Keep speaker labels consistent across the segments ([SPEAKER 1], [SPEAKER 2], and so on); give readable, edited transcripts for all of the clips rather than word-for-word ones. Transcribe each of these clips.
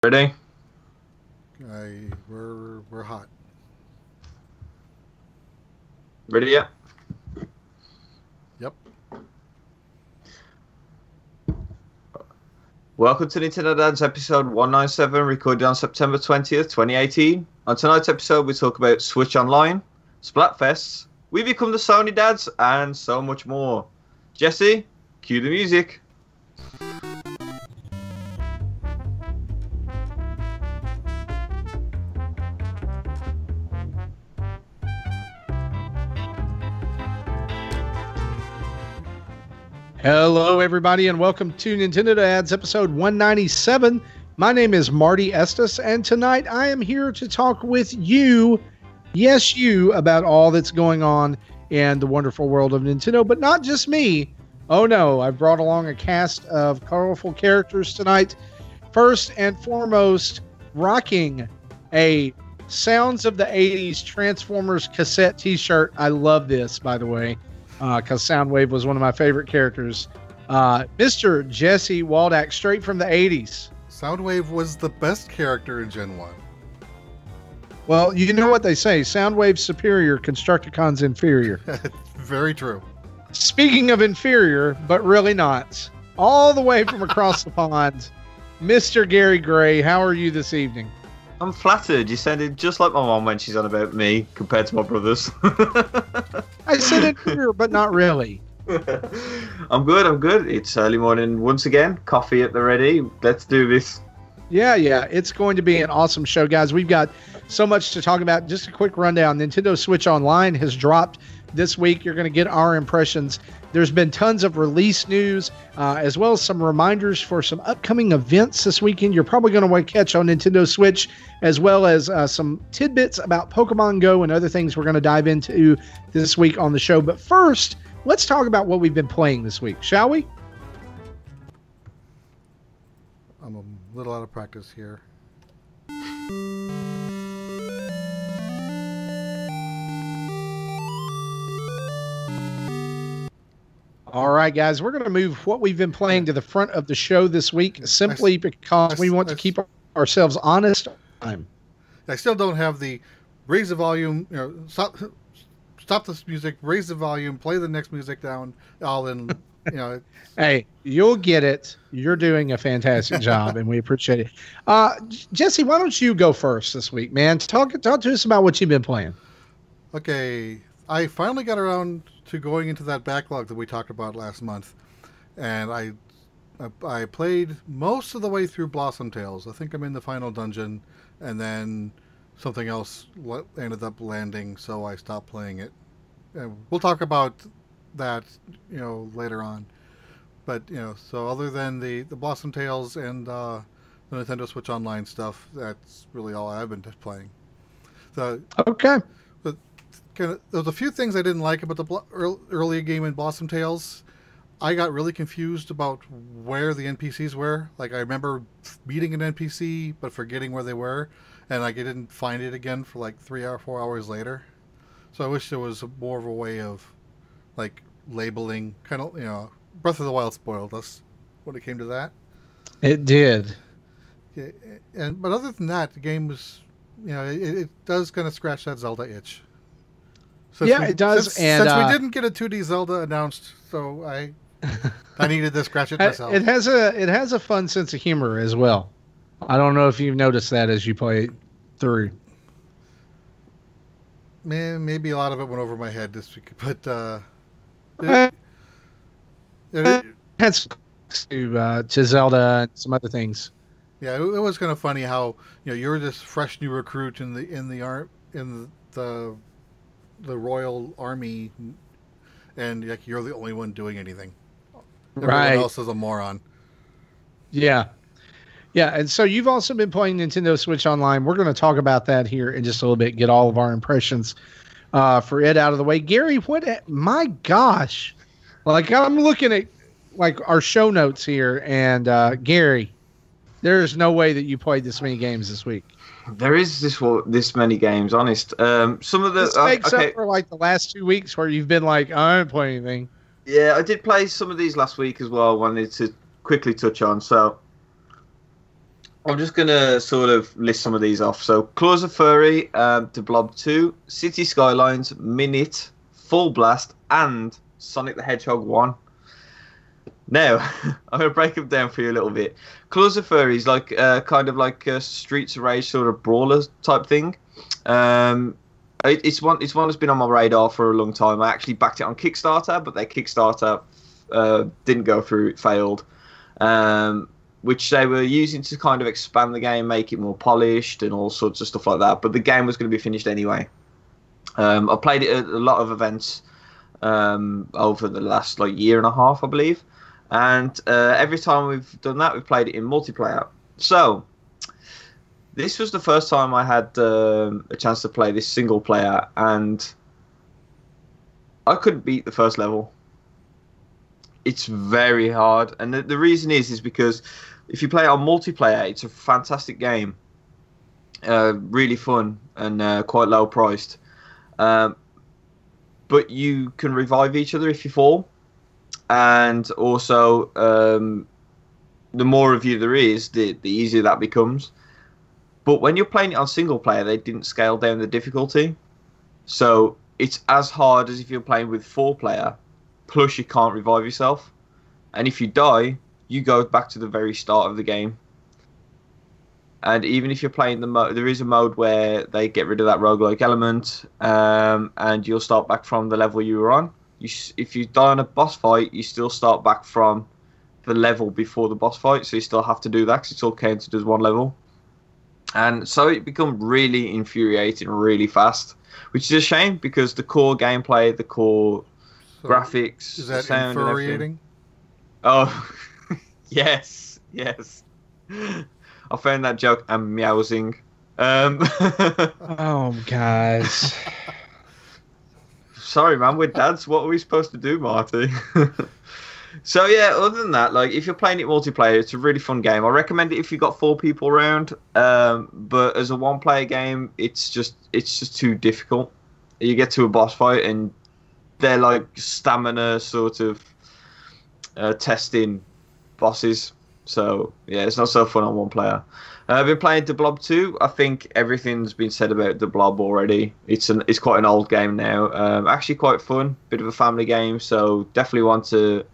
[SPEAKER 1] Ready?
[SPEAKER 2] We're hot.
[SPEAKER 1] Ready yet?
[SPEAKER 2] Yep.
[SPEAKER 1] Welcome to Nintendo Dads episode 197, recorded on September 20th, 2018. On tonight's episode, we talk about Switch Online, Splatfest, We Become the Sony Dads, and so much more. Jesse, cue the music.
[SPEAKER 3] Hello, everybody, and welcome to Nintendo Dads episode 197. My name is Marty Estes, and tonight I am here to talk with you, yes, you, about all that's going on in the wonderful world of Nintendo, but not just me. Oh no, I've brought along a cast of colorful characters tonight. First and foremost, rocking a Sounds of the 80s Transformers cassette t-shirt. I love this, by the way. Because Soundwave was one of my favorite characters. Mr. Jesse Waldack, straight from the 80s.
[SPEAKER 2] Soundwave was the best character in Gen 1.
[SPEAKER 3] Well, you know what they say. Soundwave's superior, Constructicon's inferior.
[SPEAKER 2] Very true.
[SPEAKER 3] Speaking of inferior, but really not. All the way from across the pond, Mr. Gary Gray, how are you this evening?
[SPEAKER 1] I'm flattered. You sounded just like my mom when she's on about me compared to my brothers.
[SPEAKER 3] I said inferior, but not really.
[SPEAKER 1] I'm good. It's early morning once again. Coffee at the ready. Let's do this.
[SPEAKER 3] Yeah. It's going to be an awesome show, guys. We've got so much to talk about. Just a quick rundown. Nintendo Switch Online has dropped this week. You're going to get our impressions. There's been tons of release news, as well as some reminders for some upcoming events this weekend. You're probably going to want to catch on Nintendo Switch, as well as some tidbits about Pokemon Go and other things we're going to dive into this week on the show. But first, let's talk about what we've been playing this week, shall we?
[SPEAKER 2] I'm a little out of practice here.
[SPEAKER 3] All right, guys, we're going to move what we've been playing to the front of the show this week, simply because we want to keep ourselves honest.
[SPEAKER 2] I still don't have the raise the volume, stop this music, raise the volume, play the next music down, all in,
[SPEAKER 3] Hey, you'll get it. You're doing a fantastic job, and we appreciate it. Jesse, why don't you go first this week, man? Talk to us about what you've been playing.
[SPEAKER 2] Okay, I finally got around to going into that backlog that we talked about last month, and I played most of the way through Blossom Tales. I think I'm in the final dungeon, and then something else ended up landing, so I stopped playing it. And we'll talk about that, later on. But so other than the Blossom Tales and the Nintendo Switch Online stuff, that's really all I've been playing. So
[SPEAKER 3] okay.
[SPEAKER 2] There was a few things I didn't like about the earlier game in Blossom Tales. I got really confused about where the NPCs were. Like, I remember meeting an NPC, but forgetting where they were, and I didn't find it again for like 3 or 4 hours later. So I wish there was more of a way of, like, labeling, kind of, Breath of the Wild spoiled us when it came to that.
[SPEAKER 3] It did.
[SPEAKER 2] Yeah, but other than that, the game was, it does kind of scratch that Zelda itch.
[SPEAKER 3] It does.
[SPEAKER 2] Since we didn't get a 2D Zelda announced, so I needed to scratch it myself.
[SPEAKER 3] It has a fun sense of humor as well. I don't know if you've noticed that as you play through.
[SPEAKER 2] Maybe a lot of it went over my head this week, but
[SPEAKER 3] it has to Zelda and some other things.
[SPEAKER 2] Yeah, it was kind of funny how you're this fresh new recruit in the Royal Army, and you're the only one doing anything. Everyone else is a moron.
[SPEAKER 3] Yeah, and so you've also been playing Nintendo Switch Online. We're going to talk about that here in just a little bit, get all of our impressions for it out of the way. Gary, my gosh, like, I'm looking at like our show notes here, and Gary, there's no way that you played this many games this week.
[SPEAKER 1] There is this many games, honest. Some of the
[SPEAKER 3] this makes up for like the last 2 weeks where you've been like, I didn't play anything.
[SPEAKER 1] Yeah, I did play some of these last week as well. I wanted to quickly touch on. So I'm just going to sort of list some of these off. So, Claws of Fury, The Blob 2, City Skylines, Minute, Full Blast, and Sonic the Hedgehog 1. Now, I'm going to break them down for you a little bit. Claws of Fury is like kind of like a Streets of Rage sort of brawler type thing. It's one that's been on my radar for a long time. I actually backed it on Kickstarter, but their Kickstarter didn't go through. It failed. Which they were using to kind of expand the game, make it more polished and all sorts of stuff like that. But the game was going to be finished anyway. I played it at a lot of events over the last year and a half, I believe. And every time we've done that, we've played it in multiplayer. So this was the first time I had a chance to play this single player, and I couldn't beat the first level. It's very hard, and the reason is because if you play it on multiplayer, it's a fantastic game, really fun and quite low priced. But you can revive each other if you fall, and also the more of you there is, the easier that becomes. But when you're playing it on single player, they didn't scale down the difficulty, so it's as hard as if you're playing with 4-player. Plus, you can't revive yourself, and if you die, you go back to the very start of the game. And even if you're playing the mode, there is a mode where they get rid of that roguelike element, and you'll start back from the level you were on. If you die on a boss fight, you still start back from the level before the boss fight, so you still have to do that because it's all counted as one level. And so it becomes really infuriating really fast, which is a shame because the core gameplay, the core graphics,
[SPEAKER 2] is that
[SPEAKER 1] sound,
[SPEAKER 2] infuriating?
[SPEAKER 1] Oh, yes. I found that joke amusing.
[SPEAKER 3] Oh, guys.
[SPEAKER 1] Sorry, man, we're dads. What are we supposed to do, Marty? So, yeah, other than that, if you're playing it multiplayer, it's a really fun game. I recommend it if you've got 4 people around. But as a one-player game, it's just too difficult. You get to a boss fight, and they're stamina sort of testing bosses. So, yeah, it's not so fun on one player. I've been playing The Blob 2. I think everything's been said about The Blob already. It's quite an old game now. Actually quite fun. Bit of a family game, so definitely want to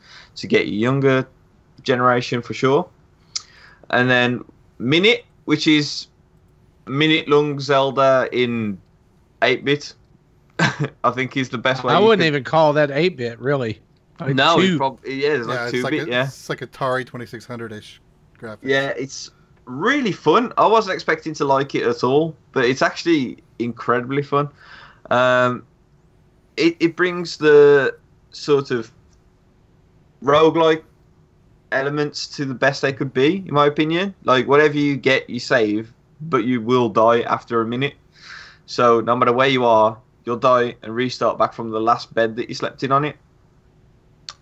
[SPEAKER 1] get a younger generation for sure. And then Minute, which is Minute Long Zelda in 8-bit. I think is the best way.
[SPEAKER 3] I wouldn't even call that 8-bit, really.
[SPEAKER 1] No, it's 2-bit.
[SPEAKER 2] It's like Atari 2600-ish graphics.
[SPEAKER 1] Yeah, it's really fun. I wasn't expecting to like it at all, but it's actually incredibly fun. It brings the sort of roguelike elements to the best they could be, in my opinion. Whatever you get, you save, but you will die after a minute. So no matter where you are, you'll die and restart back from the last bed that you slept in on it.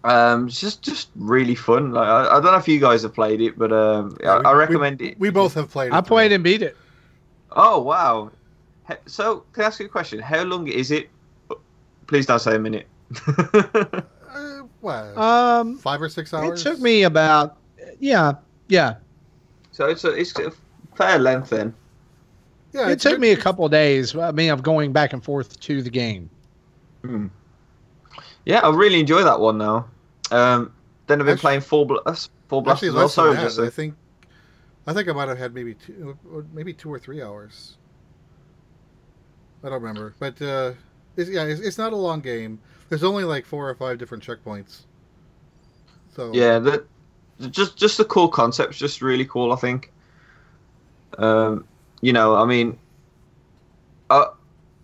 [SPEAKER 1] It's just really fun. I don't know if you guys have played it, but I recommend it.
[SPEAKER 2] We both have played it.
[SPEAKER 3] I played and beat it.
[SPEAKER 1] Oh, wow. So, can I ask you a question? How long is it? Please don't say a minute.
[SPEAKER 2] 5 or 6 hours?
[SPEAKER 3] It took me about, yeah.
[SPEAKER 1] So, it's a fair length then.
[SPEAKER 2] Yeah,
[SPEAKER 3] it took me a couple of days, of going back and forth to the game.
[SPEAKER 1] Yeah, I really enjoy that one now. Then I've been playing Full Blast as well. Sorry,
[SPEAKER 2] I think I might have had maybe 2 or 3 hours. I don't remember, but it's not a long game. There's only 4 or 5 different checkpoints. So
[SPEAKER 1] yeah, just the core concept's just really cool. I think.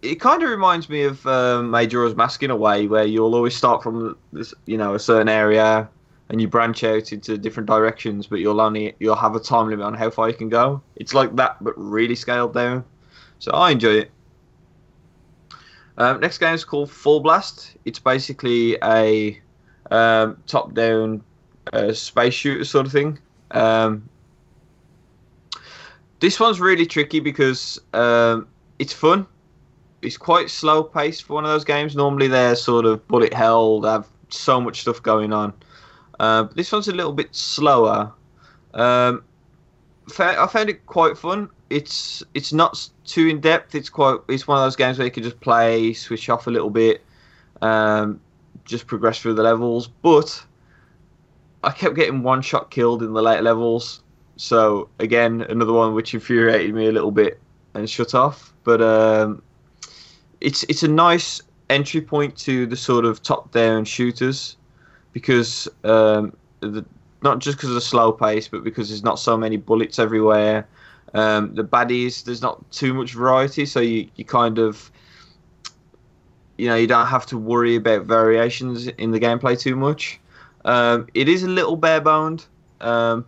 [SPEAKER 1] It kind of reminds me of Majora's Mask in a way, where you'll always start from this, a certain area, and you branch out into different directions, but you'll have a time limit on how far you can go. It's like that, but really scaled down. So I enjoy it. Next game is called Full Blast. It's basically a top-down space shooter sort of thing. This one's really tricky because it's fun. It's quite slow paced for one of those games. Normally they're sort of bullet hell, they have so much stuff going on. But this one's a little bit slower. I found it quite fun. It's not too in depth. It's one of those games where you can just play, switch off a little bit, just progress through the levels. But I kept getting one shot killed in the later levels. So again, another one which infuriated me a little bit and shut off. But it's a nice entry point to the sort of top-down shooters because not just because of the slow pace, but because there's not so many bullets everywhere. The baddies, there's not too much variety, so you kind of, you don't have to worry about variations in the gameplay too much. It is a little bare-boned, but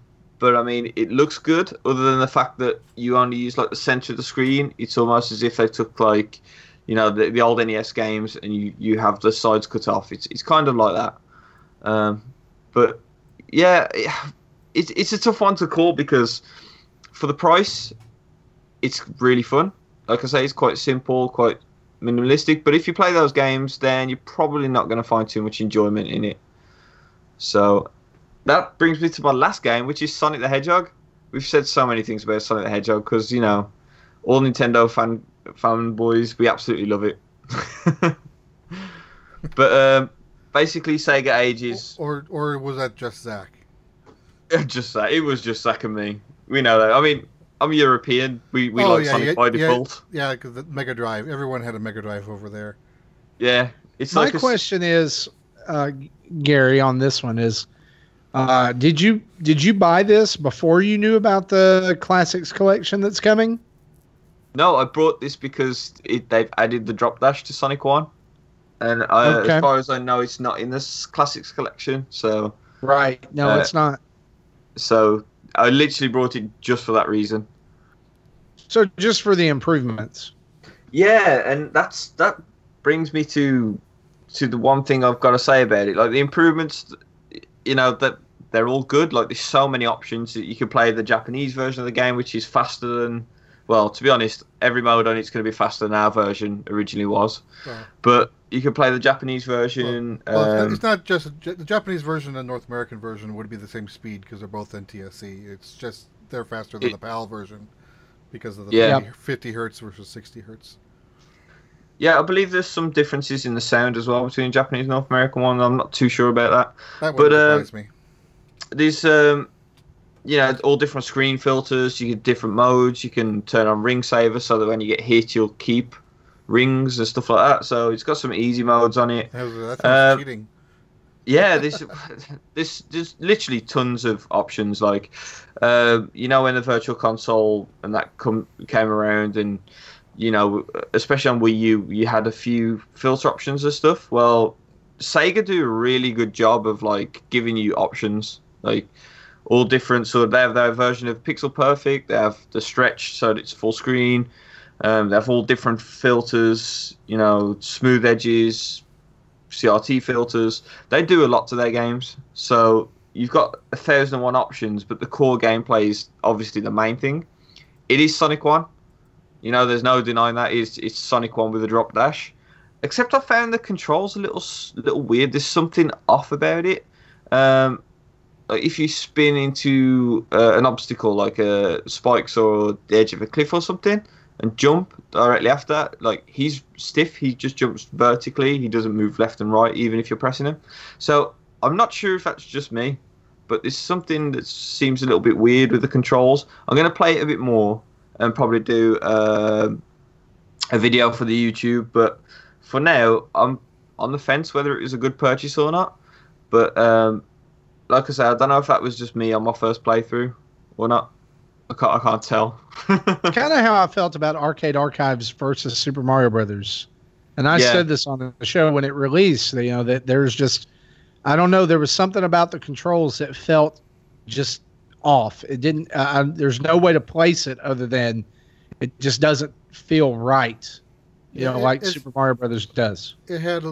[SPEAKER 1] I mean, it looks good. Other than the fact that you only use like the center of the screen, it's almost as if they took like, the old NES games and you have the sides cut off. It's kind of like that. But yeah, it's a tough one to call because for the price, it's really fun. Like I say, it's quite simple, quite minimalistic. But if you play those games, then you're probably not going to find too much enjoyment in it. So that brings me to my last game, which is Sonic the Hedgehog. We've said so many things about Sonic the Hedgehog because, all Nintendo fanboys, we absolutely love it. But basically, Sega ages.
[SPEAKER 2] Or was that just Zach?
[SPEAKER 1] Just that. It was just Zach and me. We know that. I mean, I'm European. We like Sonic by default.
[SPEAKER 2] Yeah, because the Mega Drive. Everyone had a Mega Drive over there.
[SPEAKER 1] Yeah. It's
[SPEAKER 3] My
[SPEAKER 1] like
[SPEAKER 3] question is, Gary, on this one is, did you buy this before you knew about the Classics collection that's coming?
[SPEAKER 1] No, I brought this because they've added the Drop Dash to Sonic 1. And as far as I know, it's not in this Classics collection. So
[SPEAKER 3] right. No, it's not.
[SPEAKER 1] So I literally brought it just for that reason.
[SPEAKER 3] So just for the improvements.
[SPEAKER 1] Yeah, and that brings me to the one thing I've got to say about it. Like the improvements, that they're all good. Like there's so many options. You can play the Japanese version of the game, which is faster than. Well, to be honest, every mode on it's going to be faster than our version originally was. Yeah. But you can play the Japanese version.
[SPEAKER 2] Well, it's not just the Japanese version and North American version would be the same speed because they're both NTSC. It's just they're faster than the PAL version because of the 50 hertz versus 60 hertz.
[SPEAKER 1] Yeah, I believe there's some differences in the sound as well between Japanese and North American one. I'm not too sure about that.
[SPEAKER 2] That would surprise me.
[SPEAKER 1] These, all different screen filters. You get different modes. You can turn on ring saver so that when you get hit, you'll keep rings and stuff like that. So it's got some easy modes on it.
[SPEAKER 2] That's cheating.
[SPEAKER 1] Yeah, there's literally tons of options. Like, when the Virtual Console and that came around, and especially on Wii U, you had a few filter options and stuff. Well, Sega do a really good job of like giving you options, like all different. So they have their version of Pixel Perfect. They have the stretch so that it's full screen. They have all different filters, smooth edges, CRT filters. They do a lot to their games. So you've got 1,001 options, but the core gameplay is obviously the main thing. It is Sonic 1. There's no denying that. It's Sonic 1 with a drop dash. Except I found the controls a little weird. There's something off about it. Like if you spin into an obstacle, like spikes or the edge of a cliff or something, and jump directly after, like he's stiff. He just jumps vertically. He doesn't move left and right, even if you're pressing him. So I'm not sure if that's just me, but there's something that seems a little bit weird with the controls. I'm going to play it a bit more and probably do a video for the YouTube. But for now, I'm on the fence whether it was a good purchase or not. But like I said, I don't know if that was just me on my first playthrough or not. I can't tell.
[SPEAKER 3] Kind of how I felt about Arcade Archives versus Super Mario Brothers. And I said this on the show when it released, that there's just, I don't know, there was something about the controls that felt just off. It didn't, there's no way to place it other than it just doesn't feel right. Like Super Mario Brothers does.
[SPEAKER 2] It had,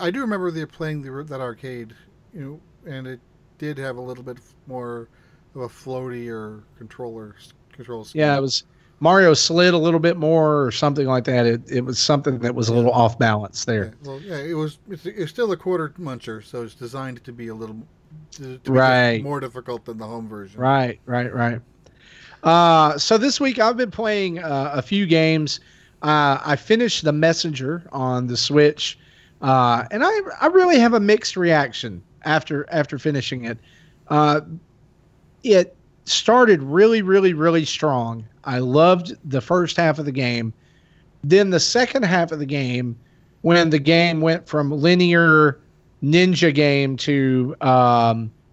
[SPEAKER 2] I do remember they playing that arcade, and it did have a little bit more of a floatier control scheme.
[SPEAKER 3] Yeah, it was Mario slid a little bit more or something like that. It was something that was a little off balance there.
[SPEAKER 2] It's still a quarter muncher, so it's designed to be a little
[SPEAKER 3] right
[SPEAKER 2] more difficult than the home version.
[SPEAKER 3] Right. So this week I've been playing a few games. I finished The Messenger on the Switch, and I really have a mixed reaction after finishing it. It started really, really, really strong. I loved the first half of the game. Then the second half of the game, when the game went from linear ninja game to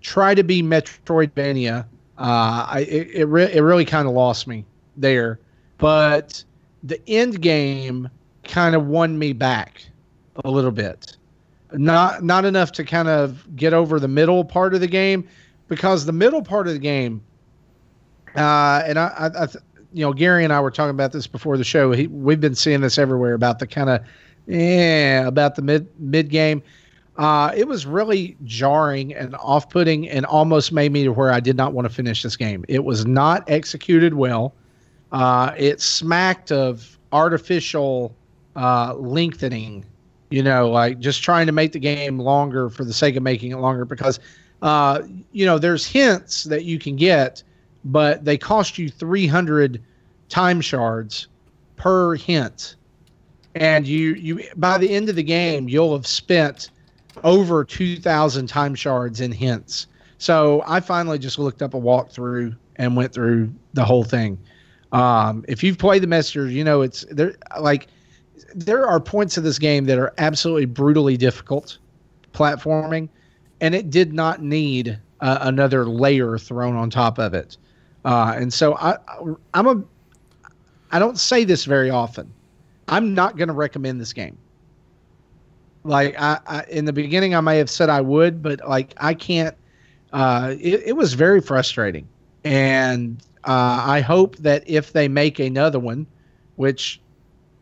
[SPEAKER 3] try to be Metroidvania, it really kind of lost me there. But the end game kind of won me back a little bit. Not enough to kind of get over the middle part of the game, because the middle part of the game, and Gary and I were talking about this before the show. We've been seeing this everywhere about the kind of about the mid game. It was really jarring and off-putting, and almost made me to where I did not want to finish this game. It was not executed well. It smacked of artificial lengthening, like just trying to make the game longer for the sake of making it longer, because there's hints that you can get, but they cost you 300 time shards per hint. And you by the end of the game, you'll have spent over 2,000 time shards in hints. So I finally just looked up a walkthrough and went through the whole thing. If you've played The Messenger, it's there are points of this game that are absolutely brutally difficult platforming, and it did not need another layer thrown on top of it. And so I don't say this very often. I'm not going to recommend this game. Like I in the beginning, I may have said I would, but I can't. It was very frustrating, and I hope that if they make another one, which,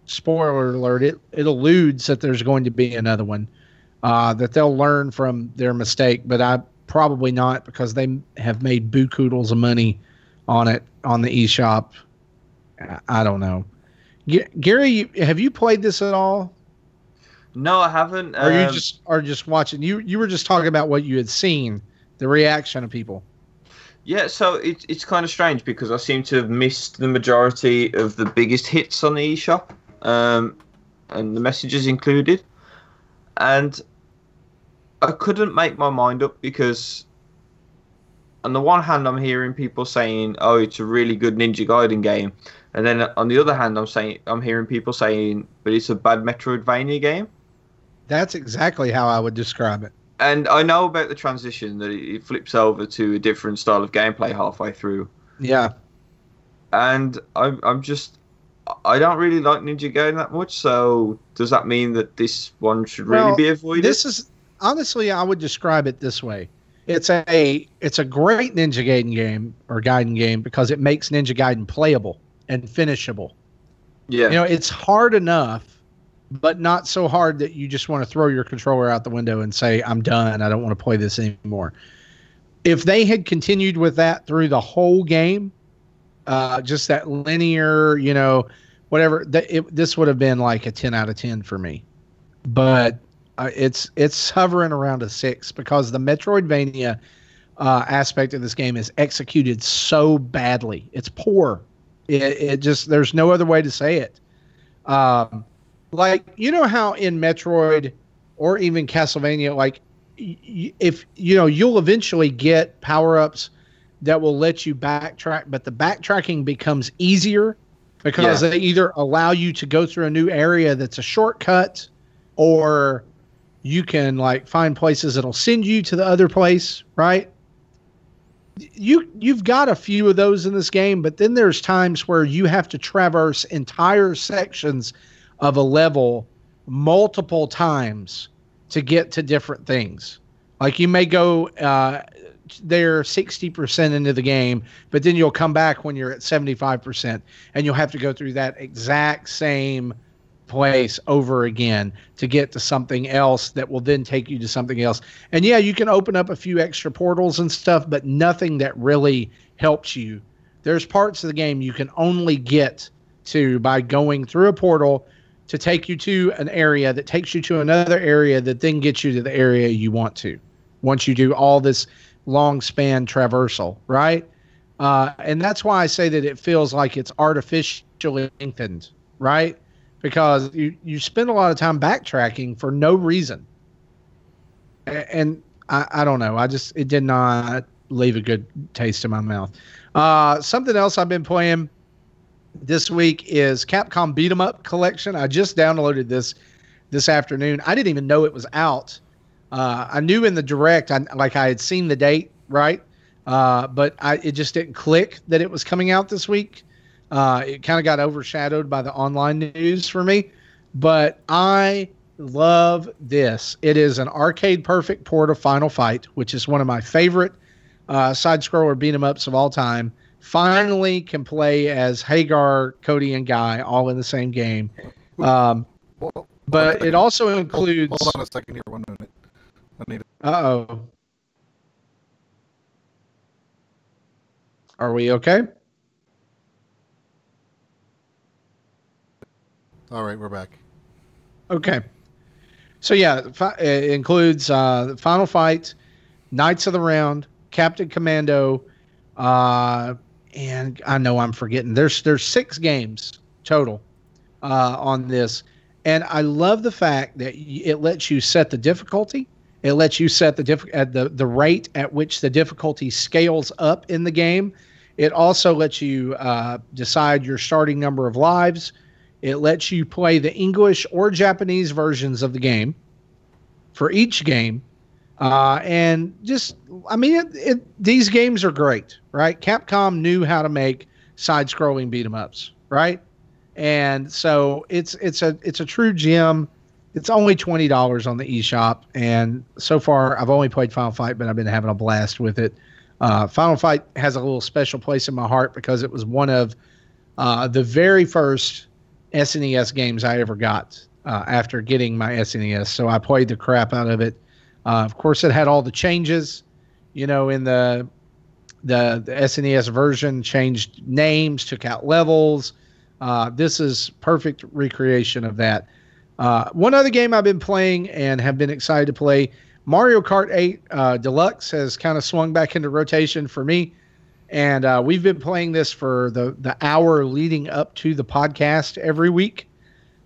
[SPEAKER 3] spoiler alert, it alludes that there's going to be another one, that they'll learn from their mistake. But I probably not, because they have made buku-doodles of money on it on the eShop. I don't know. Gary, have you played this at all?
[SPEAKER 1] No, I haven't.
[SPEAKER 3] Or you just watching? You were just talking about what you had seen, the reaction of people.
[SPEAKER 1] Yeah, so it's kind of strange, because I seem to have missed the majority of the biggest hits on the eShop, and the messages included. And I couldn't make my mind up, because on the one hand, I'm hearing people saying, "Oh, it's a really good Ninja Gaiden game," and then on the other hand, I'm hearing people saying, "But it's a bad Metroidvania game."
[SPEAKER 3] That's exactly how I would describe it.
[SPEAKER 1] And I know about the transition, that it flips over to a different style of gameplay halfway through.
[SPEAKER 3] Yeah.
[SPEAKER 1] And I don't really like Ninja Gaiden that much, so does that mean that this one should really be avoided?
[SPEAKER 3] This is, honestly, I would describe it this way. It's a great Ninja Gaiden game, or Gaiden game, because it makes Ninja Gaiden playable and finishable.
[SPEAKER 1] Yeah.
[SPEAKER 3] It's hard enough, but not so hard that you just want to throw your controller out the window and say, I'm done, I don't want to play this anymore. If they had continued with that through the whole game, just that linear, whatever, this would have been like a 10 out of 10 for me. But it's hovering around a 6, because the Metroidvania aspect of this game is executed so badly. It's poor. It just, there's no other way to say it. How in Metroid or even Castlevania, if you'll eventually get power-ups that will let you backtrack, but the backtracking becomes easier because they either allow you to go through a new area that's a shortcut, or you can find places that'll send you to the other place, right? You've got a few of those in this game, but then there's times where you have to traverse entire sections of a level multiple times to get to different things. You may go there 60% into the game, but then you'll come back when you're at 75%, and you'll have to go through that exact same place over again to get to something else that will then take you to something else. And yeah, you can open up a few extra portals and stuff, but nothing that really helps you. There's parts of the game you can only get to by going through a portal to take you to an area that takes you to another area that then gets you to the area you want to, once you do all this long span traversal, right? And that's why I say that it feels like it's artificially lengthened, right? Because you spend a lot of time backtracking for no reason. And I don't know. It did not leave a good taste in my mouth. Something else I've been playing this week is Capcom Beat 'em Up Collection. I just downloaded this afternoon. I didn't even know it was out. I knew in the direct, I had seen the date, right? But it just didn't click that it was coming out this week. It kind of got overshadowed by the online news for me. But I love this. It is an arcade perfect port of Final Fight, which is one of my favorite side-scroller beat-em-ups of all time. Finally can play as Hagar, Cody, and Guy all in the same game. But it also includes...
[SPEAKER 2] Hold on a second here, 1 minute. I need it.
[SPEAKER 3] Uh-oh. Are we okay?
[SPEAKER 2] All right, we're back.
[SPEAKER 3] Okay. So yeah, it includes Final Fight, Knights of the Round, Captain Commando, and I know I'm forgetting. There's 6 games total on this, and I love the fact that it lets you set the difficulty. It lets you set the rate at which the difficulty scales up in the game. It also lets you decide your starting number of lives. It lets you play the English or Japanese versions of the game for each game. And just, I mean, these games are great, right? Capcom knew how to make side-scrolling beat-em-ups, right? And so it's a true gem. It's only $20 on the eShop, and so far I've only played Final Fight, but I've been having a blast with it. Final Fight has a little special place in my heart because it was one of the very first SNES games I ever got after getting my SNES, so I played the crap out of it. Of course, it had all the changes, in the SNES version, changed names, took out levels. This is perfect recreation of that. One other game I've been playing and have been excited to play, Mario Kart 8 Deluxe has kind of swung back into rotation for me. And we've been playing this for the hour leading up to the podcast every week.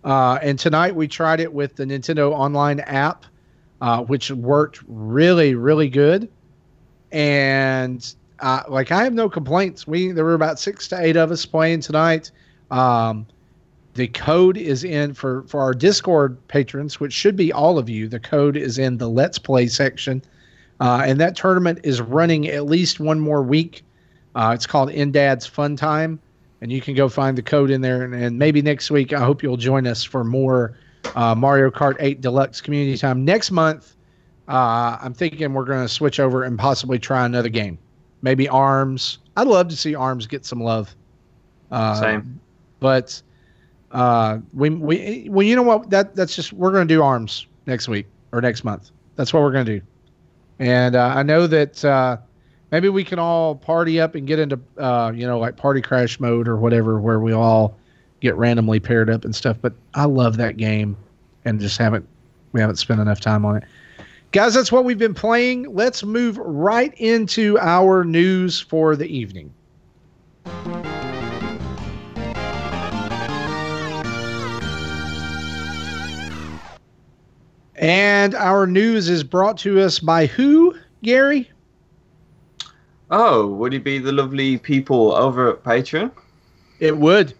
[SPEAKER 3] And tonight we tried it with the Nintendo Online app, which worked really, really good. And I have no complaints. There were about 6 to 8 of us playing tonight. The code is in for our Discord patrons, which should be all of you. The code is in the Let's Play section. And that tournament is running at least one more week. It's called In Dad's Fun Time. And you can go find the code in there. And maybe next week, I hope you'll join us for more Mario Kart 8 Deluxe Community Time. Next month, I'm thinking we're going to switch over and possibly try another game. Maybe ARMS. I'd love to see ARMS get some love.
[SPEAKER 1] Same.
[SPEAKER 3] But... you know what? That's just, we're going to do ARMS next week or next month. That's what we're going to do. And I know that maybe we can all party up and get into like Party Crash mode or whatever, where we all get randomly paired up and stuff. But I love that game, and just we haven't spent enough time on it. Guys, that's what we've been playing. Let's move right into our news for the evening. And our news is brought to us by who, Gary?
[SPEAKER 1] Oh, would it be the lovely people over at Patreon?
[SPEAKER 3] It would.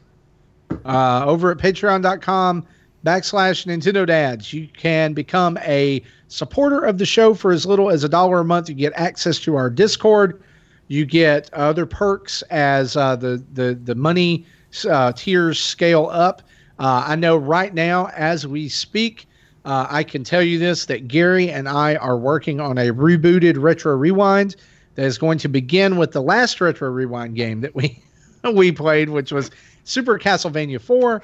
[SPEAKER 3] Over at patreon.com/Nintendo Dads, you can become a supporter of the show for as little as $1 a month. You get access to our Discord. You get other perks as the money tiers scale up. I know right now, as we speak, I can tell you this, that Gary and I are working on a rebooted Retro Rewind that is going to begin with the last Retro Rewind game that we played, which was Super Castlevania 4,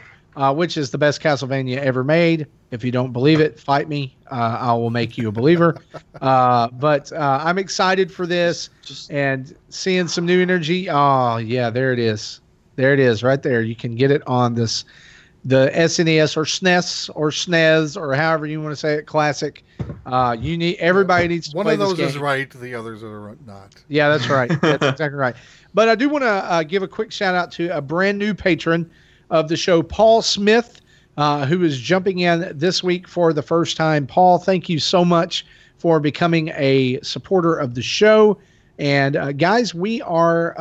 [SPEAKER 3] which is the best Castlevania ever made. If you don't believe it, fight me. I will make you a believer. But I'm excited for this and seeing some new energy. Oh, yeah, there it is. There it is right there. You can get it on this the SNES or SNES or SNES or however you want to say it, classic. Everybody needs to
[SPEAKER 2] one
[SPEAKER 3] play
[SPEAKER 2] of those
[SPEAKER 3] this
[SPEAKER 2] is
[SPEAKER 3] game.
[SPEAKER 2] right, the others are not.
[SPEAKER 3] Yeah, that's right. That's exactly right. But I do want to give a quick shout out to a brand new patron of the show, Paul Smith, who is jumping in this week for the first time. Paul, thank you so much for becoming a supporter of the show. And guys, we are,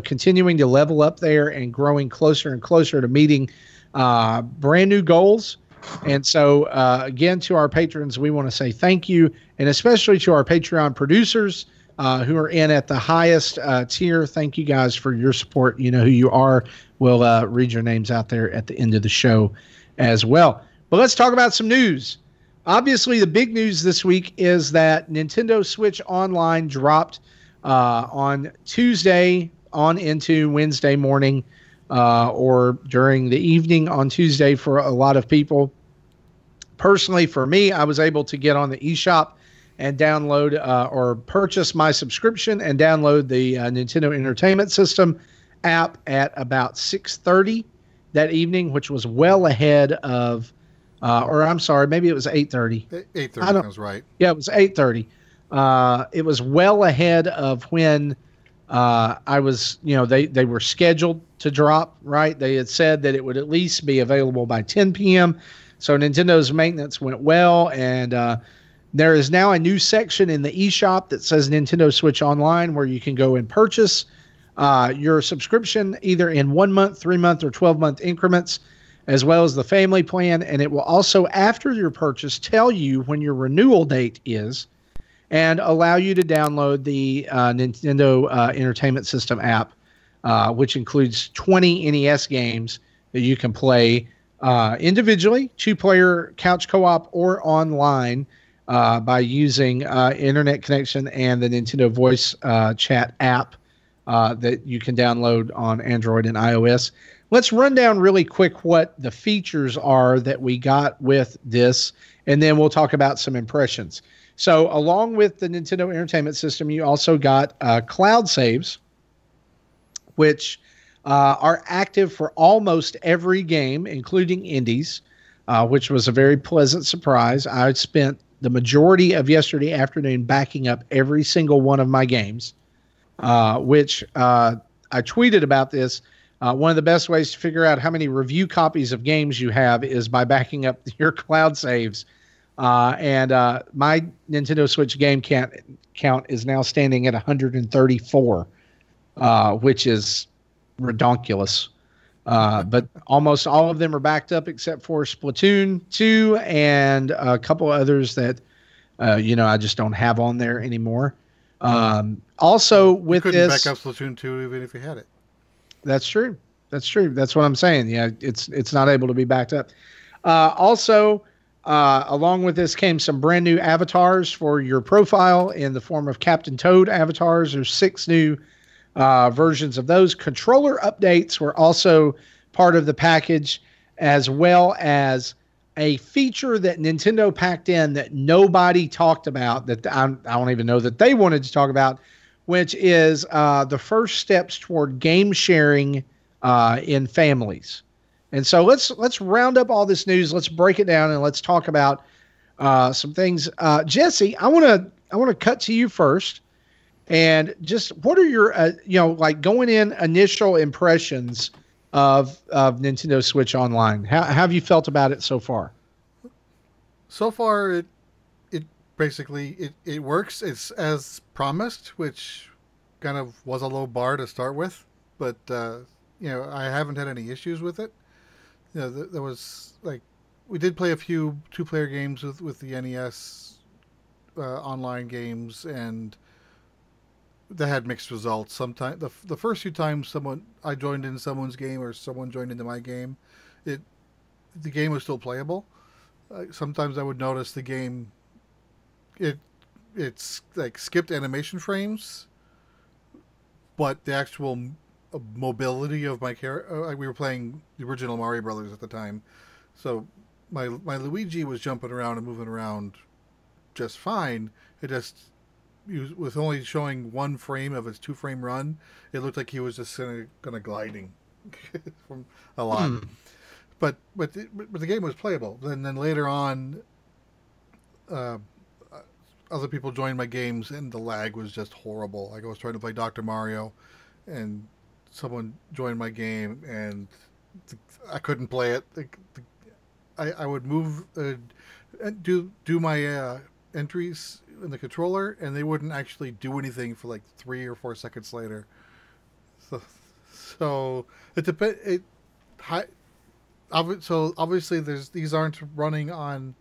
[SPEAKER 3] continuing to level up there and growing closer and closer to meeting brand new goals. And so, again, to our patrons, we want to say thank you, and especially to our Patreon producers who are in at the highest tier. Thank you guys for your support. You know who you are. We'll read your names out there at the end of the show as well. But let's talk about some news. Obviously, the big news this week is that Nintendo Switch Online dropped on Tuesday on into Wednesday morning or during the evening on Tuesday for a lot of people. Personally, for me, I was able to get on the eShop and download or purchase my subscription and download the Nintendo Entertainment System app at about 6:30 that evening, which was well ahead of, or I'm sorry, maybe it was 8:30.
[SPEAKER 2] 8:30 sounds right.
[SPEAKER 3] Yeah, it was 8:30. It was well ahead of when I was, they were scheduled to drop, right? They had said that it would at least be available by 10 p.m. So Nintendo's maintenance went well, and there is now a new section in the eShop that says Nintendo Switch Online where you can go and purchase your subscription either in 1 month, 3 month, or 12-month increments, as well as the family plan. And it will also, after your purchase, tell you when your renewal date is and allow you to download the Nintendo Entertainment System app, which includes 20 NES games that you can play individually, 2-player couch co-op, or online by using internet connection and the Nintendo Voice Chat app that you can download on Android and iOS. Let's run down really quick what the features are that we got with this, and then we'll talk about some impressions. So along with the Nintendo Entertainment System, you also got cloud saves, which are active for almost every game, including indies, which was a very pleasant surprise. I spent the majority of yesterday afternoon backing up every single one of my games, which I tweeted about this. One of the best ways to figure out how many review copies of games you have is by backing up your cloud saves. And my Nintendo Switch game count is now standing at 134, which is redonkulous. But almost all of them are backed up except for Splatoon 2 and a couple others that, I just don't have on there anymore. Also, with
[SPEAKER 2] you couldn't
[SPEAKER 3] this,
[SPEAKER 2] back up Splatoon 2 even if you had it.
[SPEAKER 3] That's true. That's true. That's what I'm saying. Yeah, it's not able to be backed up. Also, along with this came some brand new avatars for your profile in the form of Captain Toad avatars. There's 6 new versions of those. Controller updates were also part of the package, as well as a feature that Nintendo packed in that nobody talked about, that I don't even know that they wanted to talk about, which is the first steps toward game sharing in families. And so let's round up all this news. Let's break it down and let's talk about some things. Jesse, I want to cut to you first, and just what are your going in initial impressions of Nintendo Switch Online? How have you felt about it so far?
[SPEAKER 2] So far, it basically it works. It's as promised, which kind of was a low bar to start with, but I haven't had any issues with it. There was we did play a few 2-player games with the NES online games, and they had mixed results. Sometimes the first few times I joined in someone's game or someone joined into my game, the game was still playable. Sometimes I would notice the game it's skipped animation frames, but the actual mobility of my character. We were playing the original Mario Brothers at the time, so my Luigi was jumping around and moving around just fine. It just, with only showing 1 frame of his 2-frame run, it looked like he was just gonna gliding from a lot. but the game was playable. Then later on, uh, other people joined my games, and the lag was just horrible. Like I was trying to play Dr. Mario, and someone joined my game, and I couldn't play it. I would move, do my entries in the controller, and they wouldn't actually do anything for like 3 or 4 seconds later. So it depends. So obviously, these aren't running on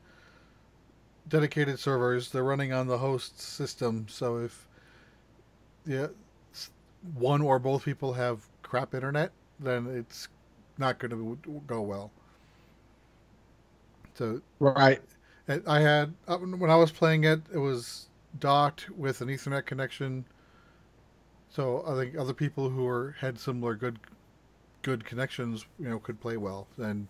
[SPEAKER 2] dedicated servers. They're running on the host system. So if one or both people have crap internet, then it's not going to go well. So
[SPEAKER 3] right.
[SPEAKER 2] I had when I was playing it, it was docked with an Ethernet connection. So I think other people who had similar good connections, could play well. And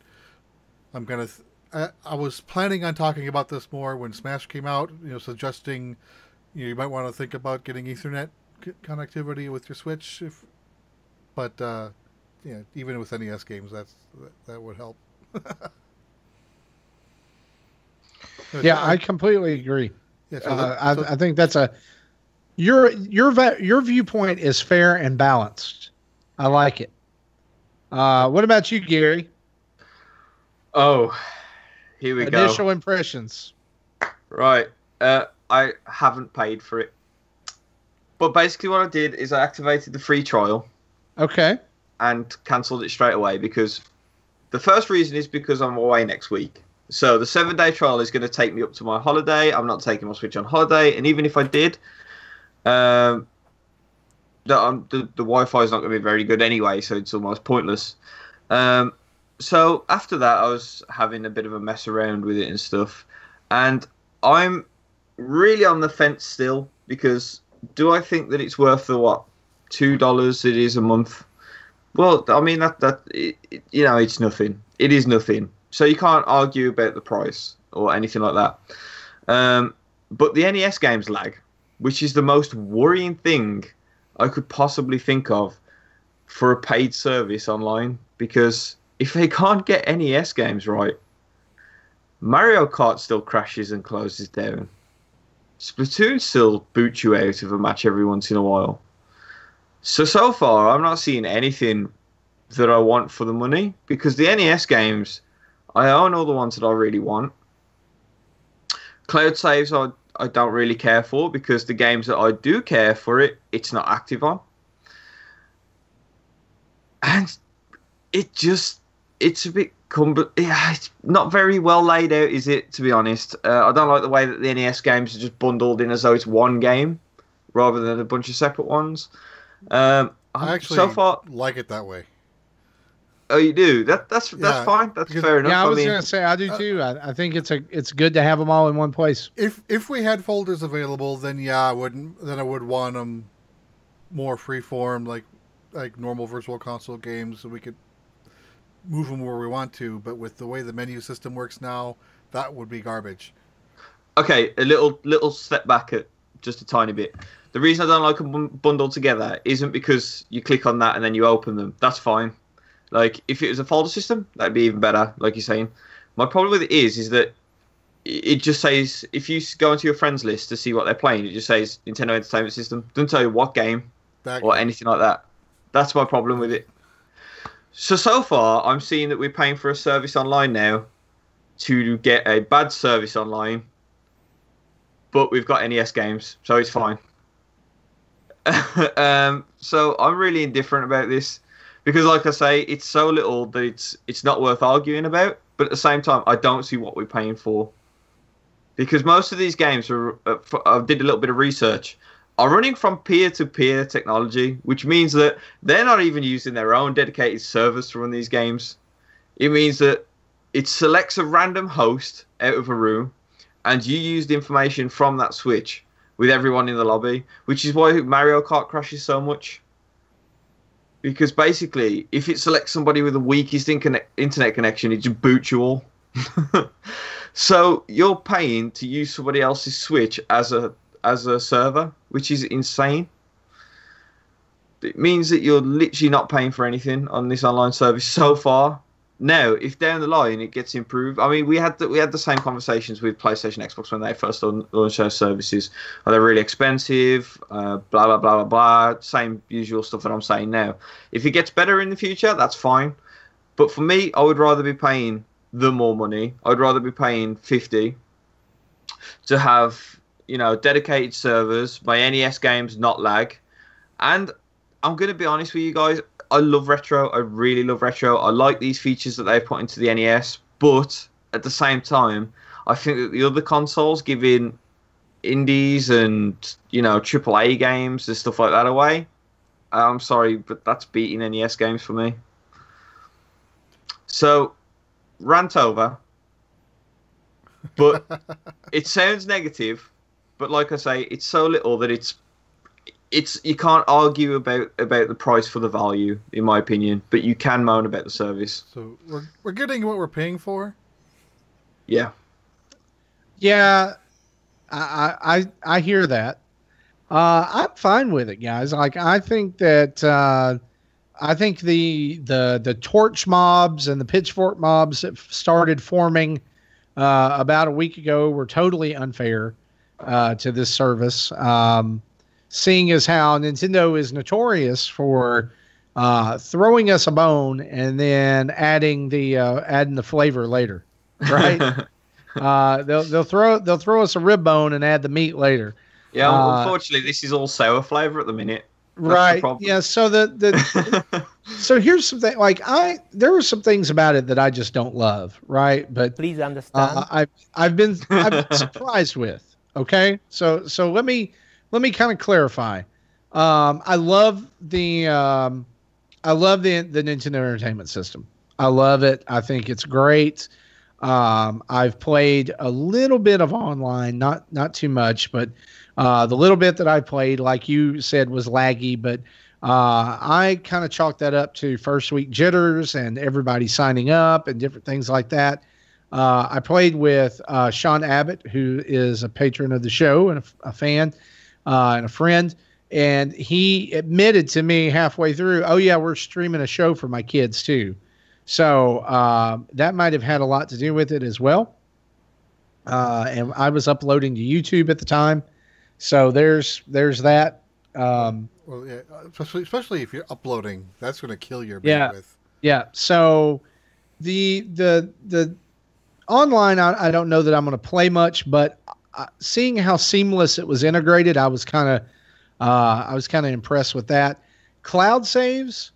[SPEAKER 2] I'm gonna. I was planning on talking about this more when Smash came out. Suggesting you might want to think about getting Ethernet connectivity with your Switch. But even with NES games, that would help.
[SPEAKER 3] Yeah, I completely agree.
[SPEAKER 2] Yeah,
[SPEAKER 3] I think that's your viewpoint is fair and balanced. I like it. What about you, Gary?
[SPEAKER 1] Oh, here we go.
[SPEAKER 3] Initial impressions.
[SPEAKER 1] Right. I haven't paid for it. But basically what I did is I activated the free trial.
[SPEAKER 3] Okay.
[SPEAKER 1] And cancelled it straight away because the first reason is because I'm away next week. So the 7-day trial is going to take me up to my holiday. I'm not taking my Switch on holiday. And even if I did, the Wi-Fi is not going to be very good anyway, so it's almost pointless. So after that, I was having a bit of a mess around with it and stuff. And I'm really on the fence still because do I think that it's worth the, $2 it is a month? Well, I mean, it's nothing. It is nothing. So you can't argue about the price or anything like that. But the NES games lag, which is the most worrying thing I could possibly think of for a paid service online. Because if they can't get NES games right, Mario Kart still crashes and closes down. Splatoon still boots you out of a match every once in a while. So far, I'm not seeing anything that I want for the money. Because the NES games, I own all the ones that I really want. Cloud saves I don't really care for because the games that I do care for it's not active on. And it's a bit it's not very well laid out, is it, to be honest? I don't like the way that the NES games are just bundled in as though it's one game rather than a bunch of separate ones.
[SPEAKER 2] I actually
[SPEAKER 1] so far
[SPEAKER 2] like it that way.
[SPEAKER 1] Oh, you do? That's fine. That's fair enough.
[SPEAKER 3] Yeah, I was going to say I do too. I think it's good to have them all in one place.
[SPEAKER 2] If we had folders available, then I would want them more freeform, like normal Virtual Console games, so we could move them where we want to. But with the way the menu system works now, that would be garbage.
[SPEAKER 1] Okay, a little step back at just a tiny bit. The reason I don't like them bundled together isn't because you click on that and then you open them. That's fine. Like, if it was a folder system, that'd be even better, like you're saying. My problem with it is that it just says, if you go into your friends list to see what they're playing, it just says Nintendo Entertainment System. Doesn't tell you what game or anything like that. That's my problem with it. So far, I'm seeing that we're paying for a service online now to get a bad service online, but we've got NES games, so it's fine. So I'm really indifferent about this. Because, like I say, it's so little that it's not worth arguing about. But at the same time, I don't see what we're paying for. Because most of these games I did a little bit of research, are running from peer-to-peer technology, which means that they're not even using their own dedicated servers to run these games. It means that it selects a random host out of a room, and you use the information from that Switch with everyone in the lobby, which is why Mario Kart crashes so much. Because basically, if it selects somebody with the weakest internet connection, it just boots you all. So you're paying to use somebody else's Switch as a server, which is insane. It means that you're literally not paying for anything on this online service so far. Now, if down the line it gets improved, I mean, we had the same conversations with PlayStation, Xbox when they first launched their services. Are they really expensive? Blah blah blah blah blah. Same usual stuff that I'm saying now. If it gets better in the future, that's fine. But for me, I would rather be paying the more money. I'd rather be paying 50 to have dedicated servers, my NES games not lag, and I'm gonna be honest with you guys. I love retro. I really love retro. I like these features that they've put into the NES, but at the same time, I think that the other consoles giving indies and AAA games and stuff like that away. I'm sorry, but that's beating NES games for me. So, rant over. But it sounds negative, but like I say, it's so little that it's you can't argue about the price for the value, in my opinion, but you can moan about the service.
[SPEAKER 2] So we're getting what we're paying for?
[SPEAKER 1] Yeah.
[SPEAKER 3] Yeah, I hear that. I'm fine with it, guys. Like, I think that I think the torch mobs and the pitchfork mobs that started forming about a week ago were totally unfair to this service. Seeing as how Nintendo is notorious for throwing us a bone and then adding the flavor later, right? They'll throw us a rib bone and add the meat later.
[SPEAKER 1] Yeah, unfortunately, this is all sour flavor at the minute. That's
[SPEAKER 3] right. Yeah. So so here's something. Like, there were some things about it that I just don't love. Right. But
[SPEAKER 4] please understand.
[SPEAKER 3] I've been surprised with. Okay. So let me kind of clarify. I love the Nintendo Entertainment System. I love it. I think it's great. I've played a little bit of online, not too much, but the little bit that I played, like you said, was laggy. But I kind of chalked that up to first week jitters and everybody signing up and different things like that. I played with Sean Abbott, who is a patron of the show and a fan. And a friend, and he admitted to me halfway through, "Oh yeah, we're streaming a show for my kids too." So that might have had a lot to do with it as well. And I was uploading to YouTube at the time, so there's that.
[SPEAKER 2] Well, yeah, especially if you're uploading, that's going to kill your bandwidth.
[SPEAKER 3] Yeah. So the online, I don't know that I'm going to play much, but seeing how seamless it was integrated, I was kind of impressed with that. Cloud saves,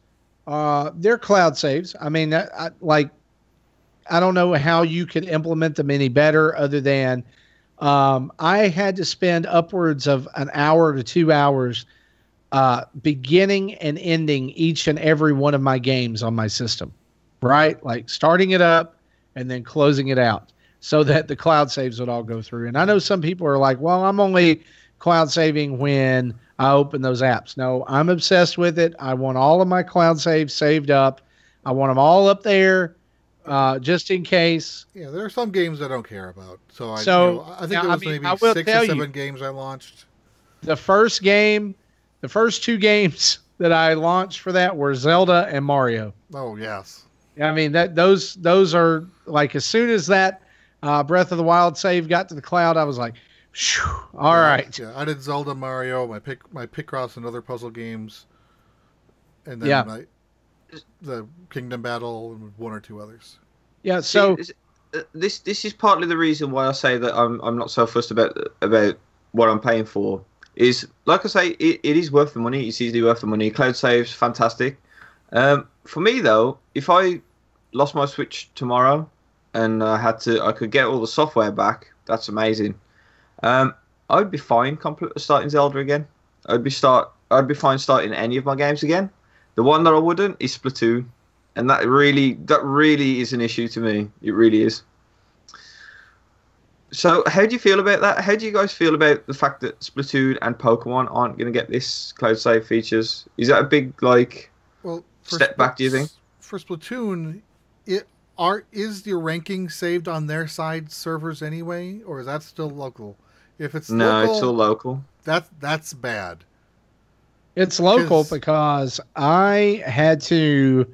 [SPEAKER 3] they're cloud saves. I mean, I don't know how you could implement them any better, other than I had to spend upwards of an hour to 2 hours beginning and ending each and every one of my games on my system, right? Like starting it up and then closing it out, so that the cloud saves would all go through. And I know some people are like, well, I'm only cloud saving when I open those apps. No, I'm obsessed with it. I want all of my cloud saves saved up. I want them all up there, just in case.
[SPEAKER 2] Yeah, there are some games I don't care about. So I think
[SPEAKER 3] now,
[SPEAKER 2] it was maybe 6 or 7 games I launched.
[SPEAKER 3] The first two games that I launched for that were Zelda and Mario.
[SPEAKER 2] Oh, yes.
[SPEAKER 3] I mean, those are like, as soon as that Breath of the Wild save got to the cloud, I was like, all right.
[SPEAKER 2] Yeah, I did Zelda, Mario, my Picross and other puzzle games, and then the Kingdom Battle and 1 or 2 others.
[SPEAKER 3] Yeah. So
[SPEAKER 1] this is partly the reason why I say that I'm not so fussed about what I'm paying for. Is, like I say, it is worth the money. It's easily worth the money. Cloud saves, fantastic. For me though, if I lost my Switch tomorrow and I could get all the software back, that's amazing. I'd be fine starting Zelda again. I'd be fine starting any of my games again. The one that I wouldn't is Splatoon, and that really is an issue to me. It really is. So how do you feel about that? How do you guys feel about the fact that Splatoon and Pokemon aren't going to get this cloud save features? Is that a big step back, do you think?
[SPEAKER 2] For Splatoon, is your ranking saved on their side servers anyway, or is that still local? If it's local,
[SPEAKER 1] it's still local.
[SPEAKER 2] That's bad.
[SPEAKER 3] It's local because I had to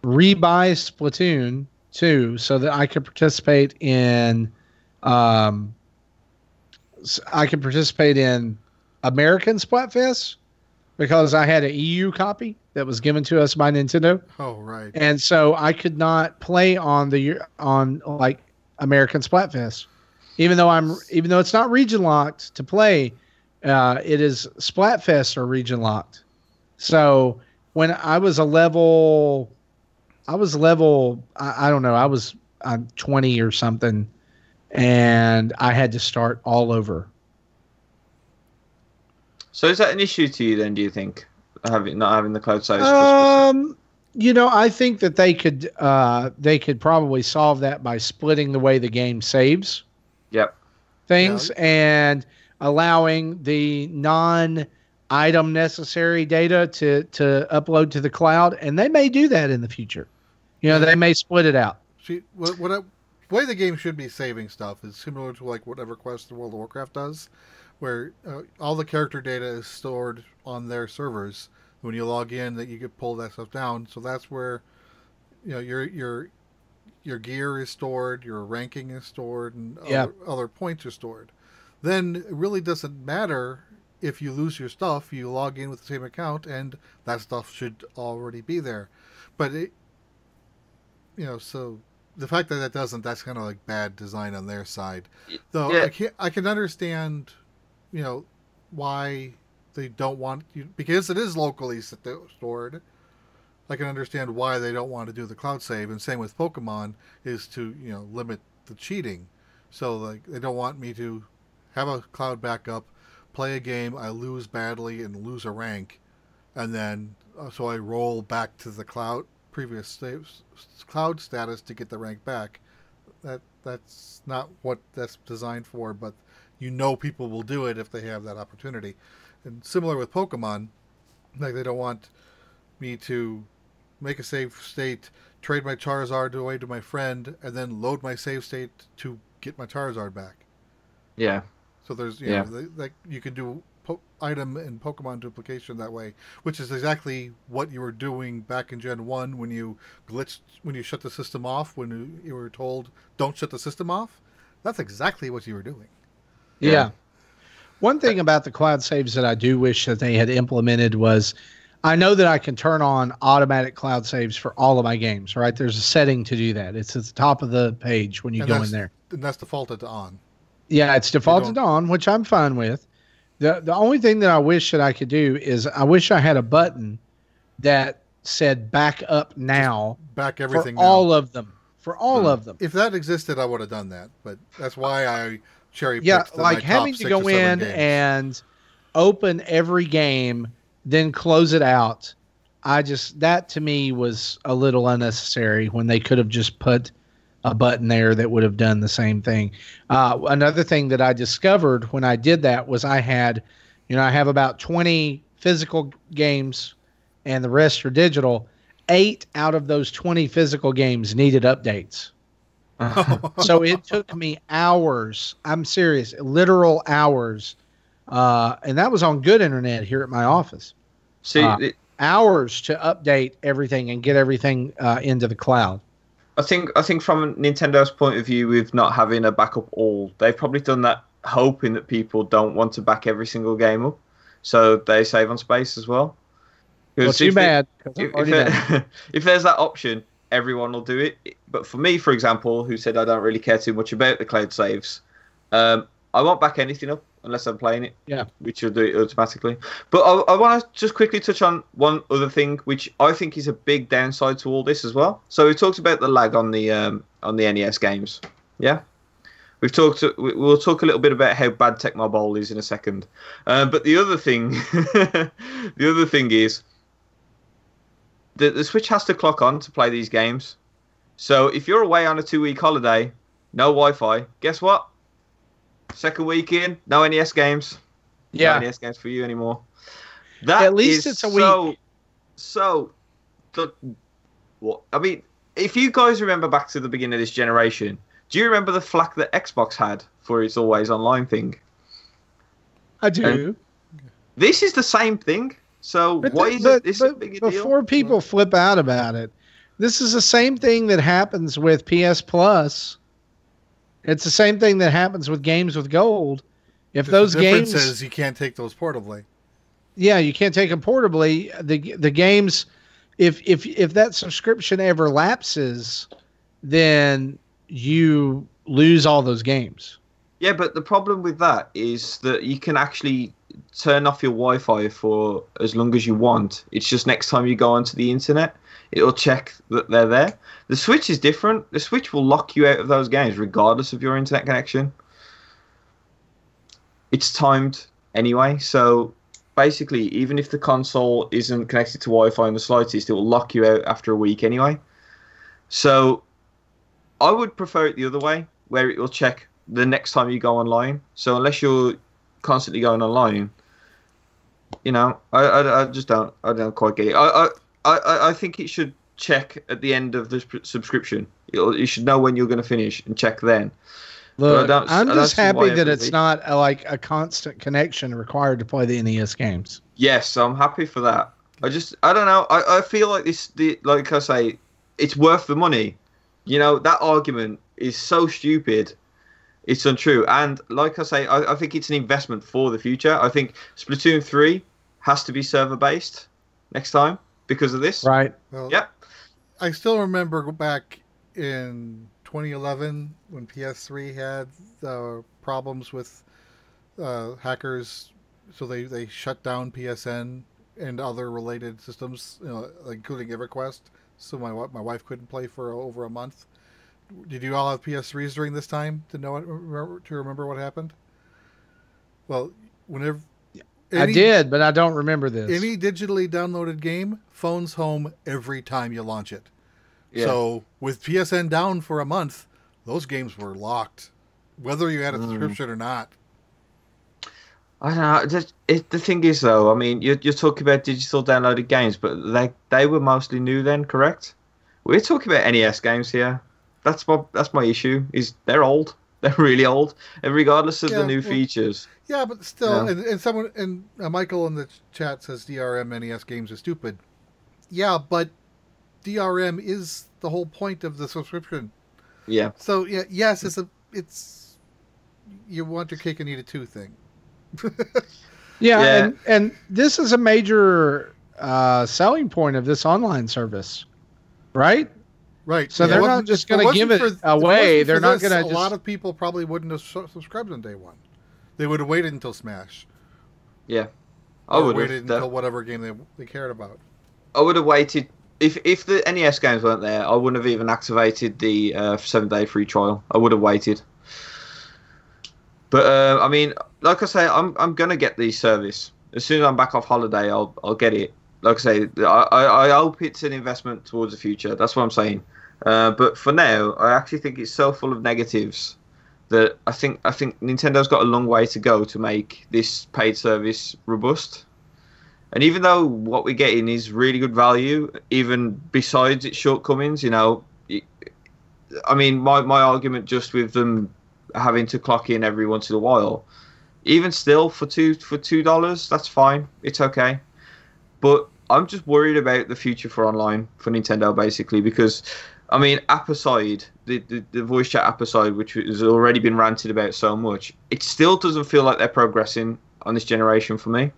[SPEAKER 3] rebuy Splatoon 2 so that I could participate in American Splatfest because I had an EU copy that was given to us by Nintendo.
[SPEAKER 2] Oh, right.
[SPEAKER 3] And so I could not play on like American Splatfest, even though it's not region locked to play. It is Splatfest or region locked. So when I was I don't know, I was 20 or something, and I had to start all over.
[SPEAKER 1] So is that an issue to you then, do you think? Not having the cloud saves?
[SPEAKER 3] I think that they could probably solve that by splitting the way the game saves.
[SPEAKER 1] Yep.
[SPEAKER 3] Things and allowing the non-item necessary data to upload to the cloud, and they may do that in the future. They may split it out.
[SPEAKER 2] See, the way the game should be saving stuff is similar to like what EverQuest and World of Warcraft does, where all the character data is stored on their servers. When you log in, that you can pull that stuff down. So that's where, your gear is stored, your ranking is stored, and other points are stored. Then it really doesn't matter if you lose your stuff. You log in with the same account, and that stuff should already be there. But so the fact that doesn't, that's kind of like bad design on their side. Though I can understand, why they don't want you, because it is locally stored. I can understand why they don't want to do the cloud save, and same with Pokemon is to limit the cheating. So like they don't want me to have a cloud backup, play a game, I lose badly and lose a rank, and then so I roll back to the previous cloud status to get the rank back. That's not what that's designed for, but people will do it if they have that opportunity. And similar with Pokemon, like they don't want me to make a save state, trade my Charizard away to my friend, and then load my save state to get my Charizard back.
[SPEAKER 1] Yeah.
[SPEAKER 2] So there's you can do item and Pokemon duplication that way, which is exactly what you were doing back in Gen 1 when you shut the system off, when you were told don't shut the system off. That's exactly what you were doing.
[SPEAKER 3] Yeah. One thing about the cloud saves that I do wish that they had implemented was, I know that I can turn on automatic cloud saves for all of my games, right? There's a setting to do that. It's at the top of the page when you go in there.
[SPEAKER 2] And that's defaulted to on.
[SPEAKER 3] Yeah, it's defaulted on, which I'm fine with. The only thing that I wish that I could do is I wish I had a button that said back up now.
[SPEAKER 2] Back everything
[SPEAKER 3] for all of them. For all of them.
[SPEAKER 2] If that existed, I would have done that. But that's why I cherry picked.
[SPEAKER 3] Yeah, like having to go in and open every game, then close it out. That to me was a little unnecessary when they could have just put a button there that would have done the same thing. Another thing that I discovered when I did that was I have about 20 physical games and the rest are digital. 8 out of those 20 physical games needed updates. So it took me hours. I'm serious, literal hours. And that was on good internet here at my office. Hours to update everything and get everything into the cloud.
[SPEAKER 1] I think from Nintendo's point of view, with not having a backup they've probably done that hoping that people don't want to back every single game up, so they save on space as well.
[SPEAKER 3] Well, too bad.
[SPEAKER 1] If there's that option, everyone will do it. But for me, for example, who said I don't really care too much about the cloud saves, I won't back anything up unless I'm playing it. Yeah, which will do it automatically. But I want to just quickly touch on one other thing, which I think is a big downside to all this as well. So we talked about the lag on the NES games. Yeah, we'll talk a little bit about how bad Tecmo Bowl is in a second. But the other thing, is the Switch has to clock on to play these games. So if you're away on a 2-week holiday, no Wi-Fi, guess what? Second week in, no NES games. Yeah. No NES games for you anymore.
[SPEAKER 3] At least it's a week.
[SPEAKER 1] I mean, if you guys remember back to the beginning of this generation, do you remember the flack that Xbox had for its always online thing?
[SPEAKER 3] I do.
[SPEAKER 1] And this is the same thing. So why is this a big deal?
[SPEAKER 3] Before people flip out about it, This is the same thing that happens with PS Plus. It's the same thing that happens with games with gold. If
[SPEAKER 2] Just
[SPEAKER 3] those
[SPEAKER 2] the difference
[SPEAKER 3] games,
[SPEAKER 2] is you can't take those portably.
[SPEAKER 3] yeah, you can't take them portably. The games, if that subscription ever lapses, then you lose all those games.
[SPEAKER 1] Yeah, but the problem with that is that you can actually turn off your Wi-Fi for as long as you want. It's just next time you go onto the internet, it'll check that they're there. The Switch is different. The Switch will lock you out of those games regardless of your internet connection. It's timed anyway, so basically, even if the console isn't connected to Wi-Fi in the slightest, it will lock you out after a week anyway. So I would prefer it the other way, where it will check the next time you go online. So unless you're constantly going online, you know, I just don't quite get it. I think it should check at the end of the subscription. You should know when you're going to finish and check then.
[SPEAKER 3] Look, I'm just happy that it's not like a constant connection required to play the NES games.
[SPEAKER 1] Yes, I'm happy for that. I don't know. I feel like like I say, it's worth the money. You know, that argument is so stupid. It's untrue. And like I say, I think it's an investment for the future. I think Splatoon 3 has to be server-based next time because of this.
[SPEAKER 3] Right.
[SPEAKER 2] Well,
[SPEAKER 1] yeah.
[SPEAKER 2] I still remember back in 2011 when PS3 had problems with hackers, so they shut down PSN and other related systems, including EverQuest. So my wife couldn't play for over a month. Did you all have PS3s during this time to remember what happened? Well, whenever
[SPEAKER 3] I did, but I don't remember this.
[SPEAKER 2] Any digitally downloaded game, phone's home every time you launch it. Yeah. So with PSN down for a month, those games were locked, whether you had a subscription or not.
[SPEAKER 1] I don't know. The thing is, though, I mean, you're talking about digital downloaded games, but they were mostly new then, correct? We're talking about NES games here. That's my issue. Is they're old. They're really old, and regardless of the new features.
[SPEAKER 2] Yeah, but still, and someone Michael in the chat says DRM NES games are stupid. Yeah, but DRM is the whole point of the subscription.
[SPEAKER 1] Yeah.
[SPEAKER 2] So yes, it's you want your cake and eat it too thing.
[SPEAKER 3] Yeah. And this is a major selling point of this online service, right?
[SPEAKER 2] Right.
[SPEAKER 3] So they're not just going to give it away. They're not going to.
[SPEAKER 2] A lot of people probably wouldn't have subscribed on day one. They would have waited until Smash.
[SPEAKER 1] Yeah,
[SPEAKER 2] I would have waited until whatever game they cared about.
[SPEAKER 1] I would have waited. If the NES games weren't there, I wouldn't have even activated the 7-day free trial. I would have waited. But I mean, like I say, I'm gonna get the service as soon as I'm back off holiday. I'll get it. Like I say, I hope it's an investment towards the future. That's what I'm saying. But for now, I actually think it's so full of negatives that I think Nintendo's got a long way to go to make this paid service robust. And even though what we're getting is really good value, even besides its shortcomings, you know, I mean, my argument just with them having to clock in every once in a while, even still for $2, that's fine. It's okay. But I'm just worried about the future for online for Nintendo, basically, because, I mean, app aside, the voice chat app aside, which has already been ranted about so much, it still doesn't feel like they're progressing on this generation for me.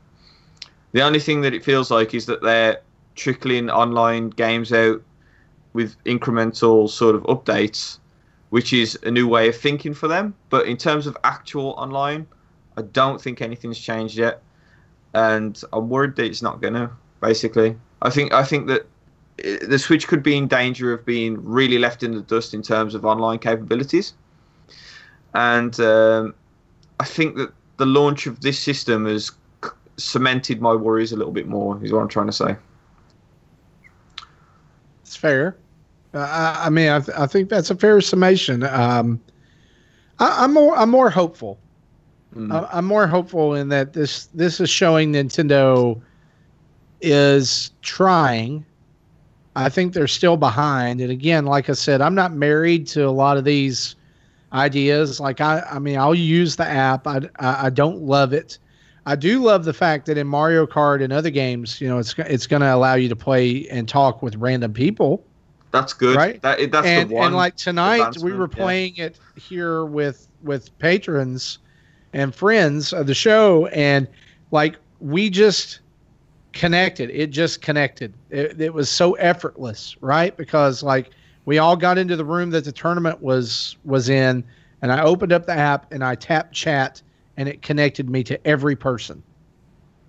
[SPEAKER 1] The only thing that it feels like is that they're trickling online games out with incremental sort of updates, which is a new way of thinking for them. But in terms of actual online, I don't think anything's changed yet. And I'm worried that it's not going to, basically. I think that the Switch could be in danger of being really left in the dust in terms of online capabilities. And I think that the launch of this system has cemented my worries a little bit more, is what I'm trying to say.
[SPEAKER 3] It's fair. I mean, I think that's a fair summation. I'm more hopeful. I'm more hopeful in that this is showing Nintendo is trying. I think they're still behind. And again, like I said, I'm not married to a lot of these ideas. Like I mean, I'll use the app. I don't love it. I do love the fact that in Mario Kart and other games, you know, it's going to allow you to play and talk with random people.
[SPEAKER 1] That's good.
[SPEAKER 3] Right?
[SPEAKER 1] That's
[SPEAKER 3] and,
[SPEAKER 1] the one.
[SPEAKER 3] And like tonight, we were
[SPEAKER 1] advancement,
[SPEAKER 3] playing it here with patrons and friends of the show, and like we just connected. It just connected. It was so effortless, right? Because like we all got into the room that the tournament was in, and I opened up the app and I tapped chat, and it connected me to every person.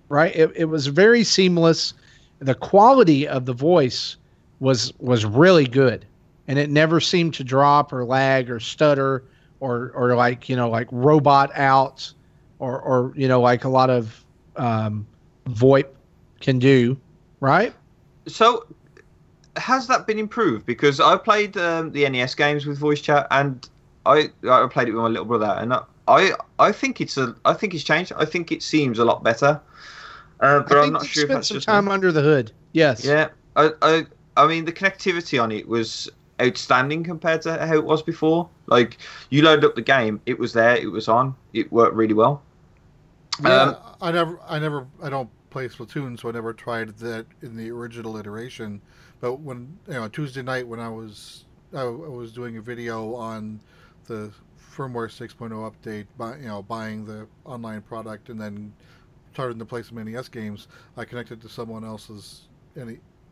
[SPEAKER 3] Right? It was very seamless. The quality of the voice was really good, and it never seemed to drop or lag or stutter or like, you know, like robot out or you know, like a lot of VoIP can do, right?
[SPEAKER 1] So has that been improved? Because I played the NES games with voice chat, and I played it with my little brother, and I think it's changed. I think it seems a lot better. But I'm not sure if that's
[SPEAKER 3] some
[SPEAKER 1] just
[SPEAKER 3] time under the hood. Yes.
[SPEAKER 1] Yeah. I mean, the connectivity on it was outstanding compared to how it was before. Like, you loaded up the game, it was there, it was on, it worked really well.
[SPEAKER 2] Yeah, I don't play Splatoon, so I never tried that in the original iteration. But when, you know, Tuesday night when I was doing a video on the firmware 6.0 update, buying the online product and then starting to play some NES games, I connected to someone else's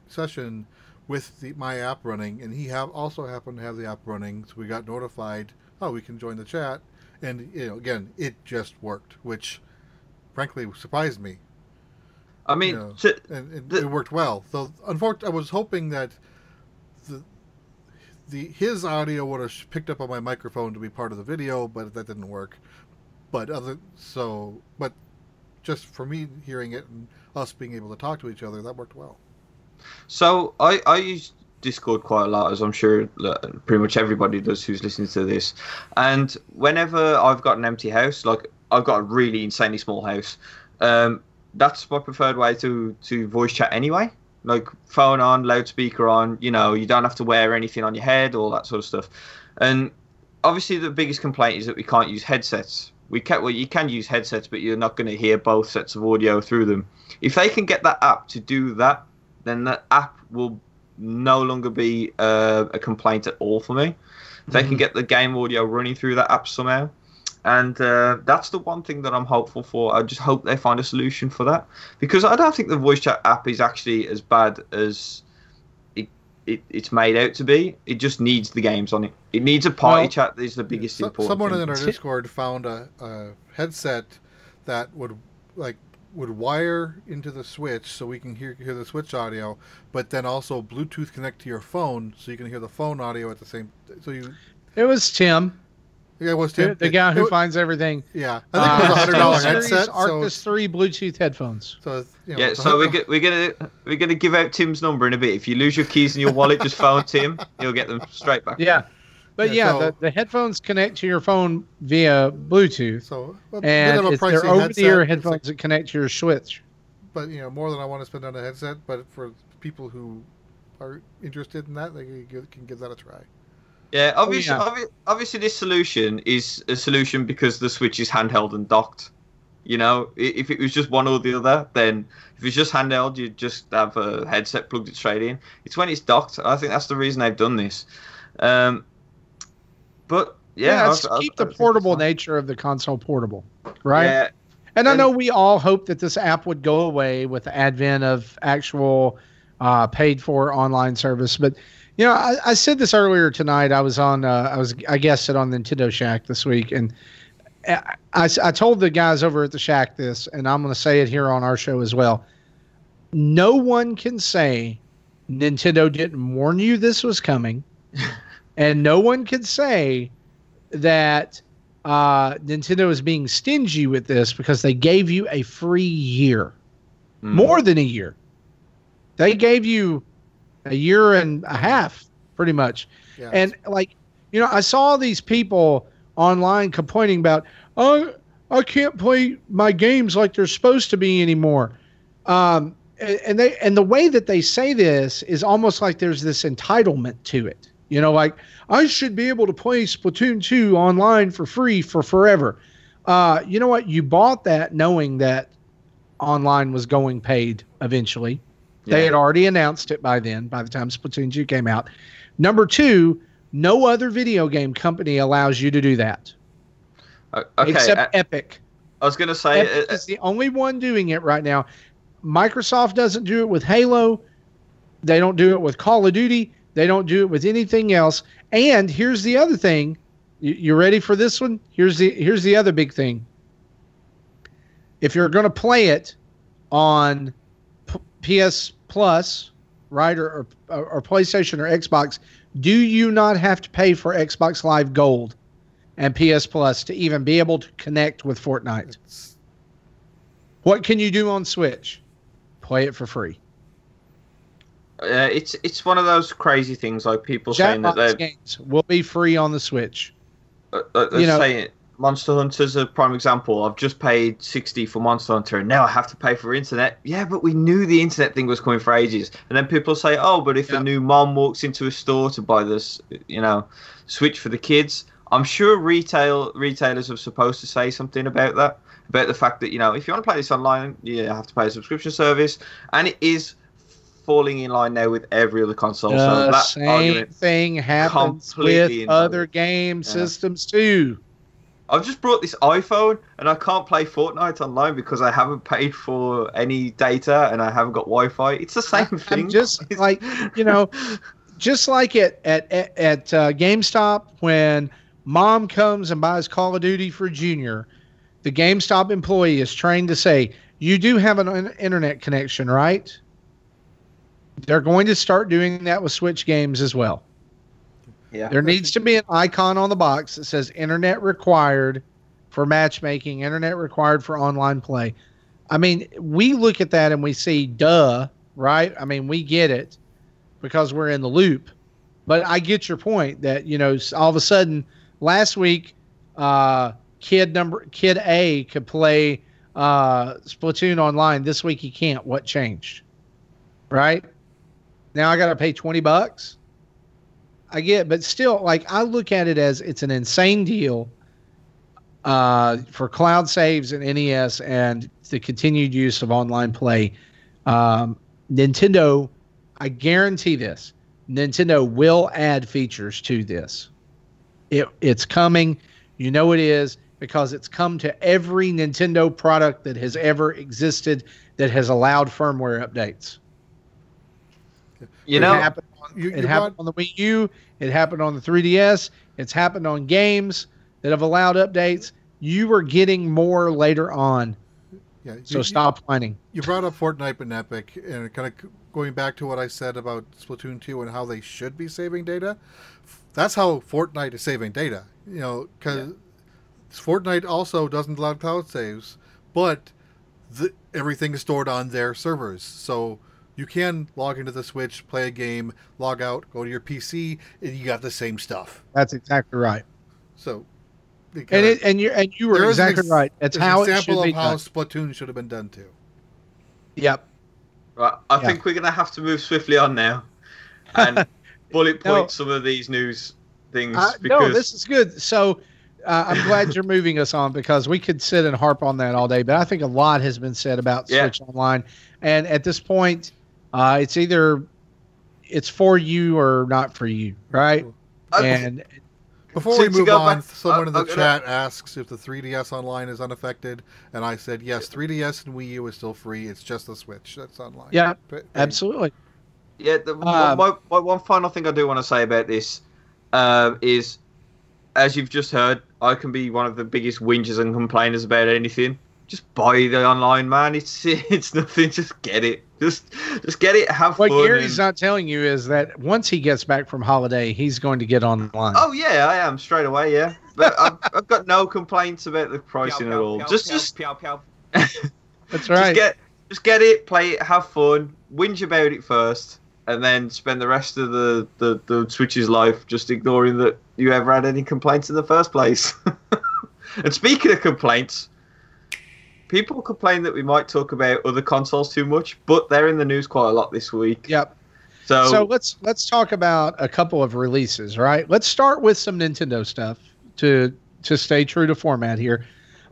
[SPEAKER 2] session with my app running, and he also happened to have the app running, so we got notified, oh, we can join the chat, and again, it just worked, which frankly surprised me.
[SPEAKER 1] I mean,
[SPEAKER 2] it worked well. So, unfortunately, I was hoping that his audio would have picked up on my microphone to be part of the video, but that didn't work. But just for me hearing it and us being able to talk to each other, that worked well.
[SPEAKER 1] So I use Discord quite a lot, as I'm sure pretty much everybody does who's listening to this. And whenever I've got an empty house, like I've got a really insanely small house, that's my preferred way to voice chat anyway. Like phone on, loudspeaker on, you don't have to wear anything on your head, all that sort of stuff. And obviously the biggest complaint is that we can't use headsets. You can use headsets, but you're not going to hear both sets of audio through them. If they can get that app to do that, then that app will no longer be a complaint at all for me. If they can get the game audio running through that app somehow. And that's the one thing that I'm hopeful for. I just hope they find a solution for that. Because I don't think the voice chat app is actually as bad as it's made out to be. It just needs the games on it. It needs a party chat that is the biggest important
[SPEAKER 2] someone
[SPEAKER 1] thing.
[SPEAKER 2] in our Discord found a headset that would wire into the Switch so we can hear the Switch audio, but then also Bluetooth connect to your phone so you can hear the phone audio at the same.
[SPEAKER 3] It was Tim.
[SPEAKER 2] Yeah, it was Tim.
[SPEAKER 3] The guy who finds everything.
[SPEAKER 2] Yeah, I think it was $100 headset.
[SPEAKER 3] Arctis 3 Bluetooth headphones.
[SPEAKER 1] So we're gonna give out Tim's number in a bit. If you lose your keys in your wallet, just phone Tim. He'll get them straight back.
[SPEAKER 3] Yeah. But the headphones connect to your phone via Bluetooth.
[SPEAKER 2] So,
[SPEAKER 3] and they're over-the-ear headphones that connect to your Switch.
[SPEAKER 2] But more than I want to spend on a headset. But for people who are interested in that, they can give that a try.
[SPEAKER 1] Yeah, obviously, this solution is a solution because the Switch is handheld and docked. If it was just one or the other, then if it's just handheld, you just have a headset plugged it straight in. It's when it's docked. I think that's the reason they've done this. But
[SPEAKER 3] it's to keep the portable nature of the console portable, right?
[SPEAKER 1] Yeah.
[SPEAKER 3] And I know we all hoped that this app would go away with the advent of actual paid-for online service, but I said this earlier tonight. I guested on Nintendo Shack this week, and I told the guys over at the Shack this, and I'm going to say it here on our show as well. No one can say Nintendo didn't warn you this was coming, and no one can say that Nintendo is being stingy with this because they gave you a free year, more than a year. They gave you a year and a half, pretty much. Yeah. And I saw these people online complaining about, oh, I can't play my games like they're supposed to be anymore. And the way that they say this is almost like there's this entitlement to it. I should be able to play Splatoon 2 online for free for forever. You know what? You bought that knowing that online was going paid eventually. Yeah. They had already announced it by then, by the time Splatoon 2 came out. Number two, no other video game company allows you to do that.
[SPEAKER 1] Okay,
[SPEAKER 3] except Epic.
[SPEAKER 1] I was going to say...
[SPEAKER 3] Epic is the only one doing it right now. Microsoft doesn't do it with Halo. They don't do it with Call of Duty. They don't do it with anything else. And here's the other thing. You ready for this one? Here's the other big thing. If you're going to play it on PS Plus, right, or PlayStation or Xbox, do you not have to pay for Xbox Live Gold and PS Plus to even be able to connect with Fortnite? What can you do on Switch? Play it for free.
[SPEAKER 1] It's one of those crazy things, like people saying that
[SPEAKER 3] games will be free on the Switch.
[SPEAKER 1] Say Monster Hunter's a prime example. I've just paid $60 for Monster Hunter, and now I have to pay for internet. Yeah, but we knew the internet thing was coming for ages. And then people say, "Oh, but if a new mom walks into a store to buy this, Switch for the kids," I'm sure retailers are supposed to say something about that, about the fact that if you want to play this online, you have to pay a subscription service, and it is falling in line now with every other console. So that
[SPEAKER 3] same thing happens with other game systems too.
[SPEAKER 1] I've just brought this iPhone and I can't play Fortnite online because I haven't paid for any data and I haven't got Wi-Fi. It's the same thing.
[SPEAKER 3] I'm just like, just like at GameStop, when mom comes and buys Call of Duty for Junior, the GameStop employee is trained to say, "You do have an internet connection, right?" They're going to start doing that with Switch games as well. Yeah. There needs to be an icon on the box that says internet required for matchmaking, internet required for online play. I mean, we look at that and we see, duh, right? I mean, we get it because we're in the loop. But I get your point that, all of a sudden last week, kid A could play Splatoon online. This week he can't. What changed? Right? Now I got to pay $20. I get, but still, like, I look at it as it's an insane deal for cloud saves and NES and the continued use of online play. Nintendo, I guarantee this, Nintendo will add features to this. It's coming. You know it is, because it's come to every Nintendo product that has ever existed that has allowed firmware updates. It happened on the Wii U. It happened on the 3DS. It's happened on games that have allowed updates. You are getting more later on. Yeah, so stop whining.
[SPEAKER 2] You brought up Fortnite and Epic, and kind of going back to what I said about Splatoon 2 and how they should be saving data. That's how Fortnite is saving data. Because Fortnite also doesn't allow cloud saves, but everything is stored on their servers. So you can log into the Switch, play a game, log out, go to your PC, and you got the same stuff.
[SPEAKER 3] That's exactly right.
[SPEAKER 2] So,
[SPEAKER 3] and you were exactly right. That's how it should be.
[SPEAKER 2] Example of how Splatoon should have been done too.
[SPEAKER 3] Yep.
[SPEAKER 1] Right, I think we're going to have to move swiftly on now and bullet point some of these news things.
[SPEAKER 3] No, this is good. So I'm glad you're moving us on, because we could sit and harp on that all day. But I think a lot has been said about Switch Online, and at this point, it's either it's for you or not for you, right? And
[SPEAKER 2] before we move on, someone in the chat asks if the 3DS Online is unaffected, and I said yes. 3DS and Wii U is still free. It's just the Switch that's online.
[SPEAKER 3] Yeah, absolutely.
[SPEAKER 1] Yeah, my one final thing I do want to say about this is, as you've just heard, I can be one of the biggest whingers and complainers about anything. Just buy the online, man. It's nothing. Just get it. Just get it. Have fun.
[SPEAKER 3] What Gary's not telling you is that once he gets back from holiday, he's going to get online.
[SPEAKER 1] Oh yeah, I am straight away. Yeah, but I've got no complaints about the pricing at all. Just
[SPEAKER 3] that's right.
[SPEAKER 1] Just get it, play it, have fun, whinge about it first, and then spend the rest of the Switch's life just ignoring that you ever had any complaints in the first place. And speaking of complaints, people complain that we might talk about other consoles too much, but they're in the news quite a lot this week.
[SPEAKER 3] Yep. So let's talk about a couple of releases, right? Let's start with some Nintendo stuff to stay true to format here.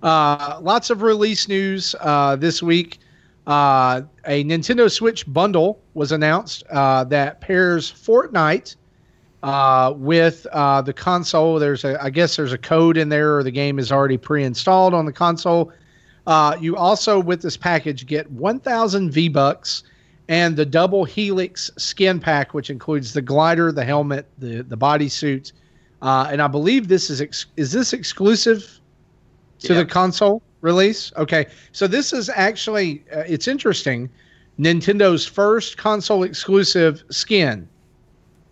[SPEAKER 3] Lots of release news this week. A Nintendo Switch bundle was announced that pairs Fortnite with the console. I guess there's a code in there, or the game is already pre-installed on the console. You also, with this package, get 1,000 V-Bucks and the double Helix skin pack, which includes the glider, the helmet, the bodysuit. And I believe this is this exclusive to the console release? Okay. So this is actually, it's interesting, Nintendo's first console exclusive skin.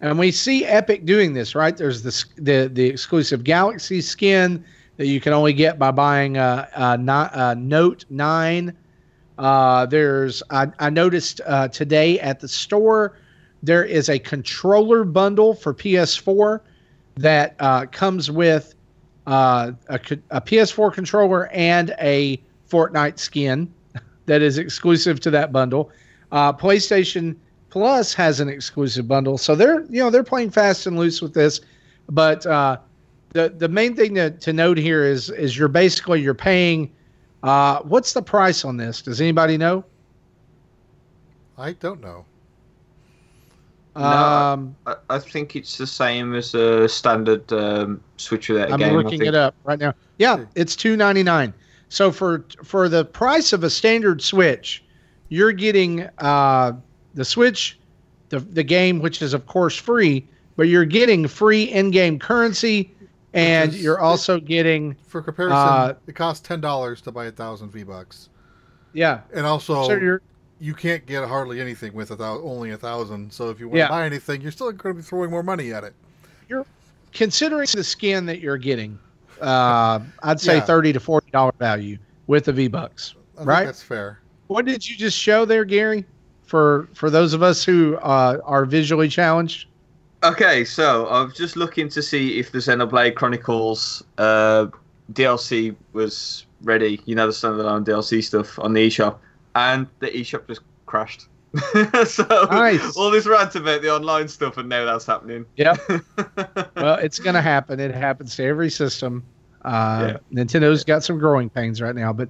[SPEAKER 3] And we see Epic doing this, right? There's the exclusive Galaxy skin that you can only get by buying a Note 9. I noticed today at the store there is a controller bundle for PS4 that comes with a PS4 controller and a Fortnite skin that is exclusive to that bundle. PlayStation Plus has an exclusive bundle, so they're playing fast and loose with this. But the main thing to note here is you're paying. What's the price on this? Does anybody know?
[SPEAKER 2] I don't know.
[SPEAKER 1] No, I think it's the same as a standard Switch without a game.
[SPEAKER 3] I'm looking it up right now. Yeah, it's $299. So for the price of a standard Switch, you're getting the Switch, the game, which is of course free, but you're getting free in-game currency, and you're also getting,
[SPEAKER 2] for comparison, it costs $10 to buy 1,000 V-Bucks.
[SPEAKER 3] Yeah,
[SPEAKER 2] and also you can't get hardly anything with only 1,000. So if you want to buy anything, you're still going to be throwing more money at it.
[SPEAKER 3] You're considering the skin that you're getting. I'd say $30 to $40 value with the V-Bucks, right?
[SPEAKER 2] That's fair.
[SPEAKER 3] What did you just show there, Gary? For those of us who are visually challenged.
[SPEAKER 1] Okay, so I was just looking to see if the Xenoblade Chronicles DLC was ready. You know, the standalone DLC stuff on the eShop, and the eShop just crashed. So nice. All this rant about the online stuff, and now that's happening.
[SPEAKER 3] Yep. Well, it's going to happen. It happens to every system. Nintendo's got some growing pains right now, but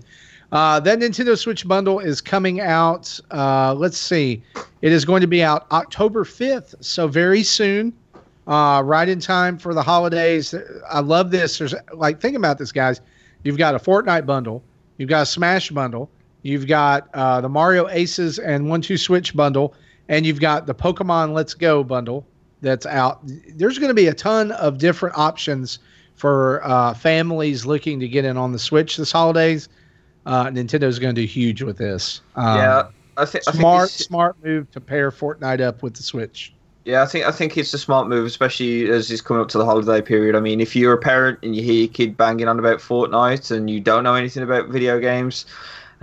[SPEAKER 3] that Nintendo Switch bundle is coming out. Let's see. It is going to be out October 5th, so very soon, right in time for the holidays. I love this. Think about this, guys. You've got a Fortnite bundle. You've got a Smash bundle. You've got the Mario Aces and 1-2 Switch bundle, and you've got the Pokemon Let's Go bundle that's out. There's going to be a ton of different options for families looking to get in on the Switch this holidays. Nintendo's going to do huge with this.
[SPEAKER 1] I think
[SPEAKER 3] smart move to pair Fortnite up with the Switch.
[SPEAKER 1] Yeah, I think it's a smart move, especially as it's coming up to the holiday period. I mean, if you're a parent and you hear your kid banging on about Fortnite and you don't know anything about video games,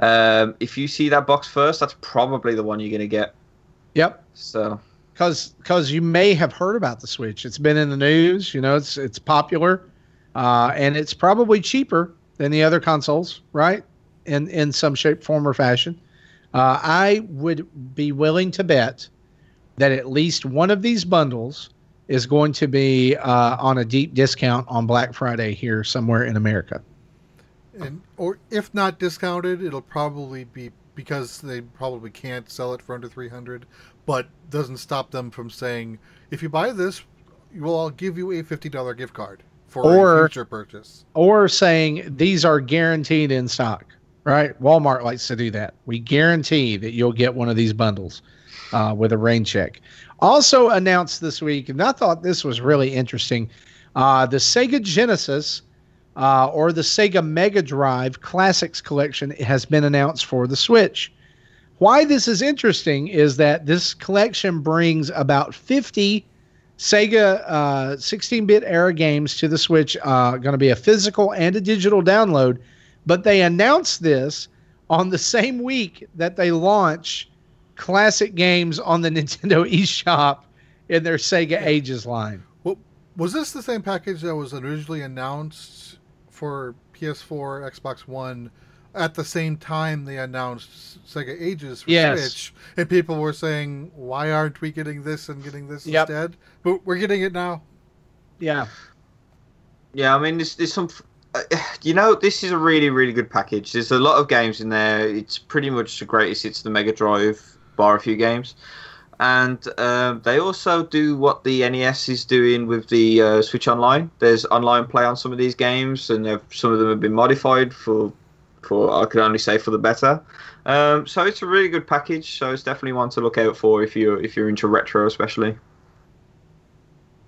[SPEAKER 1] if you see that box first, that's probably the one you're going to get.
[SPEAKER 3] Yep.
[SPEAKER 1] So,
[SPEAKER 3] because you may have heard about the Switch, it's been in the news. It's popular, and it's probably cheaper than the other consoles, right? In some shape, form, or fashion. I would be willing to bet that at least one of these bundles is going to be on a deep discount on Black Friday here somewhere in America.
[SPEAKER 2] Or if not discounted, it'll probably be because they probably can't sell it for under $300, but doesn't stop them from saying, if you buy this, I'll give you a $50 gift card for a future purchase.
[SPEAKER 3] Or saying these are guaranteed in stock. Right? Walmart likes to do that. We guarantee that you'll get one of these bundles with a rain check. Also announced this week, and I thought this was really interesting, the Sega Genesis or the Sega Mega Drive Classics Collection has been announced for the Switch. Why this is interesting is that this collection brings about 50 Sega 16-bit era games to the Switch, going to be a physical and a digital download. But they announced this on the same week that they launch classic games on the Nintendo eShop in their Sega Ages line.
[SPEAKER 2] Well, was this the same package that was originally announced for PS4, Xbox One, at the same time they announced Sega Ages for Switch? And people were saying, why aren't we getting this and getting this instead? But we're getting it now.
[SPEAKER 3] Yeah.
[SPEAKER 1] Yeah, I mean, there's some... this is a really, really good package. There's a lot of games in there. It's pretty much the greatest hits the Mega Drive, bar a few games. And they also do what the NES is doing with the Switch Online. There's online play on some of these games, and some of them have been modified for I can only say for the better. So it's a really good package. So it's definitely one to look out for if you're into retro, especially.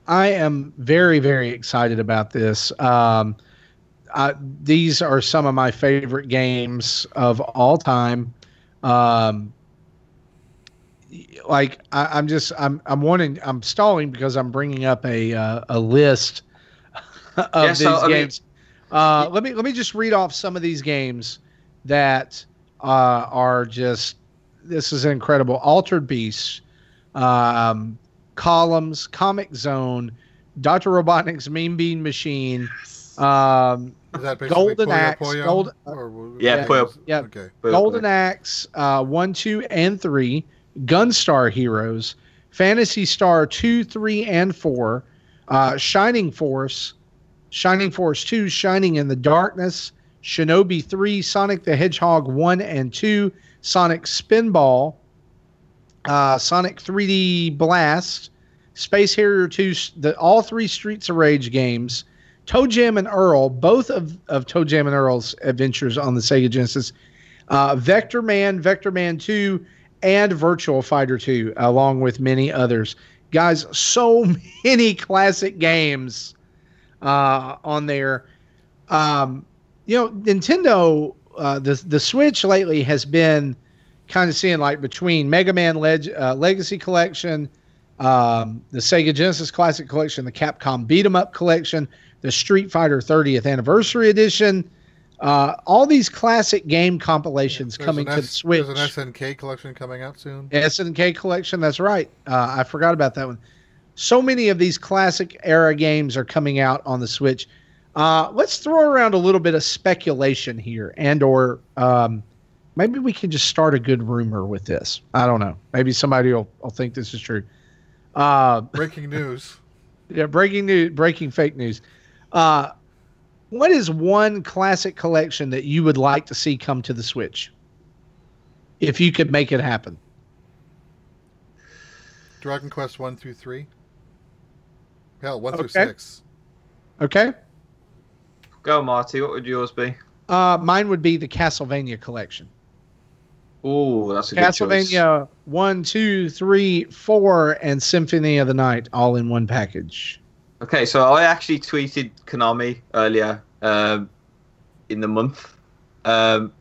[SPEAKER 3] I am very, very excited about this. These are some of my favorite games of all time. I'm stalling because I'm bringing up a list of these games. Let me just read off some of these games that are just. This is incredible. Altered Beast, Columns, Comic Zone, Dr. Robotnik's Mean Bean Machine, Golden Axe,
[SPEAKER 1] Puyo.
[SPEAKER 3] Okay. Golden Axe, 1, 2, and 3. Gunstar Heroes, Phantasy Star 2, 3, and 4, Shining Force 2, Shining in the Darkness, Shinobi 3, Sonic the Hedgehog 1 and 2, Sonic Spinball, Sonic 3D Blast, Space Harrier 2, all 3 Streets of Rage games, Toe Jam and Earl, both of Toe Jam and Earl's adventures on the Sega Genesis, Vector Man 2, and Virtual Fighter 2, along with many others. Guys, so many classic games on there. Nintendo, the Switch lately has been kind of seeing like between Mega Man Legacy Collection, the Sega Genesis Classic Collection, the Capcom Beat 'em Up Collection, the Street Fighter 30th Anniversary Edition. All these classic game compilations coming to the Switch.
[SPEAKER 2] There's an SNK collection coming out soon.
[SPEAKER 3] SNK collection, that's right. I forgot about that one. So many of these classic era games are coming out on the Switch. Let's throw around a little bit of speculation here, or maybe we can just start a good rumor with this. I don't know. Maybe somebody will think this is true.
[SPEAKER 2] Breaking news.
[SPEAKER 3] Yeah, breaking fake news. What is one classic collection that you would like to see come to the Switch? If you could make it happen.
[SPEAKER 2] Dragon Quest 1 through 3. Hell, 1 through 6.
[SPEAKER 3] Okay.
[SPEAKER 1] Go, Marty. What would yours be?
[SPEAKER 3] Mine would be the Castlevania collection.
[SPEAKER 1] Oh, that's a good choice.
[SPEAKER 3] Castlevania 1, 2, 3, 4, and Symphony of the Night all in one package.
[SPEAKER 1] Okay, so I actually tweeted Konami earlier in the month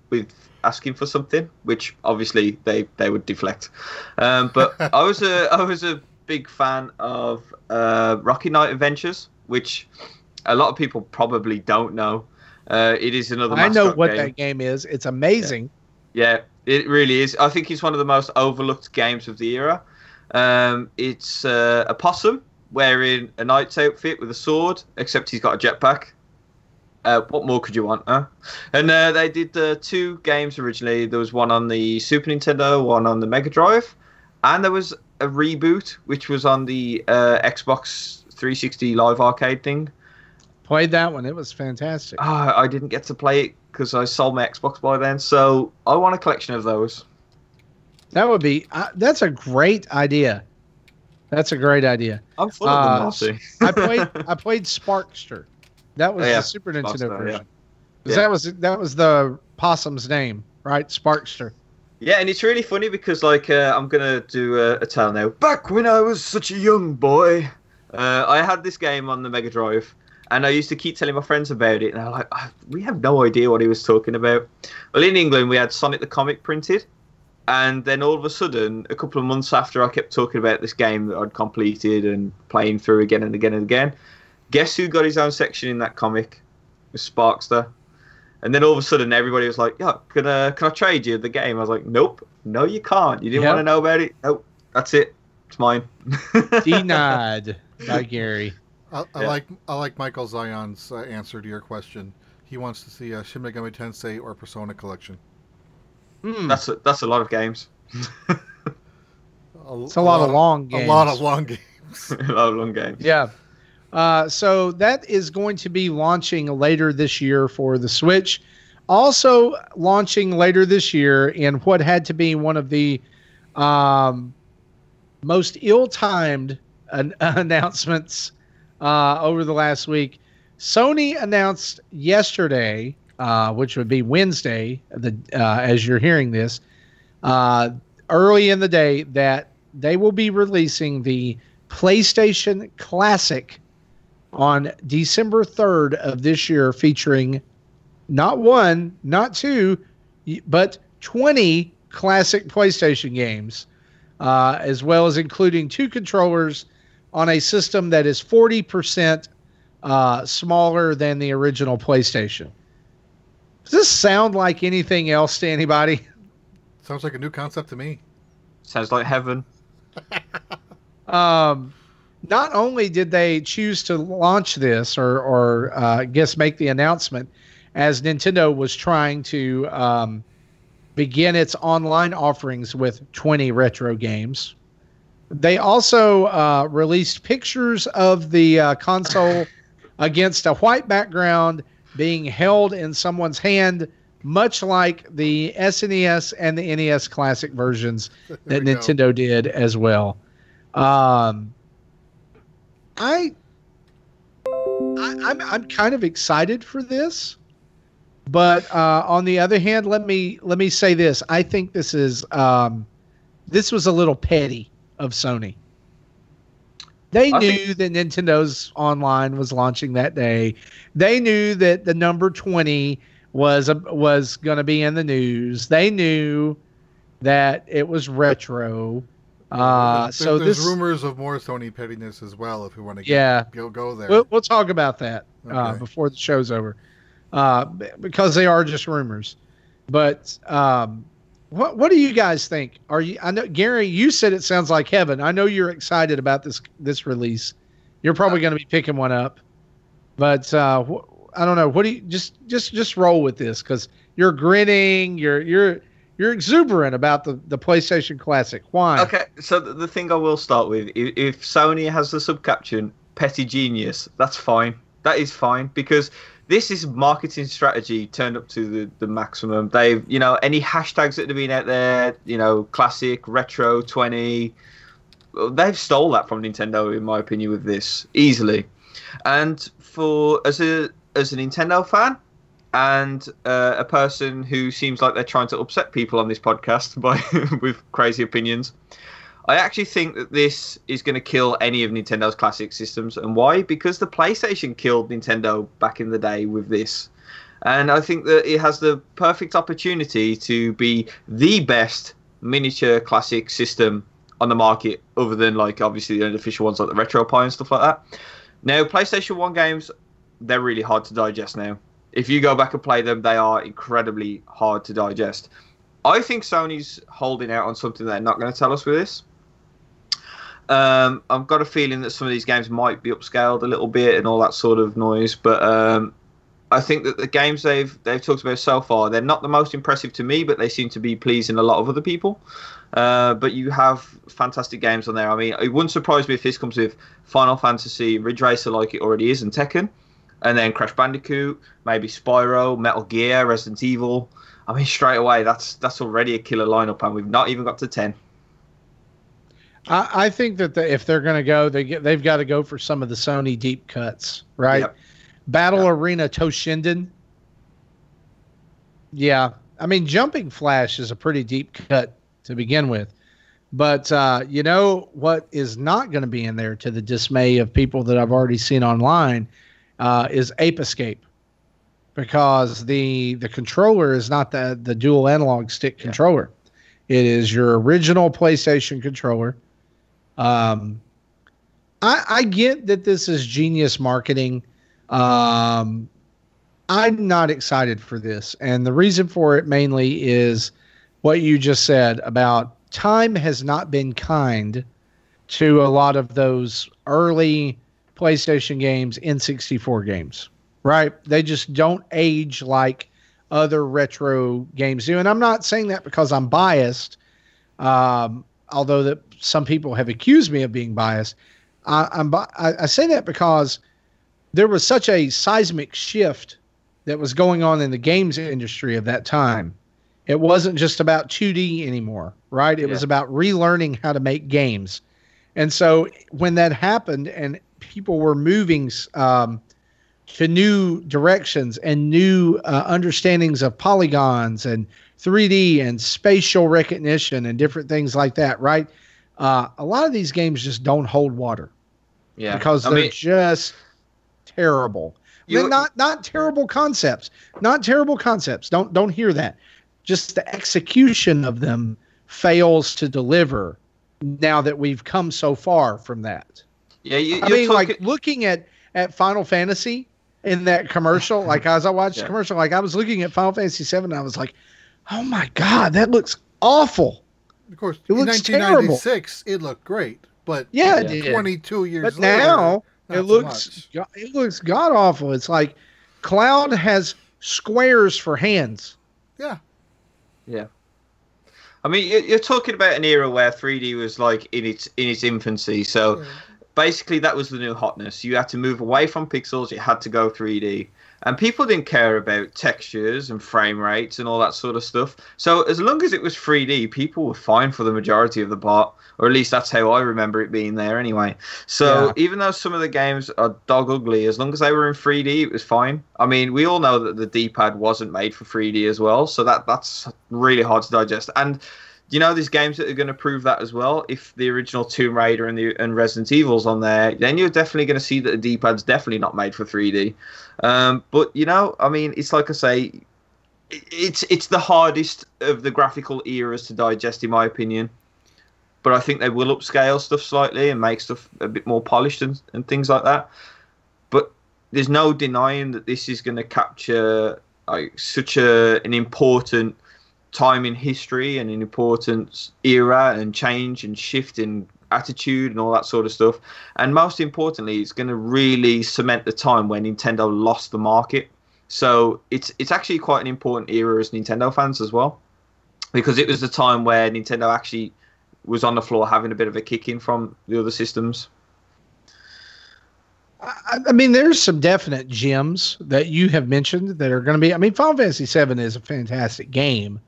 [SPEAKER 1] with asking for something, which obviously they would deflect. But I was a big fan of Rocky Knight Adventures, which a lot of people probably don't know. It is another.
[SPEAKER 3] I know what that game is. It's amazing.
[SPEAKER 1] Yeah, it really is. I think it's one of the most overlooked games of the era. It's a possum wearing a knight's outfit with a sword, except he's got a jetpack. What more could you want, huh? And they did 2 games originally. There was one on the Super Nintendo, one on the Mega Drive, and there was a reboot, which was on the Xbox 360 Live Arcade thing.
[SPEAKER 3] Played that one. It was fantastic.
[SPEAKER 1] I didn't get to play it because I sold my Xbox by then, so I want a collection of those.
[SPEAKER 3] That would be... that's a great idea. That's a great idea.
[SPEAKER 1] I'm full of them,
[SPEAKER 3] I played Sparkster. That was the Super Nintendo version.
[SPEAKER 1] Yeah.
[SPEAKER 3] That was the possum's name, right? Sparkster.
[SPEAKER 1] Yeah, and it's really funny because I'm gonna do a tale now. Back when I was such a young boy, I had this game on the Mega Drive, and I used to keep telling my friends about it, and they're like, we have no idea what he was talking about. Well, in England, we had Sonic the Comic printed. And then all of a sudden, a couple of months after I kept talking about this game that I'd completed and playing through again and again and again, guess who got his own section in that comic? It was Sparkster. And then all of a sudden, everybody was like, "Yeah, can I trade you the game?" I was like, "Nope, no, you can't. You didn't want to know about it. Nope, that's it. It's mine."
[SPEAKER 3] Denied by Gary.
[SPEAKER 2] I like Michael Zion's answer to your question. He wants to see a Shin Megami Tensei or Persona collection.
[SPEAKER 1] That's a lot of games.
[SPEAKER 3] It's a lot of long games.
[SPEAKER 2] A lot of long games.
[SPEAKER 1] A lot of long games.
[SPEAKER 3] Yeah. So that is going to be launching later this year for the Switch. Also launching later this year in what had to be one of the most ill-timed announcements over the last week. Sony announced yesterday, which would be Wednesday, as you're hearing this, early in the day, that they will be releasing the PlayStation Classic on December 3rd of this year, featuring not one, not two, but 20 classic PlayStation games, as well as including 2 controllers on a system that is 40% smaller than the original PlayStation. Does this sound like anything else to anybody?
[SPEAKER 2] Sounds like a new concept to me.
[SPEAKER 1] Sounds like heaven.
[SPEAKER 3] Not only did they choose to launch this or I guess make the announcement as Nintendo was trying to begin its online offerings with 20 retro games, they also released pictures of the console against a white background being held in someone's hand, much like the SNES and the NES Classic versions that Nintendo did as well. I'm kind of excited for this, but on the other hand, let me say this: I think this was a little petty of Sony. They knew that Nintendo's online was launching that day. They knew that the number 20 was going to be in the news. They knew that it was retro. So
[SPEAKER 2] there's rumors of more Sony pettiness as well. If we want to go there,
[SPEAKER 3] we'll talk about that before the show's over, because they are just rumors. But what do you guys think? I know, Gary, you said it sounds like heaven. I know you're excited about this release. You're probably going to be picking one up, but I don't know. What do you just roll with this? Because you're grinning. You're exuberant about the PlayStation Classic. Why?
[SPEAKER 1] Okay, so the thing I will start with, if Sony has the subcaption "petty genius," that's fine. That is fine, because this is marketing strategy turned up to the maximum. They've, any hashtags that have been out there, classic, retro, 20, they've stole that from Nintendo, in my opinion, with this easily. And as a Nintendo fan, and a person who seems like they're trying to upset people on this podcast with crazy opinions, I actually think that this is going to kill any of Nintendo's classic systems. And why? Because the PlayStation killed Nintendo back in the day with this. And I think that it has the perfect opportunity to be the best miniature classic system on the market, other than, obviously the unofficial ones like the RetroPie and stuff like that. Now, PlayStation 1 games, they're really hard to digest now. If you go back and play them, they are incredibly hard to digest. I think Sony's holding out on something they're not going to tell us with this. I've got a feeling that some of these games might be upscaled a little bit and all that sort of noise, but I think that the games they've talked about so far, they're not the most impressive to me, but they seem to be pleasing a lot of other people. But you have fantastic games on there. I mean, it wouldn't surprise me if this comes with Final Fantasy, Ridge Racer like it already is, and Tekken, and then Crash Bandicoot, maybe Spyro, Metal Gear, Resident Evil. I mean, straight away, that's already a killer lineup, and we've not even got to 10.
[SPEAKER 3] I think that if they're going to go, they've got to go for some of the Sony deep cuts, right? Yep. Battle Arena Toshinden. Yeah. I mean, Jumping Flash is a pretty deep cut to begin with. But what is not going to be in there, to the dismay of people that I've already seen online, is Ape Escape. Because the controller is not the dual analog stick controller. It is your original PlayStation controller. I get that this is genius marketing. I'm not excited for this. And the reason for it mainly is what you just said about time has not been kind to a lot of those early PlayStation games, N64 games, right? They just don't age like other retro games do. And I'm not saying that because I'm biased, although that some people have accused me of being biased. I say that because there was such a seismic shift that was going on in the games industry of that time. It wasn't just about 2D anymore, right? It was about relearning how to make games. And so when that happened and people were moving to new directions and new understandings of polygons and 3D and spatial recognition and different things like that, right? A lot of these games just don't hold water.
[SPEAKER 1] Yeah,
[SPEAKER 3] because they're just terrible. Not terrible concepts. Not terrible concepts. Don't hear that. Just the execution of them fails to deliver now that we've come so far from that.
[SPEAKER 1] Yeah,
[SPEAKER 3] like looking at Final Fantasy in that commercial, like as I watched the commercial, like I was looking at Final Fantasy VII and I was like, oh my God, that looks awful.
[SPEAKER 2] Of course,
[SPEAKER 3] it
[SPEAKER 2] in
[SPEAKER 3] looks
[SPEAKER 2] 1996, terrible. It looked great, but
[SPEAKER 3] it did.
[SPEAKER 2] 22 years
[SPEAKER 3] but
[SPEAKER 2] later,
[SPEAKER 3] now it looks god awful. It's like Cloud has squares for hands.
[SPEAKER 2] Yeah.
[SPEAKER 1] I mean, you're talking about an era where 3D was like in its infancy. So basically, that was the new hotness. You had to move away from pixels. You had to go 3D. And people didn't care about textures and frame rates and all that sort of stuff. So as long as it was 3D, people were fine for the majority of the part. Or at least that's how I remember it being there anyway. So even though some of the games are dog ugly, as long as they were in 3D, it was fine. I mean, we all know that the D-pad wasn't made for 3D as well. So that's really hard to digest. And you know, there's games that are going to prove that as well. If the original Tomb Raider and Resident Evil's on there, then you're definitely going to see that the D-pad's definitely not made for 3D. But you know, I mean, it's like I say, it's the hardest of the graphical eras to digest, in my opinion. But I think they will upscale stuff slightly and make stuff a bit more polished and things like that. But there's no denying that this is going to capture such an important time in history and an important era and change and shift in attitude and all that sort of stuff. And most importantly, it's going to really cement the time when Nintendo lost the market. So it's actually quite an important era as Nintendo fans as well, because it was the time where Nintendo actually was on the floor having a bit of a kick in from the other systems.
[SPEAKER 3] I mean, there's some definite gems that you have mentioned that are going to be. I mean, Final Fantasy VII is a fantastic game.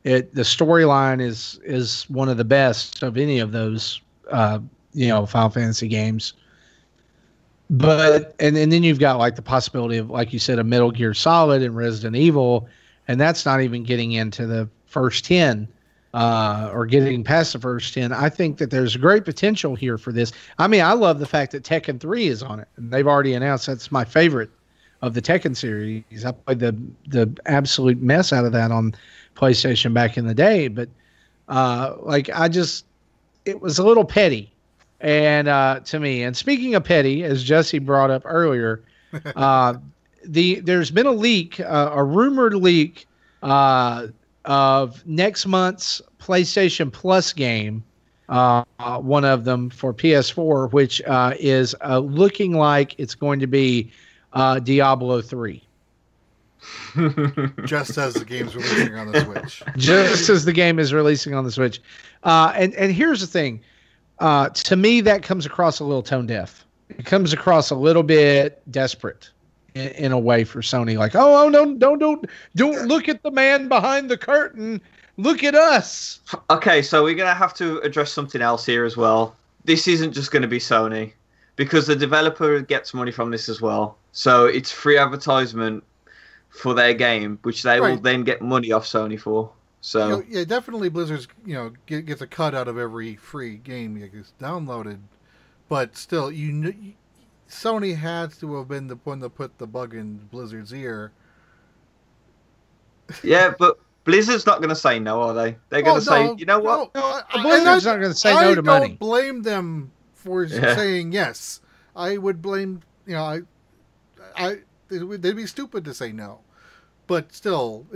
[SPEAKER 3] The storyline is one of the best of any of those, Final Fantasy games. But and then you've got like the possibility of, like you said, a Metal Gear Solid and Resident Evil, and that's not even getting into the first 10 or getting past the first 10. I think that there's great potential here for this. I mean, I love the fact that Tekken 3 is on it, and they've already announced that's my favorite of the Tekken series. I played the absolute mess out of that on PlayStation back in the day, but it was a little petty, and to me. And speaking of petty, as Jesse brought up earlier, there's been a leak, a rumored leak of next month's PlayStation Plus game, one of them for PS4, which is looking like it's going to be Diablo 3.
[SPEAKER 2] Just as the game's releasing on the Switch.
[SPEAKER 3] Just as the game is releasing on the Switch. And here's the thing. To me, that comes across a little tone deaf. It comes across a little bit desperate in a way for Sony. Like, oh no, don't look at the man behind the curtain. Look at us.
[SPEAKER 1] Okay, so we're going to have to address something else here as well. This isn't just going to be Sony, because the developer gets money from this as well. So it's free advertisement for their game, which they will then get money off Sony for. So
[SPEAKER 2] definitely Blizzard's gets a cut out of every free game that gets downloaded, but still, Sony had to have been the one that put the bug in Blizzard's ear.
[SPEAKER 1] Yeah, but Blizzard's not going to say no, are they? They're going to say, you know what?
[SPEAKER 3] Blizzard's not going to say no to money.
[SPEAKER 2] I don't blame them for saying yes. I would blame, they'd be stupid to say no. But still,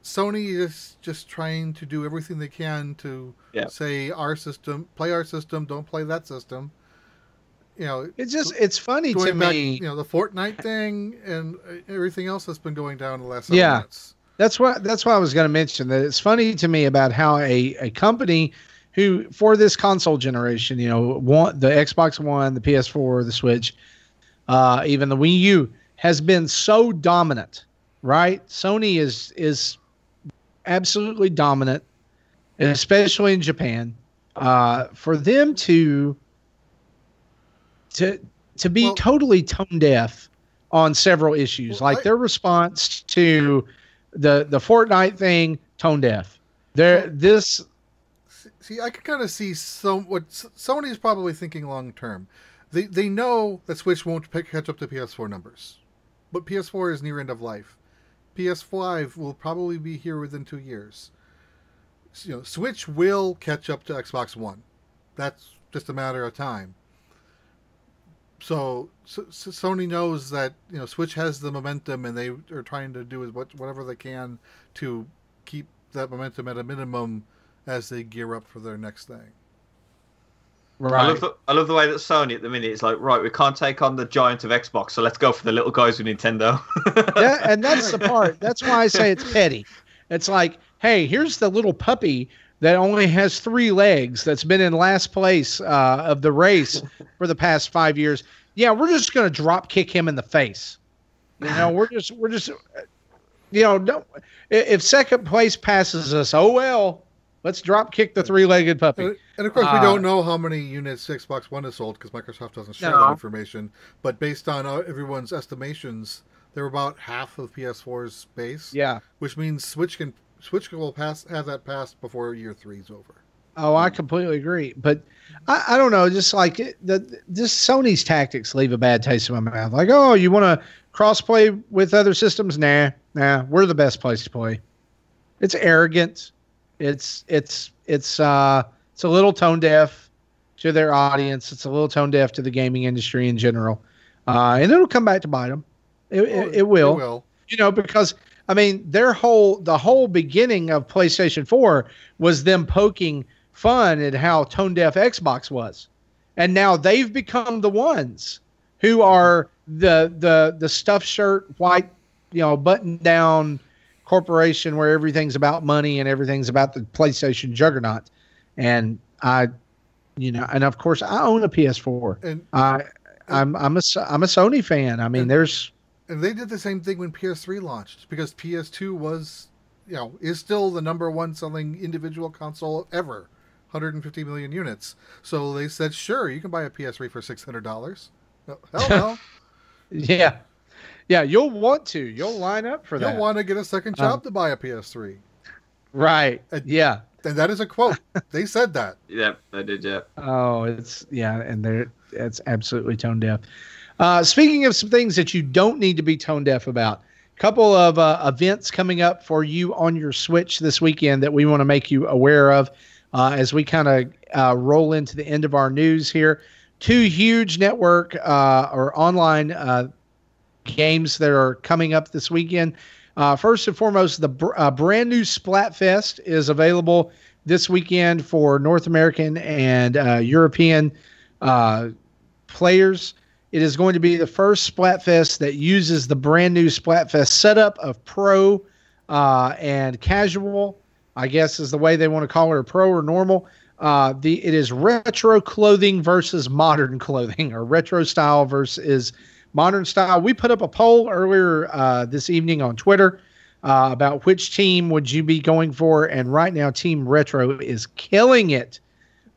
[SPEAKER 2] Sony is just trying to do everything they can to say our system, play our system, don't play that system.
[SPEAKER 3] It's funny to me.
[SPEAKER 2] The Fortnite thing and everything else that's been going down the last several months.
[SPEAKER 3] That's why I was going to mention that. It's funny to me about how a company who, for this console generation, the Xbox One, the PS4, the Switch, even the Wii U, has been so dominant, right? Sony is absolutely dominant, especially in Japan. For them to to be totally tone deaf on several issues, their response to the Fortnite thing, tone deaf.
[SPEAKER 2] See, I can kind of see what Sony's probably thinking long term. They know that Switch won't catch up to PS4 numbers, but PS4 is near end of life. PS5 will probably be here within 2 years. Switch will catch up to Xbox One. That's just a matter of time. So Sony knows that Switch has the momentum, and they are trying to do whatever they can to keep that momentum at a minimum as they gear up for their next thing.
[SPEAKER 1] Right. I love the way that Sony at the minute is like, right, we can't take on the giant of Xbox, so let's go for the little guys with Nintendo.
[SPEAKER 3] Yeah, and that's the part. That's why I say it's petty. It's like, hey, here's the little puppy that only has 3 legs that's been in last place of the race for the past 5 years. Yeah, we're just going to drop kick him in the face. We're just if second place passes us, oh well. Let's drop kick the 3-legged puppy.
[SPEAKER 2] And of course, we don't know how many units Xbox One has sold because Microsoft doesn't share that information. But based on everyone's estimations, they're about half of PS4's base.
[SPEAKER 3] Yeah,
[SPEAKER 2] which means Switch will have that passed before year 3 is over.
[SPEAKER 3] Oh, I completely agree. But I don't know, just like just Sony's tactics leave a bad taste in my mouth. Like, oh, you want to cross-play with other systems? Nah, we're the best place to play. It's arrogant. It's a little tone deaf to their audience. It's a little tone deaf to the gaming industry in general, and it'll come back to bite them. It will. Because the whole beginning of PlayStation 4 was them poking fun at how tone deaf Xbox was, and now they've become the ones who are the stuffed shirt, white, button down corporation where everything's about money and everything's about the PlayStation juggernaut. And and of course I own a PS4. And I'm a Sony fan.
[SPEAKER 2] And they did the same thing when PS3 launched because PS2 was, is still the number 1 selling individual console ever, 150 million units. So they said, sure, you can buy a PS3 for $600. Hell no.
[SPEAKER 3] Yeah. Yeah, you'll want to. You'll line up for that.
[SPEAKER 2] You'll want to get a second job to buy a PS3.
[SPEAKER 3] Right.
[SPEAKER 2] And,
[SPEAKER 3] yeah.
[SPEAKER 2] And that is a quote. They said that.
[SPEAKER 1] Yeah, they did, yeah.
[SPEAKER 3] Oh, it's absolutely tone deaf. Speaking of some things that you don't need to be tone deaf about, a couple of events coming up for you on your Switch this weekend that we want to make you aware of as we kind of roll into the end of our news here. 2 huge network or online games that are coming up this weekend. First and foremost, the brand new Splatfest is available this weekend for North American and European players. It is going to be the first Splatfest that uses the brand new Splatfest setup of pro and casual, I guess is the way they want to call it, or pro or normal. It is retro clothing versus modern clothing, or retro style versus modern style. We put up a poll earlier this evening on Twitter about which team would you be going for, and right now Team Retro is killing it.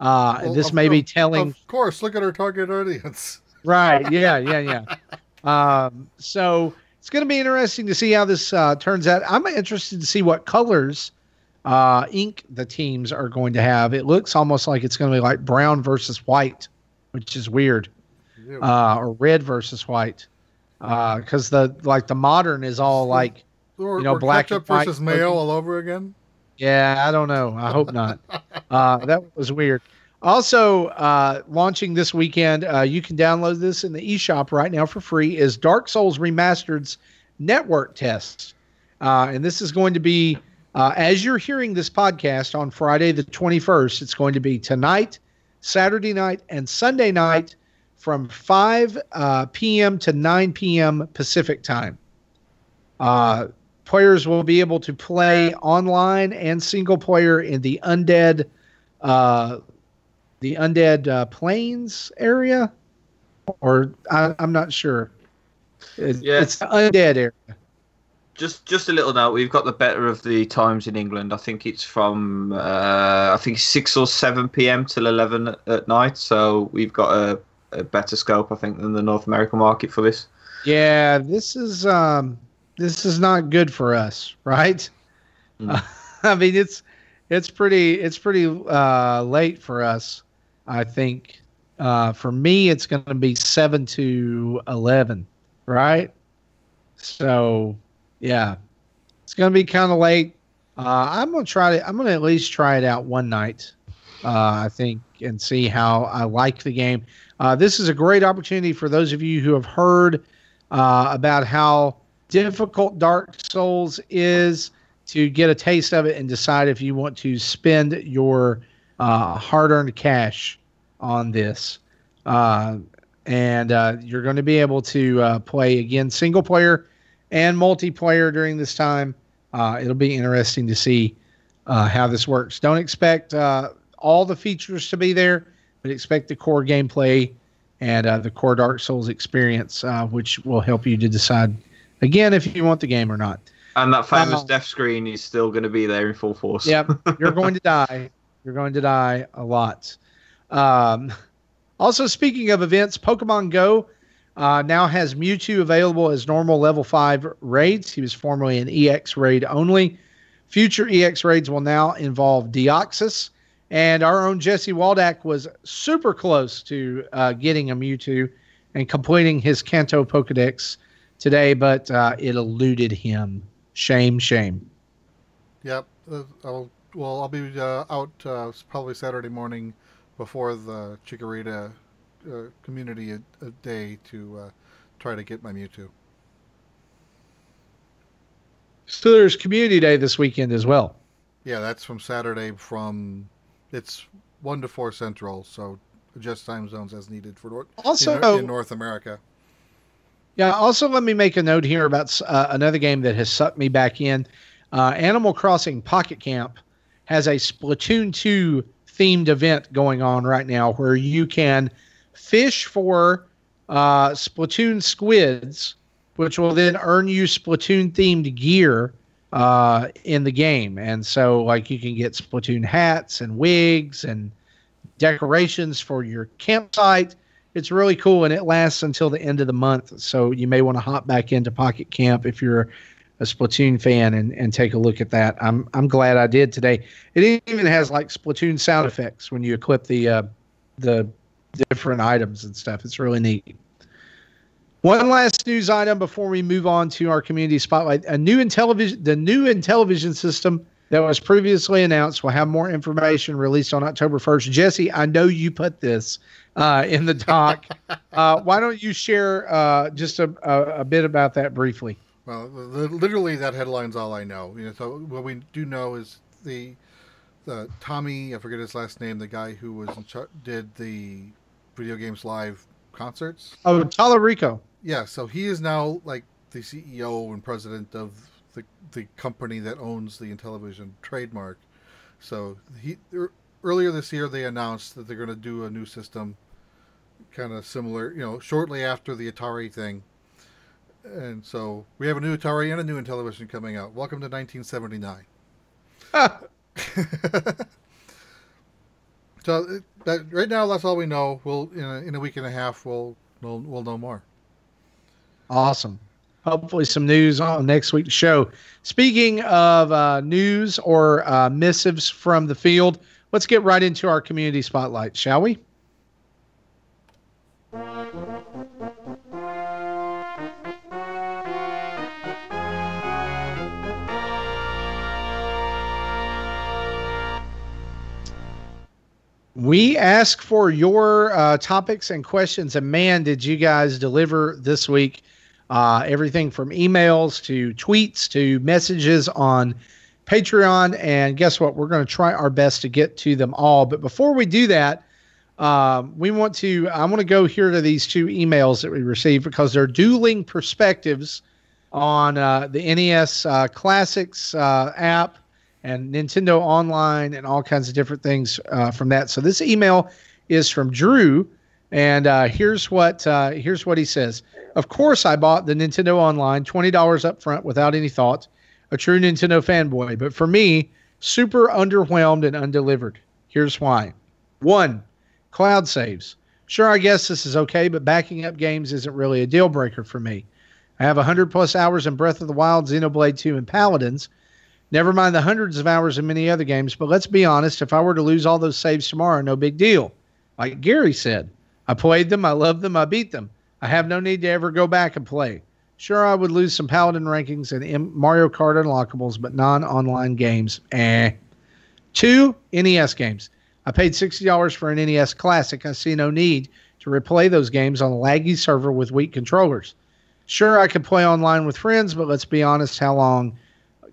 [SPEAKER 3] This may be telling.
[SPEAKER 2] Of course, look at our target audience.
[SPEAKER 3] Right, yeah. So it's going to be interesting to see how this turns out. I'm interested to see what colors ink the teams are going to have. It looks almost like it's going to be like brown versus white, which is weird. Or red versus white, because the modern is all like black
[SPEAKER 2] ketchup versus mayo all over again.
[SPEAKER 3] Yeah, I don't know. I hope not. That was weird. Also, launching this weekend, you can download this in the eShop right now for free, is Dark Souls Remastered's network test, and this is going to be as you're hearing this podcast on Friday the 21st. It's going to be tonight, Saturday night, and Sunday night, from 5 p.m. to 9 p.m. Pacific time. Players will be able to play online and single player in the undead plains area, or I'm not sure. It's the undead area.
[SPEAKER 1] Just a little note. We've got the better of the times in England. I think it's from 6 or 7 p.m. till 11 at night. So we've got a better scope, I think, than the North American market for this.
[SPEAKER 3] Yeah, this is not good for us, right? I mean, it's pretty late for us. I think for me, it's going to be 7 to 11, right? So, yeah, it's going to be kind of late. I'm going to at least try it out one night, I think, and see how I like the game. This is a great opportunity for those of you who have heard about how difficult Dark Souls is to get a taste of it and decide if you want to spend your hard-earned cash on this. And you're going to be able to play, again, single player and multiplayer during this time. It'll be interesting to see how this works. Don't expect all the features to be there, but expect the core gameplay and the core Dark Souls experience, which will help you to decide, again, if you want the game or not.
[SPEAKER 1] And that famous death screen is still going to be there in full force.
[SPEAKER 3] Yep, you're going to die. You're going to die a lot. Also, speaking of events, Pokemon Go now has Mewtwo available as normal level 5 raids. He was formerly an EX raid only. Future EX raids will now involve Deoxys. And our own Jesse Waldack was super close to getting a Mewtwo and completing his Kanto Pokedex today, but it eluded him. Shame, shame.
[SPEAKER 2] Yep. I'll be out probably Saturday morning before the Chikorita community a day to try to get my Mewtwo.
[SPEAKER 3] So there's Community Day this weekend as well.
[SPEAKER 2] Yeah, that's from Saturday it's 1 to 4 Central, so adjust time zones as needed for in North America.
[SPEAKER 3] Yeah, also let me make a note here about another game that has sucked me back in. Animal Crossing Pocket Camp has a Splatoon 2 themed event going on right now where you can fish for Splatoon squids, which will then earn you Splatoon themed gear in the game. And so like you can get Splatoon hats and wigs and decorations for your campsite. It's really cool, and it lasts until the end of the month. So you may want to hop back into Pocket Camp if you're a Splatoon fan and take a look at that. I'm glad I did today. It even has like Splatoon sound effects when you equip the different items and stuff. It's really neat. One last news item before we move on to our community spotlight. The new Intellivision system that was previously announced will have more information released on October 1st. Jesse, I know you put this in the doc. Why don't you share just a bit about that briefly?
[SPEAKER 2] Well, literally that headline's all I know. So what we do know is the Tommy, I forget his last name, the guy who was did the Video Games Live concerts.
[SPEAKER 3] Oh, Tallarico.
[SPEAKER 2] Yeah, so he is now like the CEO and president of the company that owns the Intellivision trademark. So earlier this year they announced that they're going to do a new system, kind of similar, shortly after the Atari thing. And so we have a new Atari and a new Intellivision coming out. Welcome to 1979. So right now that's all we know. We'll in a week and a half we'll know more.
[SPEAKER 3] Awesome. Hopefully some news on next week's show. Speaking of news or missives from the field, let's get right into our community spotlight, shall we? We ask for your topics and questions, and man, did you guys deliver this week. Everything from emails to tweets to messages on Patreon. And guess what? We're going to try our best to get to them all. But before we do that, I want to go here to these 2 emails that we received because they're dueling perspectives on the NES Classics app and Nintendo Online and all kinds of different things from that. So this email is from Drew. And here's what he says. Of course, I bought the Nintendo Online, $20 up front without any thought. A true Nintendo fanboy. But for me, super underwhelmed and undelivered. Here's why. 1, cloud saves. Sure, I guess this is okay, but backing up games isn't really a deal breaker for me. I have 100 plus hours in Breath of the Wild, Xenoblade 2, and Paladins. Never mind the hundreds of hours in many other games, but let's be honest, if I were to lose all those saves tomorrow, no big deal. Like Gary said, I played them, I loved them, I beat them. I have no need to ever go back and play. Sure, I would lose some Paladin rankings and Mario Kart unlockables, but non-online games, 2 NES games. I paid $60 for an NES Classic. I see no need to replay those games on a laggy server with weak controllers. Sure, I could play online with friends, but let's be honest, how long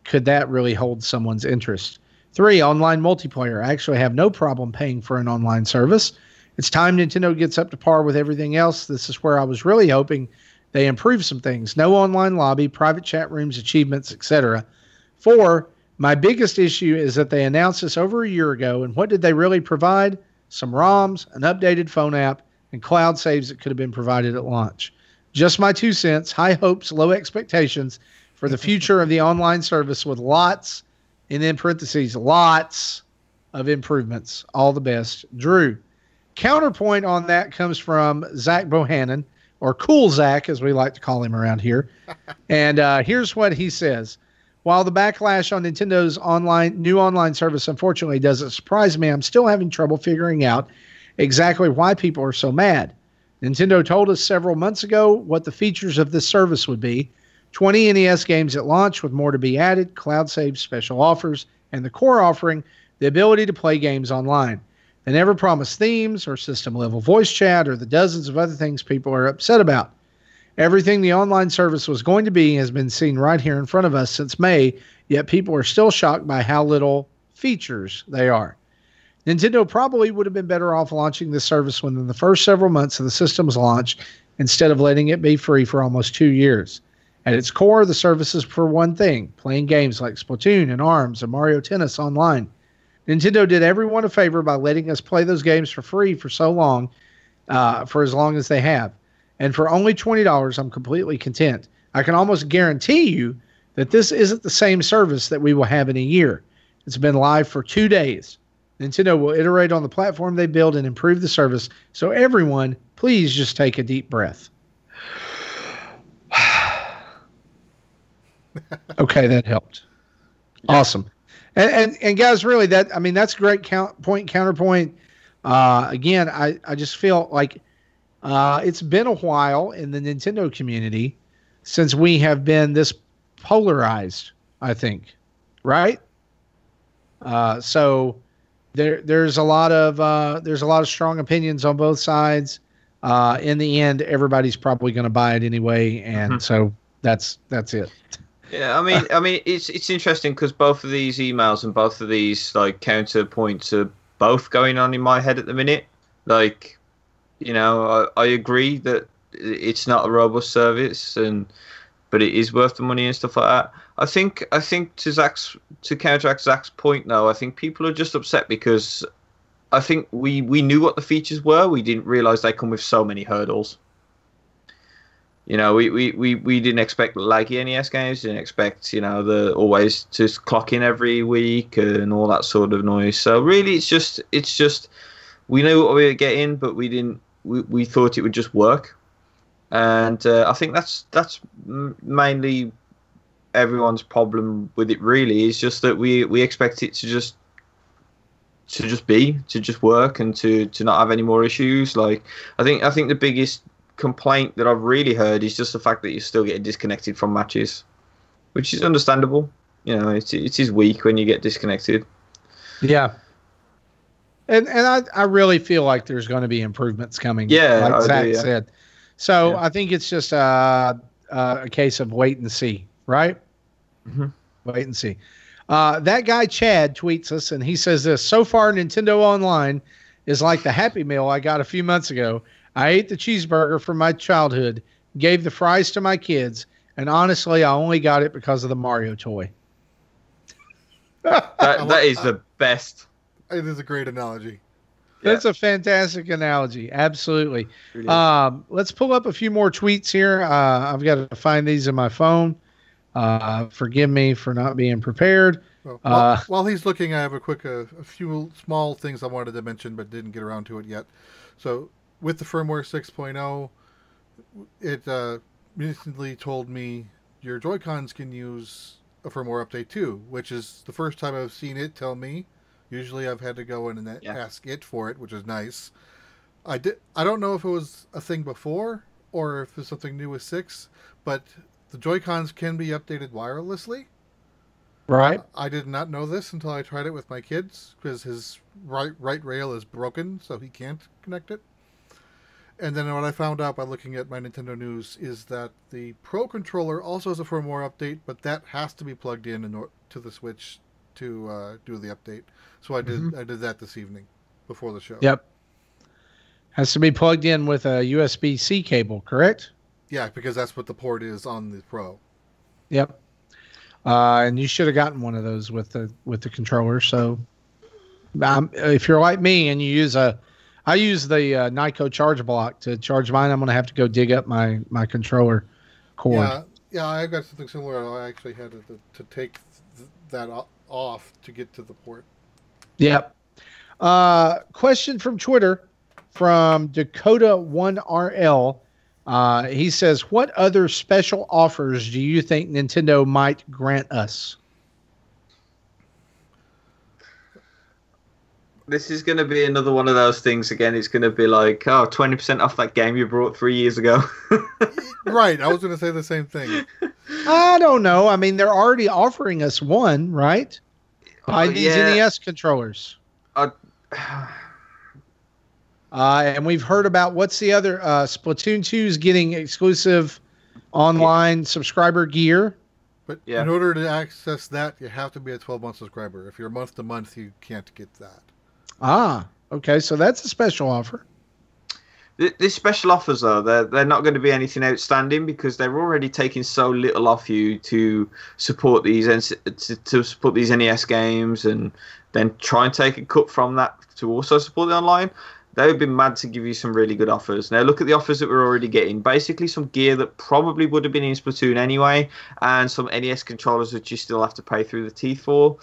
[SPEAKER 3] could that really hold someone's interest? 3, online multiplayer. I actually have no problem paying for an online service. It's time Nintendo gets up to par with everything else. This is where I was really hoping they improve some things. No online lobby, private chat rooms, achievements, etc. 4, my biggest issue is that they announced this over a year ago, and what did they really provide? Some ROMs, an updated phone app, and cloud saves that could have been provided at launch. Just my 2 cents, high hopes, low expectations for the future of the online service with lots, and in parentheses, lots of improvements. All the best. Drew. Counterpoint on that comes from Zach Bohannon, or Cool Zach, as we like to call him around here. And here's what he says. While the backlash on Nintendo's new online service unfortunately doesn't surprise me, I'm still having trouble figuring out exactly why people are so mad. Nintendo told us several months ago what the features of this service would be. 20 NES games at launch with more to be added, cloud saves, special offers, and the core offering, the ability to play games online. They never promised themes or system-level voice chat or the dozens of other things people are upset about. Everything the online service was going to be has been seen right here in front of us since May, yet people are still shocked by how little features they are. Nintendo probably would have been better off launching this service within the first several months of the system's launch instead of letting it be free for almost 2 years. At its core, the service is for one thing, playing games like Splatoon and ARMS and Mario Tennis online. Nintendo did everyone a favor by letting us play those games for free for so long, for as long as they have. And for only $20, I'm completely content. I can almost guarantee you that this isn't the same service that we will have in a year. It's been live for 2 days. Nintendo will iterate on the platform they build and improve the service. So everyone, please just take a deep breath. Okay, that helped. Yeah. Awesome. And guys, really, that's great counterpoint. Again, I just feel like it's been a while in the Nintendo community since we have been this polarized, I think. Right? So there's a lot of strong opinions on both sides. In the end, everybody's probably going to buy it anyway, and so that's it.
[SPEAKER 1] Yeah, I mean, it's interesting because both of these emails and both of these like counterpoints are both going on in my head at the minute. Like, I agree that it's not a robust service, but it is worth the money and stuff like that. I think to counteract Zach's point, though, I think people are just upset because I think we knew what the features were. We didn't realize they come with so many hurdles. We didn't expect laggy NES games. Didn't expect the always to clock in every week and all that sort of noise. So really, it's just we knew what we were getting, but we didn't. We thought it would just work, and I think that's mainly everyone's problem with it. Really, is just that we expect it to just work and to not have any more issues. Like I think the biggest complaint that I've really heard is just the fact that you're still getting disconnected from matches, which is understandable. It is weak when you get disconnected.
[SPEAKER 3] Yeah. And I really feel like there's going to be improvements coming.
[SPEAKER 1] Yeah,
[SPEAKER 3] like Zach
[SPEAKER 1] said.
[SPEAKER 3] So yeah. I think it's just a case of wait and see, right?
[SPEAKER 1] Mm-hmm.
[SPEAKER 3] Wait and see. That guy Chad tweets us, and he says this: so far, Nintendo Online is like the Happy Meal I got a few months ago. I ate the cheeseburger from my childhood, gave the fries to my kids, and honestly, I only got it because of the Mario toy.
[SPEAKER 1] that is the best.
[SPEAKER 2] It is a great analogy.
[SPEAKER 3] That's a fantastic analogy. Absolutely. Let's pull up a few more tweets here. I've got to find these in my phone. Forgive me for not being prepared.
[SPEAKER 2] While he's looking, I have a few small things I wanted to mention but didn't get around to it yet. So with the firmware 6.0, it instantly told me your Joy-Cons can use a firmware update too, which is the first time I've seen it tell me. Usually I've had to go in and ask it for it, which is nice. I don't know if it was a thing before or if it's something new with 6, but the Joy-Cons can be updated wirelessly.
[SPEAKER 3] Right.
[SPEAKER 2] I did not know this until I tried it with my kids because his right rail is broken, so he can't connect it. And then what I found out by looking at my Nintendo News is that the Pro Controller also has a firmware update, but that has to be plugged in to the Switch to do the update. So I did that this evening before the show.
[SPEAKER 3] Yep. Has to be plugged in with a USB-C cable, correct?
[SPEAKER 2] Yeah, because that's what the port is on the Pro.
[SPEAKER 3] Yep. And you should have gotten one of those with the controller. So if you're like me and I use the Nyko charge block to charge mine, I'm going to have to go dig up my controller cord.
[SPEAKER 2] Yeah, I got something similar. I actually had to take that off to get to the port.
[SPEAKER 3] Yep. Question from Twitter from Dakota1RL. He says, what other special offers do you think Nintendo might grant us?
[SPEAKER 1] This is going to be another one of those things again. It's going to be like, 20% off that game you brought 3 years ago.
[SPEAKER 2] Right. I was going to say the same thing.
[SPEAKER 3] I don't know. I mean, they're already offering us one, right? Buy these NES controllers. And we've heard about what's the other Splatoon 2 is getting exclusive online subscriber gear.
[SPEAKER 2] But in order to access that, you have to be a 12-month subscriber. If you're month to month, you can't get that.
[SPEAKER 3] Ah, okay. So that's a special offer.
[SPEAKER 1] These special offers, though, they're not going to be anything outstanding because they're already taking so little off you to support these NES games, and then try and take a cut from that to also support the online. They would be mad to give you some really good offers. Now look at the offers that we're already getting. Basically some gear that probably would have been in Splatoon anyway, and some NES controllers that you still have to pay through the teeth for.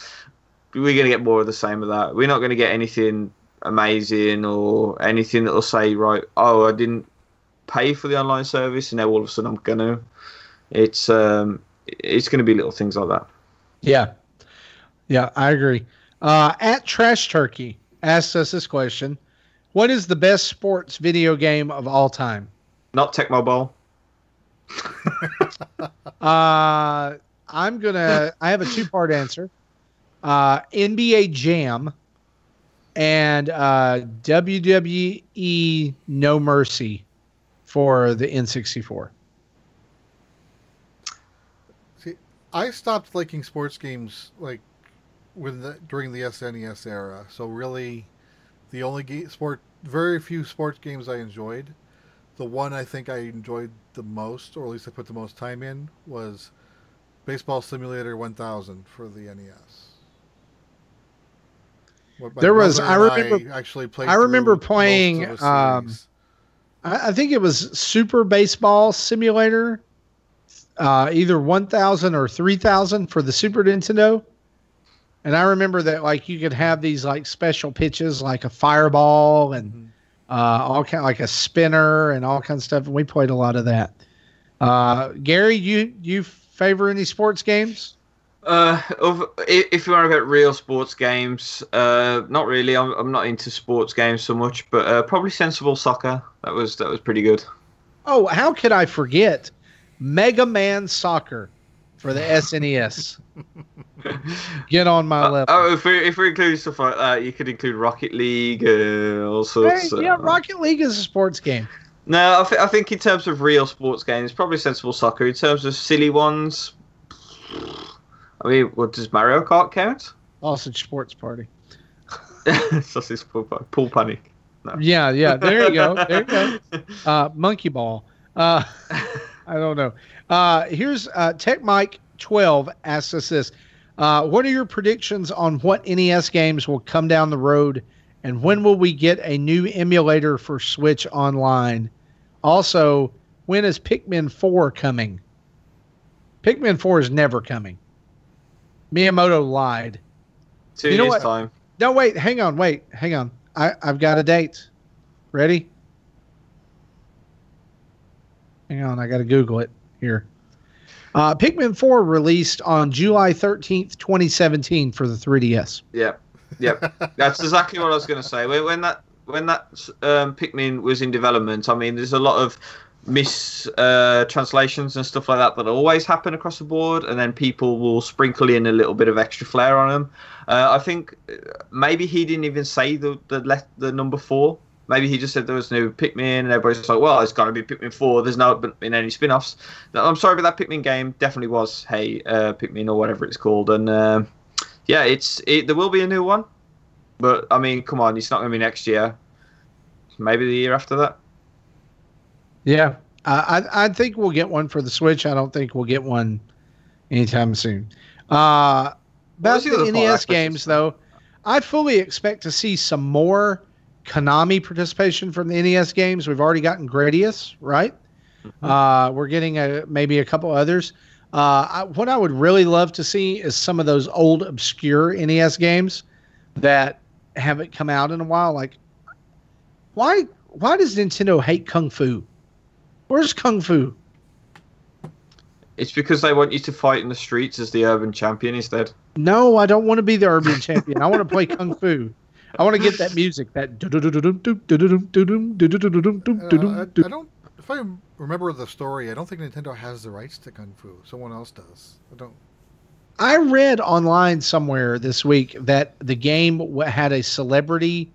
[SPEAKER 1] We're going to get more of the same of that. We're not going to get anything amazing or anything that will say, right, I didn't pay for the online service and now all of a sudden I'm going to. It's going to be little things like that.
[SPEAKER 3] Yeah. Yeah, I agree. At Trash Turkey asked us this question. What is the best sports video game of all time?
[SPEAKER 1] Not Tecmo Bowl.
[SPEAKER 3] I have a two-part answer. NBA Jam and WWE No Mercy for the N64.
[SPEAKER 2] See, I stopped liking sports games like during the SNES era. So really, the only very few sports games I enjoyed. The one I think I enjoyed the most, or at least I put the most time in, was Baseball Simulator 1000 for the NES. I
[SPEAKER 3] remember playing. I think it was Super Baseball Simulator, either 1000 or 3000 for the Super Nintendo. And I remember that like you could have these like special pitches, like a fireball and all kind like a spinner and all kinds of stuff. And we played a lot of that. Gary, you favor any sports games?
[SPEAKER 1] If you want about real sports games, not really. I'm not into sports games so much, but probably Sensible Soccer. That was pretty good.
[SPEAKER 3] Oh, how could I forget Mega Man Soccer for the SNES? Get on my level.
[SPEAKER 1] If we include stuff like that, you could include Rocket League, all sorts.
[SPEAKER 3] Yeah, Rocket League is a sports game.
[SPEAKER 1] No, I think in terms of real sports games, probably Sensible Soccer. In terms of silly ones, I mean, what does Mario Kart count?
[SPEAKER 3] Sausage Sports Party.
[SPEAKER 1] Sausage Pool Panic. No.
[SPEAKER 3] Yeah. There you go. Monkey Ball. I don't know. Here's Tech Mike 12 asks us this. What are your predictions on what NES games will come down the road, and when will we get a new emulator for Switch Online? Also, when is Pikmin 4 coming? Pikmin 4 is never coming. Miyamoto lied.
[SPEAKER 1] 2 years time.
[SPEAKER 3] No, wait, hang on. I've got a date. Ready? Hang on, I got to Google it here. Pikmin 4 released on July 13th, 2017 for the 3DS.
[SPEAKER 1] Yep. That's exactly what I was going to say. When that Pikmin was in development, I mean, there's a lot of translations and stuff like that always happen across the board, and then people will sprinkle in a little bit of extra flair on them. I think maybe he didn't even say the number 4. Maybe he just said there was new Pikmin, and everybody's like, well, it's got to be Pikmin 4. There's not been any spin-offs. I'm sorry, but that Pikmin game definitely was Pikmin or whatever it's called. And there will be a new one. But, I mean, come on, it's not going to be next year. Maybe the year after that.
[SPEAKER 3] Yeah. I think we'll get one for the Switch. I don't think we'll get one anytime soon. About the NES games, though, I fully expect to see some more Konami participation from the NES games. We've already gotten Gradius, right? Mm-hmm. We're getting maybe a couple others. What I would really love to see is some of those old obscure NES games that haven't come out in a while. Like, why does Nintendo hate Kung Fu? Where's Kung Fu?
[SPEAKER 1] It's because they want you to fight in the streets as the urban champion instead.
[SPEAKER 3] No, I don't want to be the urban champion. I want to play Kung Fu. I want to get that music. That.
[SPEAKER 2] I don't. If I remember the story, I don't think Nintendo has the rights to Kung Fu. Someone else does.
[SPEAKER 3] I read online somewhere this week that the game had a celebrity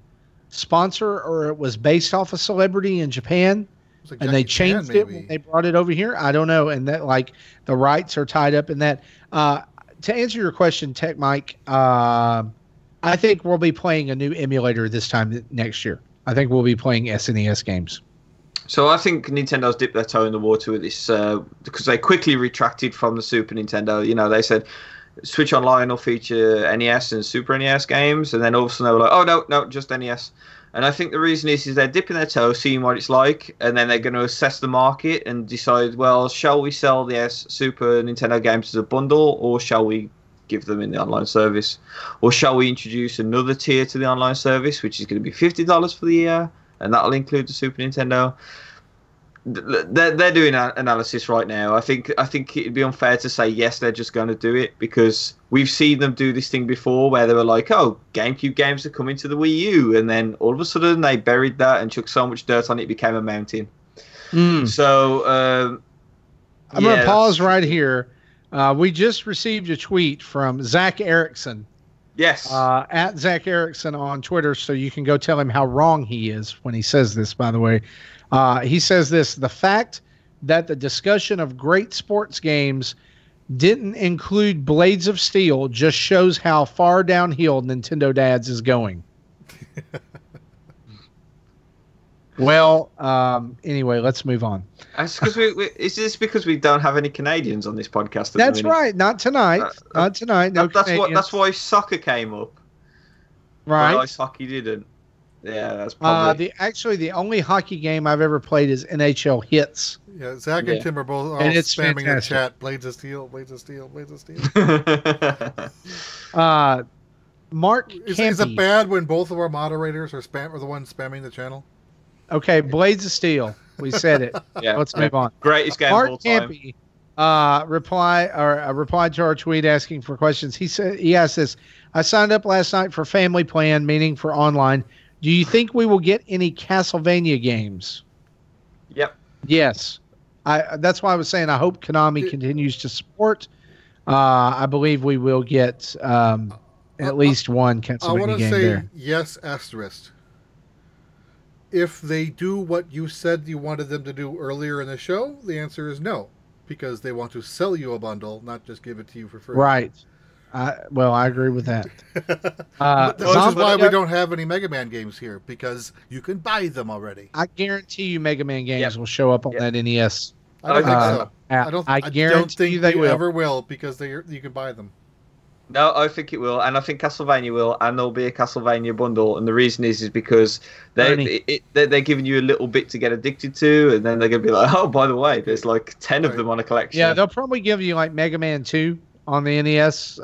[SPEAKER 3] sponsor, or it was based off a celebrity in Japan, like and they changed it when they brought it over here. I don't know, and that like the rights are tied up in that. To answer your question, Tech Mike, I think we'll be playing a new emulator this time next year. I think we'll be playing SNES games.
[SPEAKER 1] So I think Nintendo's dipped their toe in the water with this because they quickly retracted from the Super Nintendo. You know, they said Switch Online will feature NES and Super NES games, and then all of a sudden they were like, oh, no, just NES. And I think the reason is they're dipping their toe, seeing what it's like, and then they're going to assess the market and decide, well, shall we sell the Super Nintendo games as a bundle, or shall we give them in the online service? Or shall we introduce another tier to the online service, which is going to be $50 for the year, and that'll include the Super Nintendo? They're doing an analysis right now. I think it'd be unfair to say yes, they're just going to do it, because we've seen them do this thing before where they were like, oh, GameCube games are coming to the Wii U, and then all of a sudden they buried that and chucked so much dirt on it became a mountain. So
[SPEAKER 3] I'm going to pause right here. We just received a tweet from Zach Erickson.
[SPEAKER 1] Yes.
[SPEAKER 3] At Zach Erickson on Twitter, so you can go tell him how wrong he is when he says this, by the way. He says this: the fact that the discussion of great sports games didn't include Blades of Steel just shows how far downhill Nintendo Dads is going. Well, anyway, let's move on.
[SPEAKER 1] Is this because we don't have any Canadians on this podcast?
[SPEAKER 3] That's right. Not tonight. Not tonight. No,
[SPEAKER 1] that's why soccer came up.
[SPEAKER 3] Right.
[SPEAKER 1] But ice hockey didn't. Yeah, that's probably.
[SPEAKER 3] The only hockey game I've ever played is NHL Hits.
[SPEAKER 2] Yeah, Zach and Tim are both all spamming in the chat. Blades of Steel, Blades of Steel, Blades of Steel.
[SPEAKER 3] Mark,
[SPEAKER 2] is it bad when both of our moderators are the ones spamming the channel?
[SPEAKER 3] Okay, Blades of Steel. We said it.
[SPEAKER 1] Yeah,
[SPEAKER 3] let's move on.
[SPEAKER 1] Greatest game
[SPEAKER 3] Mark
[SPEAKER 1] of all time.
[SPEAKER 3] Campy replied to our tweet asking for questions. He asked this: I signed up last night for Family Plan, meaning for online. Do you think we will get any Castlevania games?
[SPEAKER 1] Yep.
[SPEAKER 3] Yes. That's why I was saying I hope Konami continues to support. I believe we will get at least one Castlevania game there.
[SPEAKER 2] I want to say yes, asterisk. If they do what you said you wanted them to do earlier in the show, the answer is no, because they want to sell you a bundle, not just give it to you for free.
[SPEAKER 3] Right. I agree with that.
[SPEAKER 2] This is why we don't have any Mega Man games here, because you can buy them already.
[SPEAKER 3] I guarantee you Mega Man games will show up on that NES.
[SPEAKER 2] I don't think so.
[SPEAKER 3] I don't think
[SPEAKER 2] they ever will, because you can buy them.
[SPEAKER 1] No, I think it will, and I think Castlevania will, and there'll be a Castlevania bundle, and the reason is because they're giving you a little bit to get addicted to, and then they're going to be like, oh, by the way, there's like 10 of them on a collection.
[SPEAKER 3] Yeah, they'll probably give you like Mega Man 2 on the NES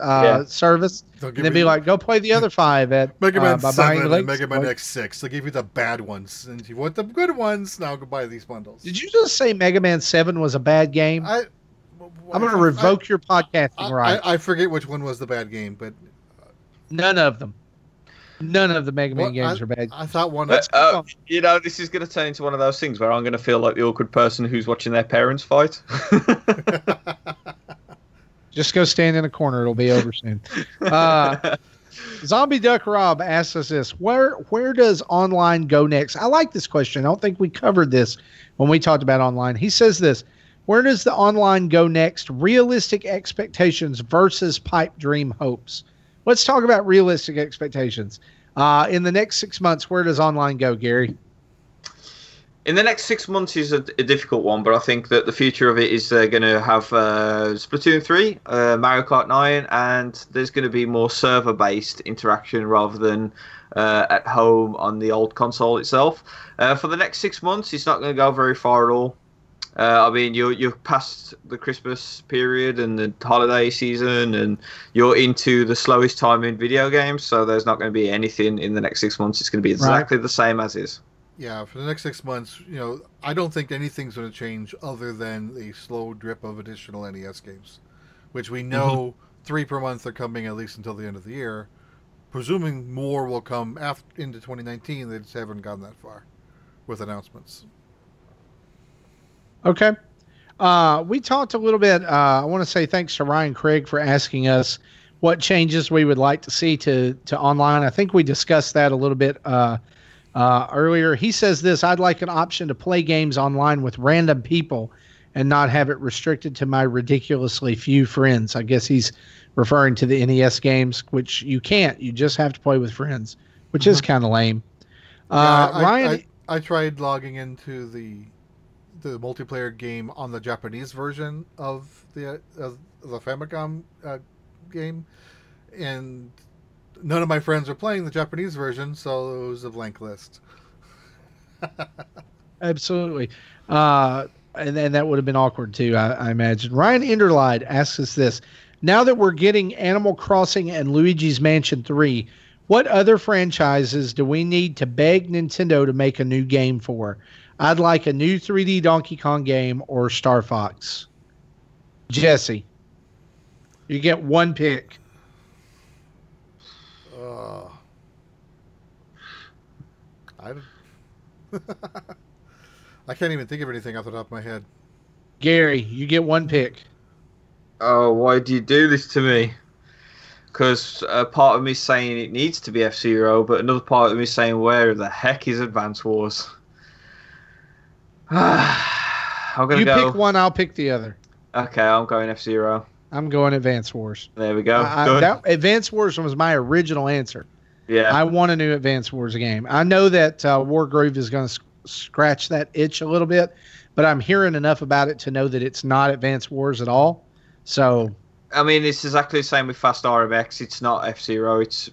[SPEAKER 3] service,
[SPEAKER 2] They'll
[SPEAKER 3] and
[SPEAKER 2] give
[SPEAKER 3] then be
[SPEAKER 2] you-
[SPEAKER 3] like, go play the other 5 at
[SPEAKER 2] Mega Man
[SPEAKER 3] by
[SPEAKER 2] 7
[SPEAKER 3] buying
[SPEAKER 2] and
[SPEAKER 3] late
[SPEAKER 2] Mega Man
[SPEAKER 3] support.
[SPEAKER 2] X6. They'll give you the bad ones. And if you want the good ones, now go buy these bundles.
[SPEAKER 3] Did you just say Mega Man 7 was a bad game? I'm going to revoke your podcasting rights.
[SPEAKER 2] I forget which one was the bad game, but
[SPEAKER 3] None of them. None of the Mega Man games are bad.
[SPEAKER 2] I thought one.
[SPEAKER 3] Let's go on.
[SPEAKER 1] You know, this is going to turn into one of those things where I'm going to feel like the awkward person who's watching their parents fight.
[SPEAKER 3] Just go stand in a corner. It'll be over soon. Zombie Duck Rob asks us this. Where does online go next? I like this question. I don't think we covered this when we talked about online. He says this. Where does the online go next? Realistic expectations versus pipe dream hopes. Let's talk about realistic expectations. In the next 6 months, where does online go, Gary?
[SPEAKER 1] In the next 6 months is a difficult one, but I think that the future of it is going to have Splatoon 3, Mario Kart 9, and there's going to be more server-based interaction rather than at home on the old console itself. For the next 6 months, it's not going to go very far at all. I mean, you're past the Christmas period and the holiday season, and you're into the slowest time in video games, so there's not going to be anything in the next 6 months. It's going to be exactly the same as is.
[SPEAKER 2] Yeah, for the next 6 months, I don't think anything's going to change other than a slow drip of additional NES games, which we know 3 per month are coming at least until the end of the year. Presuming more will come into 2019, they just haven't gone that far with announcements.
[SPEAKER 3] Okay. We talked a little bit. I want to say thanks to Ryan Craig for asking us what changes we would like to see to online. I think we discussed that a little bit earlier. He says this: I'd like an option to play games online with random people and not have it restricted to my ridiculously few friends. I guess he's referring to the NES games, which you can't. You just have to play with friends, which is kind of lame. Ryan,
[SPEAKER 2] I tried logging into the multiplayer game on the Japanese version of the Famicom game, and none of my friends are playing the Japanese version, so it was a blank list.
[SPEAKER 3] Absolutely. And that would have been awkward too, I imagine. Ryan Enderlide asks us this. Now that we're getting Animal Crossing and Luigi's Mansion 3, what other franchises do we need to beg Nintendo to make a new game for? I'd like a new 3D Donkey Kong game or Star Fox. Jesse, you get one pick.
[SPEAKER 2] I can't even think of anything off the top of my head.
[SPEAKER 3] Gary, you get one pick.
[SPEAKER 1] Oh, why do you do this to me? Because part of me saying it needs to be F-Zero, but another part of me saying where the heck is Advance Wars? I'm gonna go.
[SPEAKER 3] You pick one, I'll pick the other.
[SPEAKER 1] Okay, I'm going F-Zero.
[SPEAKER 3] I'm going Advance Wars.
[SPEAKER 1] There we go.
[SPEAKER 3] Advance Wars was my original answer.
[SPEAKER 1] Yeah.
[SPEAKER 3] I want a new Advance Wars game. I know that Wargroove is going to scratch that itch a little bit, but I'm hearing enough about it to know that it's not Advance Wars at all. So,
[SPEAKER 1] I mean, it's exactly the same with Fast RMX. It's not F-Zero. It's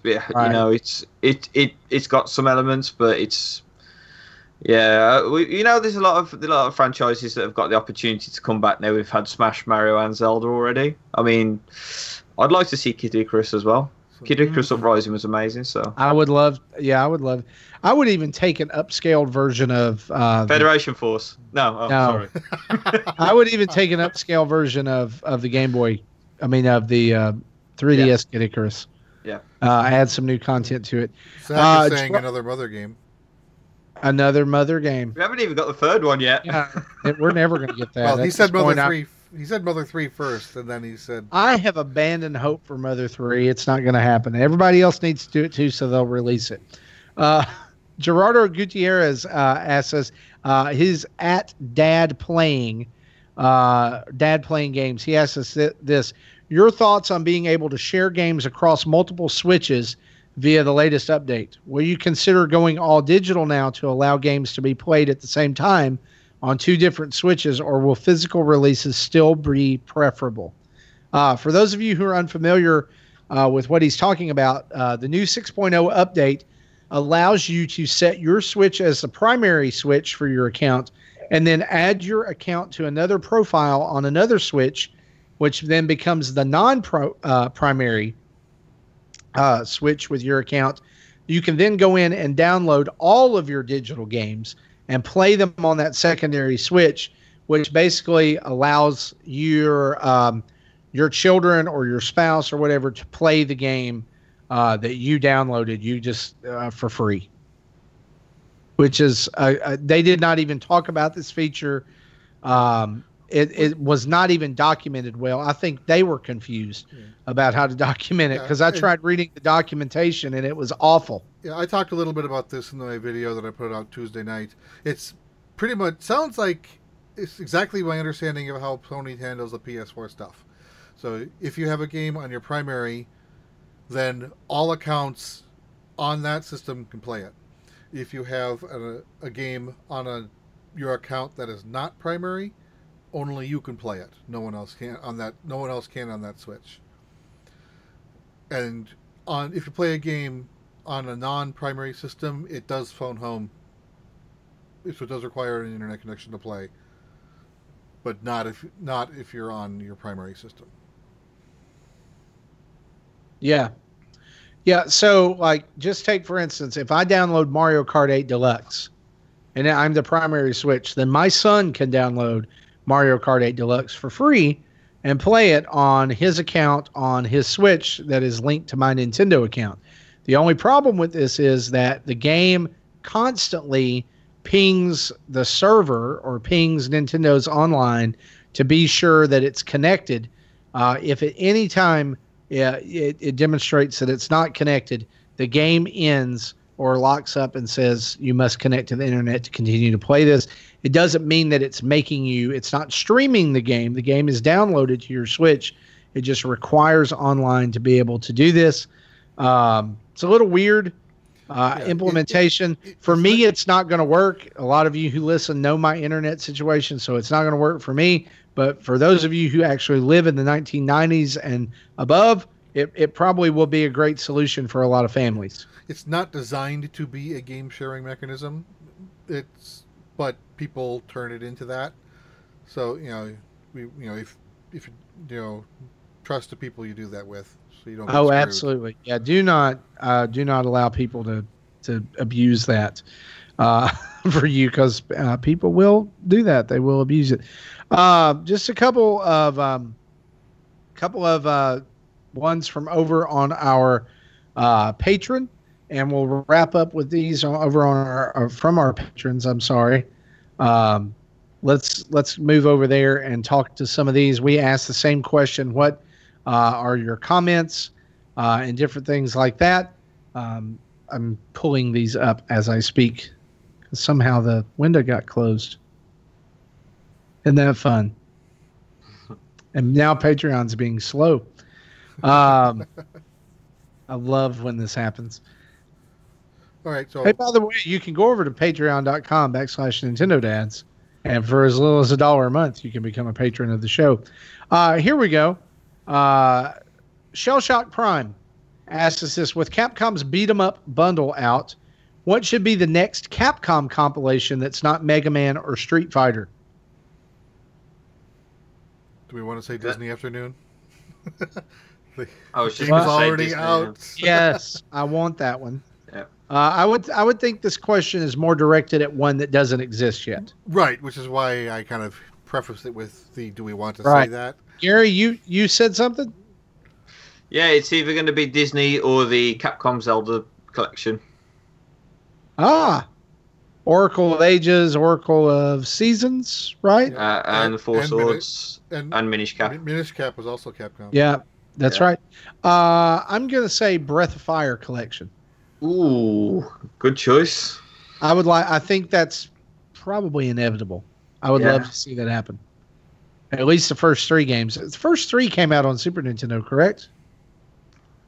[SPEAKER 1] it's got some elements, but it's there's a lot of franchises that have got the opportunity to come back now. We've had Smash, Mario, and Zelda already. I mean, I'd like to see Kid Icarus as well. Kid Icarus Uprising was amazing. So
[SPEAKER 3] I would even take an upscaled version of
[SPEAKER 1] Federation Force. No. Sorry.
[SPEAKER 3] I would even take an upscale version of the Game Boy. I mean, of the 3DS Kid Icarus.
[SPEAKER 1] Yeah.
[SPEAKER 3] Add some new content to it.
[SPEAKER 2] So you're saying another Mother game.
[SPEAKER 3] Another Mother game.
[SPEAKER 1] We haven't even got the third one yet.
[SPEAKER 3] Yeah, we're never going to get that.
[SPEAKER 2] Well, he said Mother 3. He said Mother 3 first, and then he said...
[SPEAKER 3] I have abandoned hope for Mother 3. It's not going to happen. Everybody else needs to do it too, so they'll release it. Gerardo Gutierrez asks us, his at Dad Playing Games. He asks us this. Your thoughts on being able to share games across multiple Switches via the latest update? Will you consider going all digital now to allow games to be played at the same time on 2 different Switches, or will physical releases still be preferable? For those of you who are unfamiliar with what he's talking about, the new 6.0 update allows you to set your Switch as the primary Switch for your account and then add your account to another profile on another Switch which then becomes the non-primary Switch with your account. You can then go in and download all of your digital games and play them on that secondary Switch, which basically allows your children or your spouse or whatever to play the game that you downloaded for free. Which is they did not even talk about this feature. It was not even documented well. I think they were confused about how to document it because I tried reading the documentation and it was awful.
[SPEAKER 2] Yeah, I talked a little bit about this in my video that I put out Tuesday night. It's pretty much sounds like it's exactly my understanding of how Sony handles the PS4 stuff. So if you have a game on your primary, then all accounts on that system can play it. If you have a game on your account that is not primary, only you can play it. No one else can on that. No one else can on that Switch. And if you play a game on a non-primary system, it does phone home. So it does require an internet connection to play, but not if you're on your primary system.
[SPEAKER 3] Yeah. Yeah, so like just take for instance, if I download Mario Kart 8 Deluxe and I'm the primary Switch, then my son can download Mario Kart 8 Deluxe for free and play it on his account on his Switch that is linked to my Nintendo account. The only problem with this is that the game constantly pings the server or pings Nintendo's online to be sure that it's connected. If at any time it demonstrates that it's not connected, the game ends or locks up and says you must connect to the internet to continue to play this. It doesn't mean that it's not streaming the game. The game is downloaded to your Switch. It just requires online to be able to do this. It's a little weird implementation. For me, it's not going to work. A lot of you who listen know my internet situation, so it's not going to work for me. But for those of you who actually live in the 1990s and above, it probably will be a great solution for a lot of families.
[SPEAKER 2] It's not designed to be a game sharing mechanism. But people turn it into that. So if you trust the people you do that with, so you don't.
[SPEAKER 3] Oh, absolutely. Yeah, do not allow people to abuse that for you, because people will do that. They will abuse it. Just a couple of ones from over on our Patreon, and we'll wrap up with these over on from our patrons. I'm sorry. Let's move over there and talk to some of these. We asked the same question: what are your comments and different things like that? I'm pulling these up as I speak. Somehow the window got closed. Isn't that fun? And now Patreon's being slow. I love when this happens.
[SPEAKER 2] All right. So,
[SPEAKER 3] hey, by the way, you can go over to patreon.com/Nintendo Dads, and for as little as $1 a month, you can become a patron of the show. Here we go. Shell Shock Prime asks us this: with Capcom's Beat 'em Up bundle out, what should be the next Capcom compilation that's not Mega Man or Street Fighter?
[SPEAKER 2] Do we want to say Disney Afternoon?
[SPEAKER 1] I was just
[SPEAKER 2] game's
[SPEAKER 1] gonna say
[SPEAKER 2] already
[SPEAKER 1] Disney.
[SPEAKER 2] out.
[SPEAKER 3] Yes, I want that one.
[SPEAKER 1] Yeah.
[SPEAKER 3] I would think this question is more directed at one that doesn't exist yet.
[SPEAKER 2] Right, which is why I kind of prefaced it with the "Do we want to
[SPEAKER 3] Right.
[SPEAKER 2] say that?"
[SPEAKER 3] Gary, you said something?
[SPEAKER 1] Yeah, it's either going to be Disney or the Capcom Zelda collection.
[SPEAKER 3] Oracle of Ages, Oracle of Seasons, right?
[SPEAKER 1] And the Four Swords and Minish Cap.
[SPEAKER 2] Minish Cap was also Capcom.
[SPEAKER 3] Yeah, that's right. I'm going to say Breath of Fire collection.
[SPEAKER 1] Ooh, good choice.
[SPEAKER 3] I think that's probably inevitable. I would love to see that happen. At least the first 3 games. The first 3 came out on Super Nintendo, correct?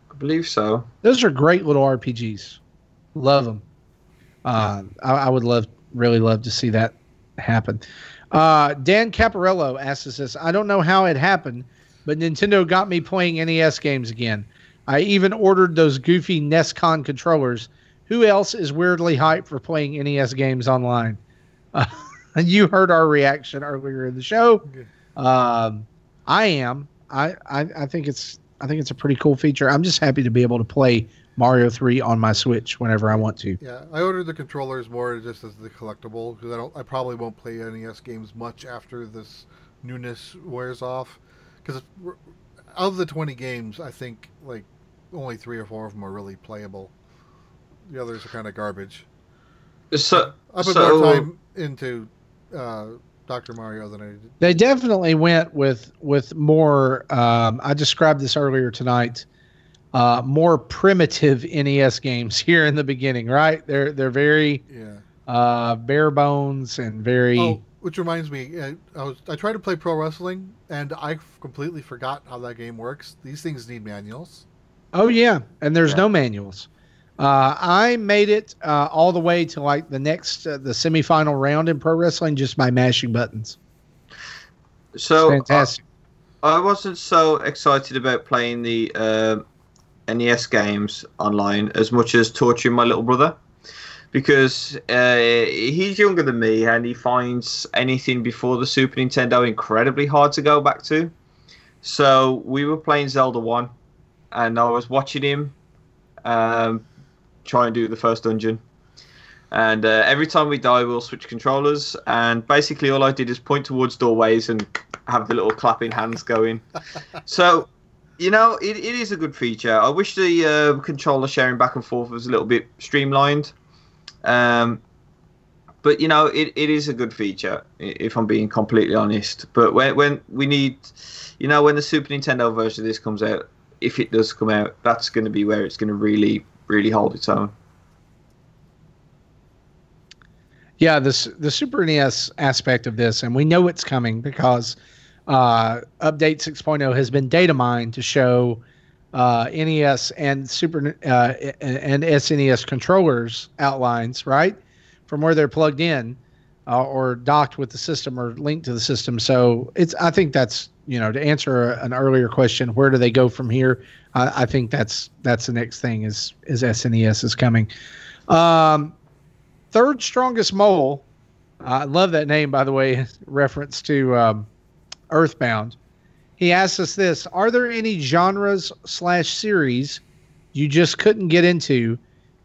[SPEAKER 1] I believe so.
[SPEAKER 3] Those are great little RPGs. Love them. I would really love to see that happen. Dan Caparello asks us this: I don't know how it happened, but Nintendo got me playing NES games again. I even ordered those goofy NEScon controllers. Who else is weirdly hyped for playing NES games online? And you heard our reaction earlier in the show. I am. I think it's a pretty cool feature. I'm just happy to be able to play Mario 3 on my Switch whenever I want to.
[SPEAKER 2] Yeah, I ordered the controllers more just as the collectible because I probably won't play NES games much after this newness wears off. Because of the 20 games, I think like only 3 or 4 of them are really playable. The others are kind of garbage.
[SPEAKER 1] So
[SPEAKER 2] I put more time into Dr. Mario than I did.
[SPEAKER 3] They definitely went with more. I described this earlier tonight. More primitive NES games here in the beginning, right? They're very bare bones and very.
[SPEAKER 2] Oh, which reminds me, I tried to play pro wrestling and I completely forgot how that game works. These things need manuals.
[SPEAKER 3] Oh yeah, and there's no manuals. I made it all the way to like the semifinal round in pro wrestling just by mashing buttons.
[SPEAKER 1] So
[SPEAKER 3] it's fantastic.
[SPEAKER 1] I wasn't so excited about playing the NES games online as much as torturing my little brother, because he's younger than me and he finds anything before the Super Nintendo incredibly hard to go back to. So we were playing Zelda 1 and I was watching him try and do the first dungeon, and every time we die we'll switch controllers, and basically all I did is point towards doorways and have the little clapping hands going. So it is a good feature. I wish the controller sharing back and forth was a little bit streamlined. But, it is a good feature, if I'm being completely honest. But when we need, when the Super Nintendo version of this comes out, if it does come out, that's going to be where it's going to really, really hold its own.
[SPEAKER 3] Yeah, the Super NES aspect of this, and we know it's coming because Update 6.0 has been data mined to show NES and and SNES controllers outlines, right, from where they're plugged in or docked with the system or linked to the system. So I think that's, to answer an earlier question, where do they go from here? I think that's the next thing is SNES is coming. Third Strongest Mole. I love that name, by the way, reference to Earthbound. He asks us this: are there any genres / series you just couldn't get into,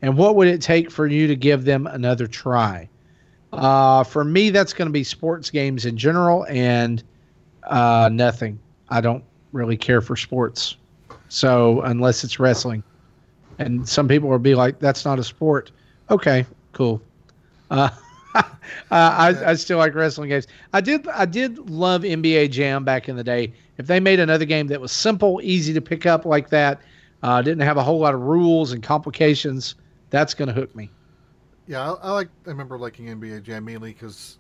[SPEAKER 3] and what would it take for you to give them another try? For me, that's going to be sports games in general, and nothing. I don't really care for sports, so unless it's wrestling, and some people will be like, "That's not a sport." Okay, cool. I still like wrestling games. I did love NBA Jam back in the day. If they made another game that was simple, easy to pick up like that, didn't have a whole lot of rules and complications, that's going to hook me.
[SPEAKER 2] Yeah, I remember liking NBA Jam mainly because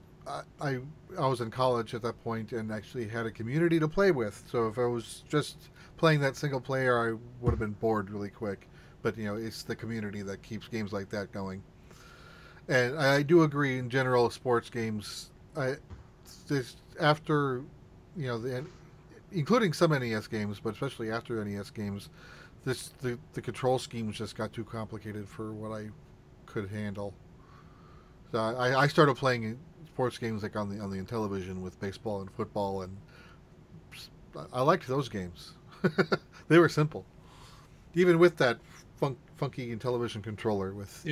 [SPEAKER 2] I was in college at that point and actually had a community to play with. So if I was just playing that single player, I would have been bored really quick. But it's the community that keeps games like that going. And I do agree in general, sports games, after, including some NES games, but especially after NES games, the control schemes just got too complicated for what I could handle. So I started playing sports games like on the Intellivision with baseball and football, and I liked those games. They were simple, even with that funky Intellivision controller with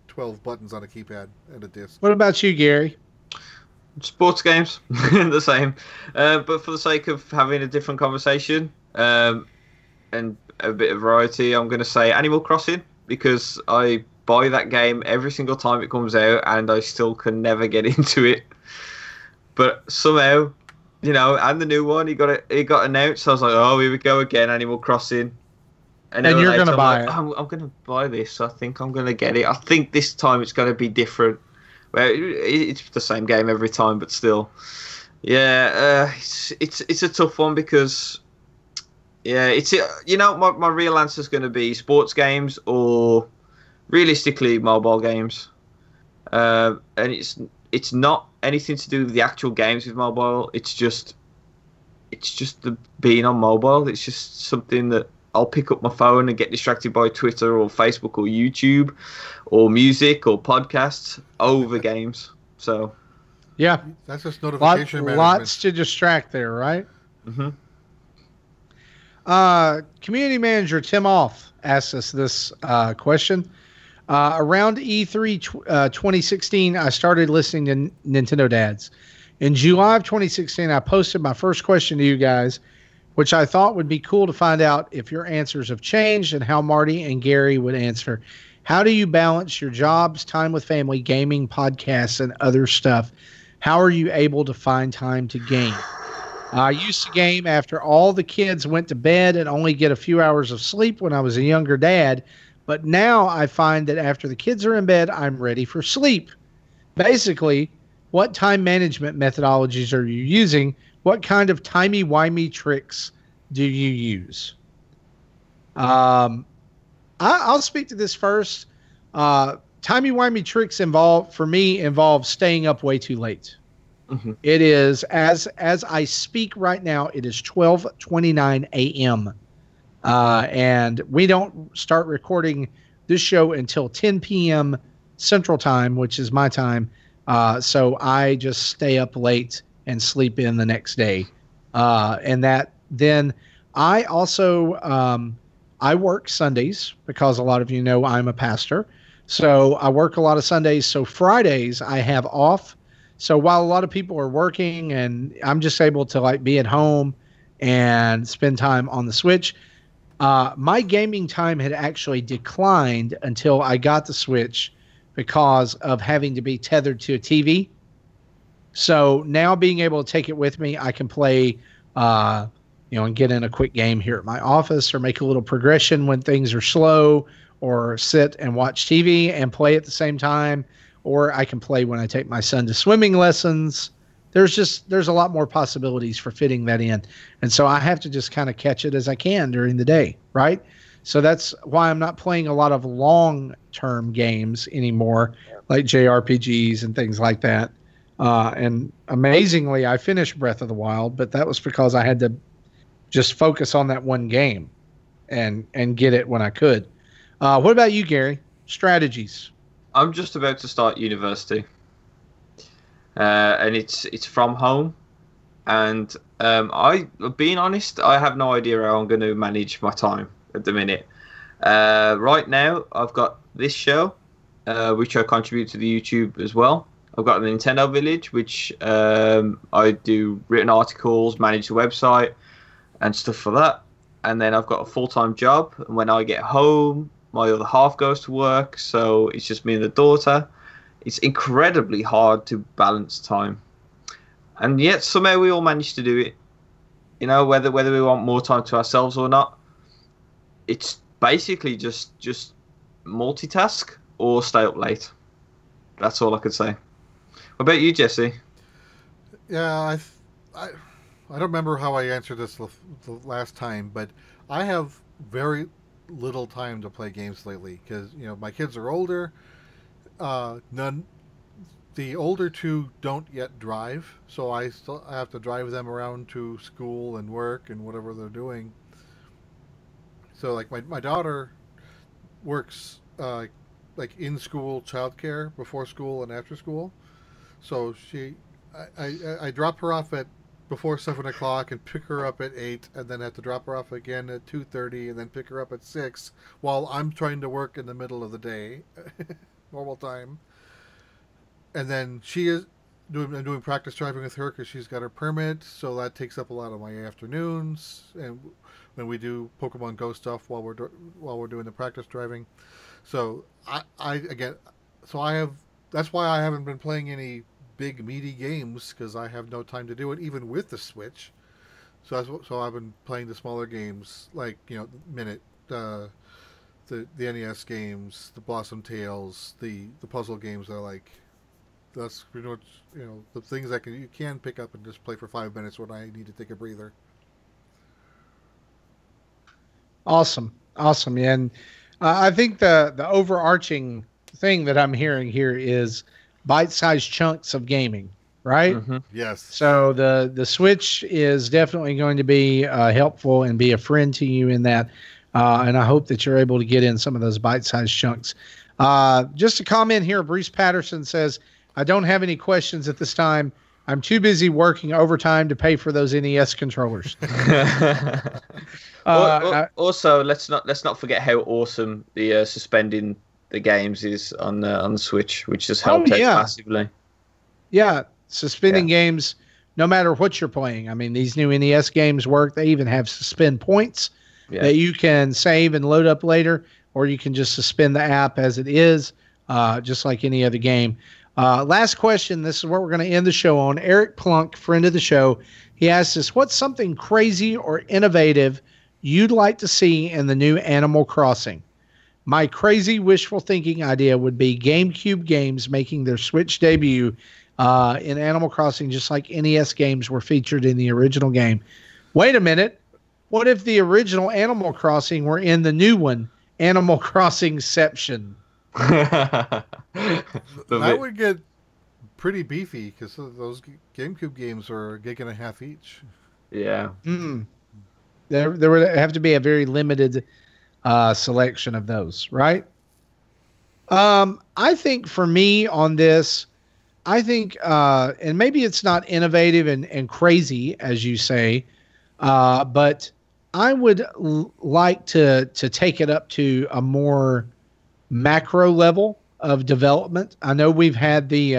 [SPEAKER 2] 12 buttons on a keypad and a disc.
[SPEAKER 3] What about you, Gary?
[SPEAKER 1] Sports games, the same. But for the sake of having a different conversation and a bit of variety, I'm going to say Animal Crossing, because I buy that game every single time it comes out and I still can never get into it. But somehow, and the new one, it got announced. So I was like, oh, here we go again, Animal Crossing.
[SPEAKER 3] And you're going to buy it.
[SPEAKER 1] I'm going to buy this. I think I'm going to get it. I think this time it's going to be different. Well, it's the same game every time, but still. Yeah, it's a tough one because, my real answer is going to be sports games or realistically mobile games. And it's not anything to do with the actual games with mobile. It's just the being on mobile. It's just something that I'll pick up my phone and get distracted by Twitter or Facebook or YouTube or music or podcasts over games. So,
[SPEAKER 3] yeah,
[SPEAKER 2] that's just notification management.
[SPEAKER 3] Lots to distract there, right?
[SPEAKER 1] Mm-hmm.
[SPEAKER 3] Community manager Tim Off asked us this question. Around E3 2016, I started listening to Nintendo Dads. In July of 2016, I posted my first question to you guys, which I thought would be cool to find out if your answers have changed and how Marty and Gary would answer. How do you balance your jobs, time with family, gaming, podcasts, and other stuff? How are you able to find time to game? I used to game after all the kids went to bed and only get a few hours of sleep when I was a younger dad. But now I find that after the kids are in bed, I'm ready for sleep. Basically, what time management methodologies are you using? What kind of timey-wimey tricks do you use? I'll speak to this first. Timey-wimey tricks involve staying up way too late. Mm-hmm. It is, as I speak right now, it is 12:29 a.m. And we don't start recording this show until 10 p.m. Central Time, which is my time. So I just stay up late and sleep in the next day. And that then I also I work Sundays because a lot of you know I'm a pastor. So I work a lot of Sundays. So Fridays I have off. So while a lot of people are working and I'm just able to like be at home and spend time on the Switch, my gaming time had actually declined until I got the Switch because of having to be tethered to a TV. So now being able to take it with me, I can play, and get in a quick game here at my office or make a little progression when things are slow, or sit and watch TV and play at the same time. Or I can play when I take my son to swimming lessons. There's a lot more possibilities for fitting that in. And so I have to just kind of catch it as I can during the day, right? So that's why I'm not playing a lot of long-term games anymore, like JRPGs and things like that. And amazingly, I finished Breath of the Wild, but that was because I had to just focus on that one game and get it when I could. What about you, Gary? Strategies?
[SPEAKER 1] I'm just about to start university, and it's from home. And being honest, I have no idea how I'm going to manage my time at the minute. Right now, I've got this show, which I contribute to the YouTube as well. I've got the Nintendo Village, which I do written articles, manage the website, and stuff for that. And then I've got a full-time job. And when I get home, my other half goes to work, so it's just me and the daughter. It's incredibly hard to balance time. And yet, somehow we all manage to do it. You know, whether we want more time to ourselves or not, it's basically just multitask or stay up late. That's all I could say. What about you, Jesse?
[SPEAKER 2] Yeah, I don't remember how I answered this the last time, but I have very little time to play games lately because my kids are older. The older two don't yet drive, so I still have to drive them around to school and work and whatever they're doing. So like my daughter works like in school childcare before school and after school. So I drop her off at before 7 o'clock and pick her up at 8, and then have to drop her off again at 2:30 and then pick her up at 6 while I'm trying to work in the middle of the day, normal time. And then I'm doing practice driving with her because she's got her permit, so that takes up a lot of my afternoons. And when we do Pokemon Go stuff while we're doing the practice driving, so that's why I haven't been playing any big meaty games because I have no time to do it, even with the Switch. So I've been playing the smaller games like Minute, the NES games, the Blossom Tales, the puzzle games. Are like that's the things you can pick up and just play for 5 minutes when I need to take a breather.
[SPEAKER 3] Awesome, yeah. And I think the overarching thing that I'm hearing here is bite-sized chunks of gaming, right?
[SPEAKER 2] Mm-hmm. Yes.
[SPEAKER 3] So the Switch is definitely going to be helpful and be a friend to you in that. And I hope that you're able to get in some of those bite-sized chunks. Just a comment here. Bruce Patterson says, I don't have any questions at this time. I'm too busy working overtime to pay for those NES controllers.
[SPEAKER 1] Also, let's not forget how awesome the suspending the games is on the Switch, which just helped out massively.
[SPEAKER 3] Yeah, suspending games, no matter what you're playing. I mean, these new NES games work. They even have suspend points that you can save and load up later, or you can just suspend the app as it is, just like any other game. Last question. This is what we're going to end the show on. Eric Plunk, friend of the show, he asked us, what's something crazy or innovative you'd like to see in the new Animal Crossing? My crazy wishful thinking idea would be GameCube games making their Switch debut in Animal Crossing, just like NES games were featured in the original game. Wait a minute. What if the original Animal Crossing were in the new one, Animal Crossingception?
[SPEAKER 2] That would get pretty beefy because those GameCube games are $1.50 each.
[SPEAKER 1] Yeah.
[SPEAKER 3] There would have to be a very limited selection of those, right? I think for me on this, and maybe it's not innovative and crazy, as you say, but I would like to take it up to a more macro level of development. I know we've had the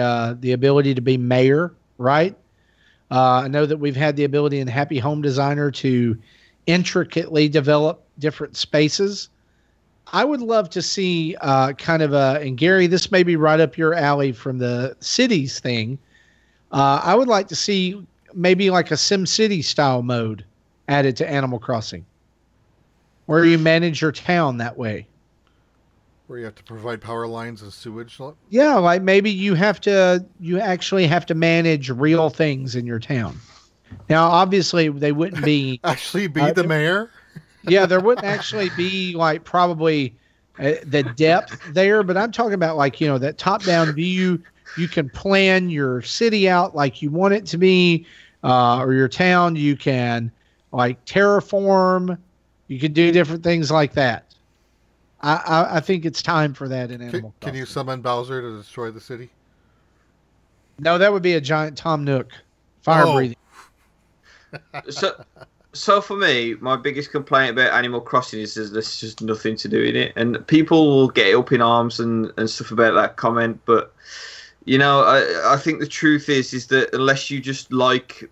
[SPEAKER 3] ability to be mayor, right? I know that we've had the ability in Happy Home Designer to intricately develop different spaces. I would love to see and Gary, this may be right up your alley from the cities thing. I would like to see maybe like a SimCity style mode added to Animal Crossing, where you manage your town that way.
[SPEAKER 2] Where you have to provide power lines and sewage.
[SPEAKER 3] Yeah, like maybe you actually have to manage real things in your town. Now, obviously, they wouldn't be
[SPEAKER 2] actually be the mayor.
[SPEAKER 3] Yeah, there wouldn't actually be like probably the depth there, but I'm talking about like, that top-down view. You can plan your city out like you want it to be, or your town. You can like terraform. You can do different things like that. I think it's time for that in Animal Crossing.
[SPEAKER 2] Can you summon Bowser to destroy the city?
[SPEAKER 3] No, that would be a giant Tom Nook, fire breathing.
[SPEAKER 1] So for me, my biggest complaint about Animal Crossing is there's just nothing to do in it, and people will get up in arms and stuff about that comment. But I think the truth is that unless you just like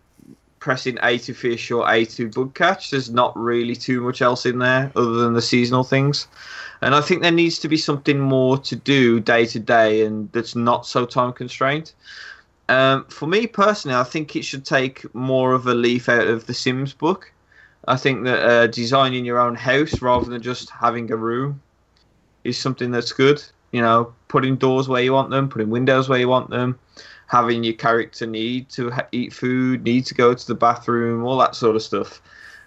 [SPEAKER 1] pressing A to fish or A to bug catch, there's not really too much else in there other than the seasonal things. And I think there needs to be something more to do day to day, and that's not so time constrained. For me personally, I think it should take more of a leaf out of the Sims book. I think that designing your own house rather than just having a room is something that's good. Putting doors where you want them, putting windows where you want them, having your character need to eat food, need to go to the bathroom, all that sort of stuff.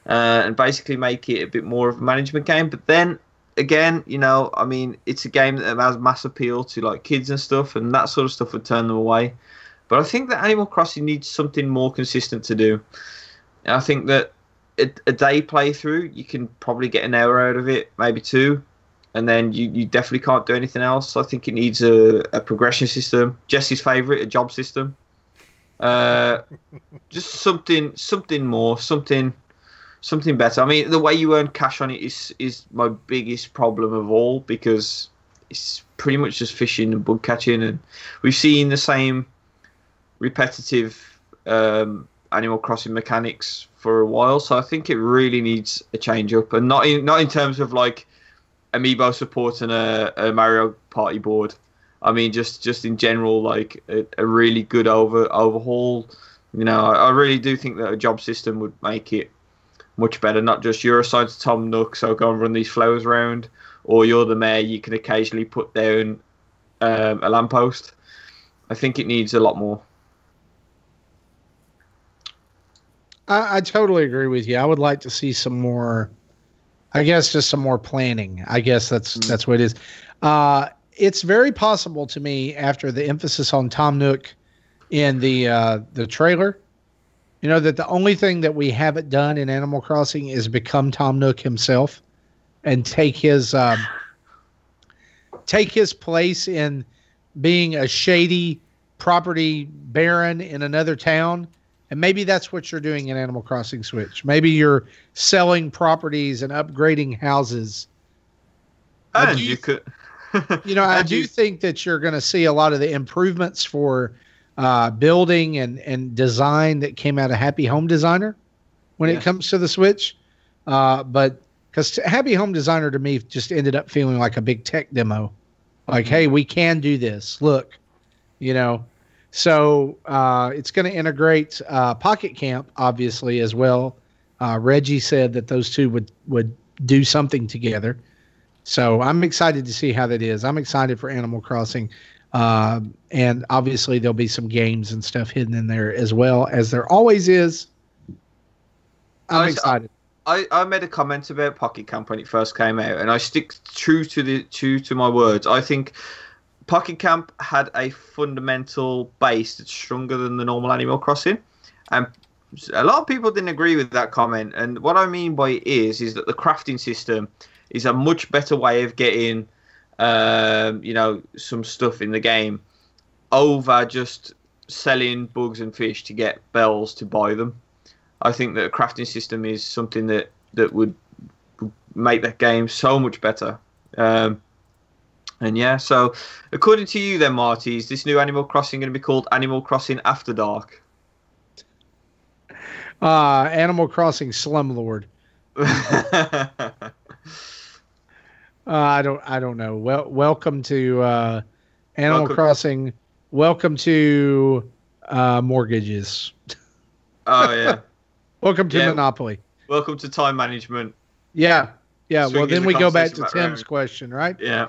[SPEAKER 1] And basically make it a bit more of a management game. But then again, it's a game that has mass appeal to like kids and stuff, and that sort of stuff would turn them away. But I think that Animal Crossing needs something more consistent to do. I think that a day playthrough, you can probably get an hour out of it, maybe 2, and then you definitely can't do anything else. I think it needs a progression system. Jesse's favourite, a job system. Just something more, something better. I mean, the way you earn cash on it is my biggest problem of all, because it's pretty much just fishing and bug catching, and we've seen the same repetitive Animal Crossing mechanics for a while. So I think it really needs a change up, and not in terms of like amiibo support and a Mario Party board. I mean, just in general, like a really good overhaul. I really do think that a job system would make it much better. Not just you're assigned to Tom Nook, so go and run these flowers around, or you're the mayor, you can occasionally put down a lamppost. I think it needs a lot more.
[SPEAKER 3] I totally agree with you. I would like to see some more, I guess, just some more planning. I guess that's what it is. It's very possible to me, after the emphasis on Tom Nook in the trailer, that the only thing that we haven't done in Animal Crossing is become Tom Nook himself and take his place in being a shady property barren in another town. And maybe that's what you're doing in Animal Crossing Switch. Maybe you're selling properties and upgrading houses.
[SPEAKER 1] And you could,
[SPEAKER 3] I do think that you're going to see a lot of the improvements for building and design that came out of Happy Home Designer when it comes to the Switch. But because Happy Home Designer to me just ended up feeling like a big tech demo. Like, hey, we can do this. Look, So it's going to integrate Pocket Camp, obviously, as well. Reggie said that those two would do something together. So I'm excited to see how that is. I'm excited for Animal Crossing. And obviously there'll be some games and stuff hidden in there as well, as there always is. I'm excited.
[SPEAKER 1] I made a comment about Pocket Camp when it first came out, and I stick true to my words. I think Pocket Camp had a fundamental base that's stronger than the normal Animal Crossing, and a lot of people didn't agree with that comment. And what I mean by it is that the crafting system is a much better way of getting, some stuff in the game over just selling bugs and fish to get bells to buy them. I think that a crafting system is something that would make that game so much better. So according to you then, Marty, is this new Animal Crossing going to be called Animal Crossing After Dark?
[SPEAKER 3] Animal Crossing Slumlord. I don't know. Welcome to Animal Crossing. Welcome to mortgages.
[SPEAKER 1] Oh yeah.
[SPEAKER 3] Welcome to Monopoly.
[SPEAKER 1] Welcome to time management.
[SPEAKER 3] Yeah. Well, then we go back to Tim's
[SPEAKER 1] around.
[SPEAKER 3] question, right?
[SPEAKER 1] Yeah.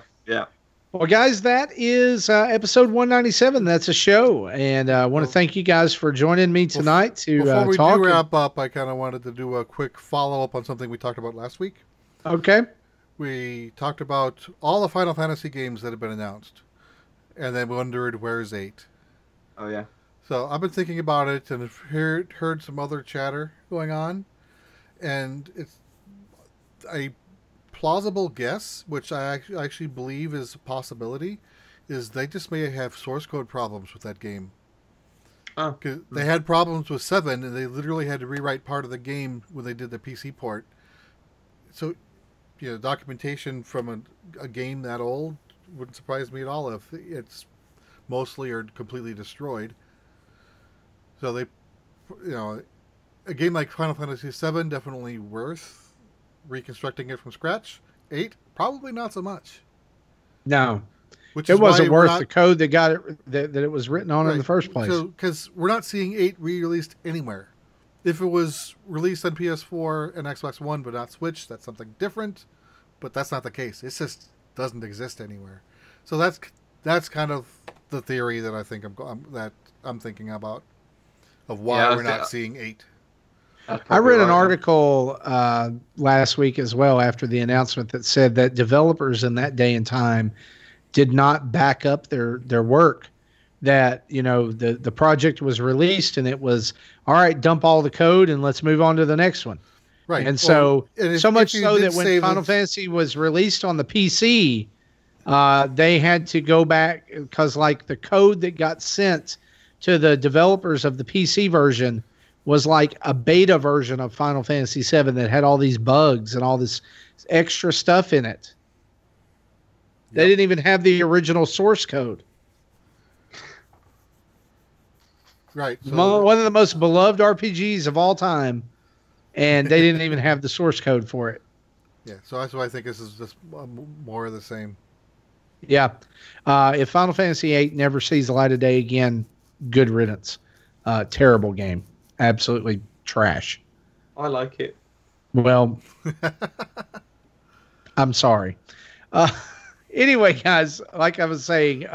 [SPEAKER 3] Well, guys, that is episode 197. That's a show, and I want to thank you guys for joining me tonight to
[SPEAKER 2] before we
[SPEAKER 3] talk.
[SPEAKER 2] do wrap up, I kind of wanted to do a quick follow-up on something we talked about last week.
[SPEAKER 3] Okay.
[SPEAKER 2] We talked about all the Final Fantasy games that have been announced, and then wondered, where's 8?
[SPEAKER 1] Oh, yeah.
[SPEAKER 2] So I've been thinking about it and heard some other chatter going on, and it's a plausible guess, which I actually believe is a possibility, is they just may have source code problems with that game.
[SPEAKER 1] Oh.
[SPEAKER 2] 'Cause they had problems with 7, and they literally had to rewrite part of the game when they did the PC port. So, documentation from a game that old wouldn't surprise me at all if it's mostly or completely destroyed. So they, a game like Final Fantasy VII definitely worth reconstructing it from scratch. 8 probably not so much.
[SPEAKER 3] No,
[SPEAKER 2] which
[SPEAKER 3] it wasn't worth the code that got it that it was written on in the first place.
[SPEAKER 2] So because we're not seeing 8 re-released anywhere. If it was released on PS4 and Xbox One but not Switch, that's something different. But that's not the case. It just doesn't exist anywhere. So that's kind of the theory that I think I'm thinking about of why we're not seeing 8.
[SPEAKER 3] I read an article last week as well after the announcement that said that developers in that day and time did not back up their work. That the project was released and it was all right. Dump all the code and let's move on to the next one.
[SPEAKER 2] Right.
[SPEAKER 3] And so much so that when Final Fantasy was released on the PC, they had to go back because the code that got sent to the developers of the PC version was like a beta version of Final Fantasy VII that had all these bugs and all this extra stuff in it. Yep. They didn't even have the original source code.
[SPEAKER 2] Right. So
[SPEAKER 3] one of the most beloved RPGs of all time, and they didn't even have the source code for it.
[SPEAKER 2] Yeah, so that's why I think this is just more of the same.
[SPEAKER 3] Yeah. If Final Fantasy VIII never sees the light of day again, good riddance. Terrible game. Absolutely trash.
[SPEAKER 1] I like it.
[SPEAKER 3] Well, I'm sorry. Anyway, guys, like I was saying,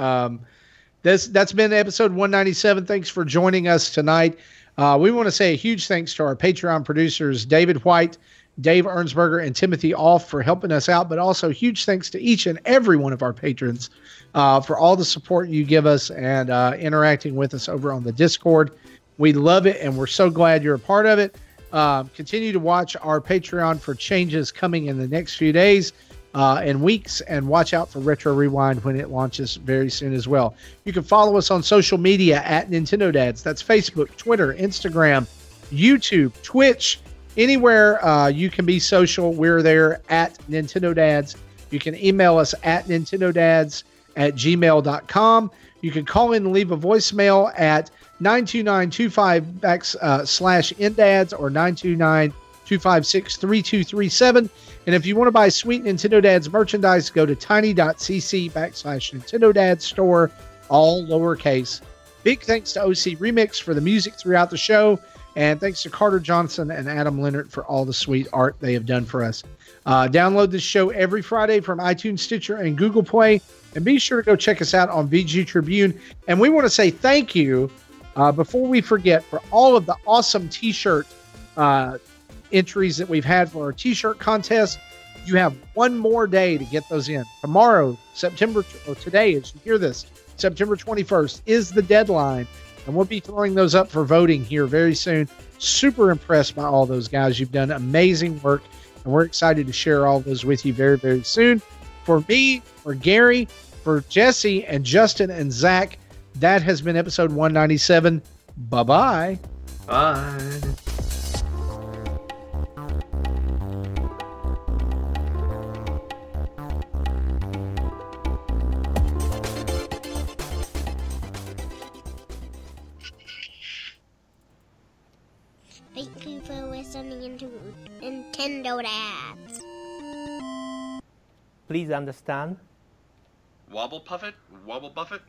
[SPEAKER 3] that's been episode 197. Thanks for joining us tonight. We want to say a huge thanks to our Patreon producers, David White, Dave Ernsberger, and Timothy Off for helping us out, but also huge thanks to each and every one of our patrons for all the support you give us and interacting with us over on the Discord. We love it, and we're so glad you're a part of it. Continue to watch our Patreon for changes coming in the next few days. in weeks, and watch out for Retro Rewind when it launches very soon as well. You can follow us on social media at Nintendo Dads. That's Facebook, Twitter, Instagram, YouTube, Twitch, anywhere you can be social. We're there at Nintendo Dads. You can email us at nintendodads@gmail.com. You can call in and leave a voicemail at 92925/NDADS or 929-256-3237. And if you want to buy sweet Nintendo Dads merchandise, go to tiny.cc/Nintendo Dads store, all lowercase. Big thanks to OC Remix for the music throughout the show. And thanks to Carter Johnson and Adam Leonard for all the sweet art they have done for us. Download this show every Friday from iTunes, Stitcher, and Google Play. And be sure to go check us out on VG Tribune. And we want to say thank you, before we forget, for all of the awesome T-shirt entries that we've had for our T-shirt contest. You have one more day to get those in. Tomorrow, today, as you hear this, September 21st is the deadline. And we'll be throwing those up for voting here very soon. Super impressed by all those guys. You've done amazing work, and we're excited to share all those with you very, very soon. For me, for Gary, for Jesse, and Justin, and Zach, that has been episode 197. Bye-bye.
[SPEAKER 1] Bye.
[SPEAKER 4] Thank you for listening to Nintendo Dads.
[SPEAKER 5] Please understand.
[SPEAKER 1] Wobble Puffet? Wobble Buffet?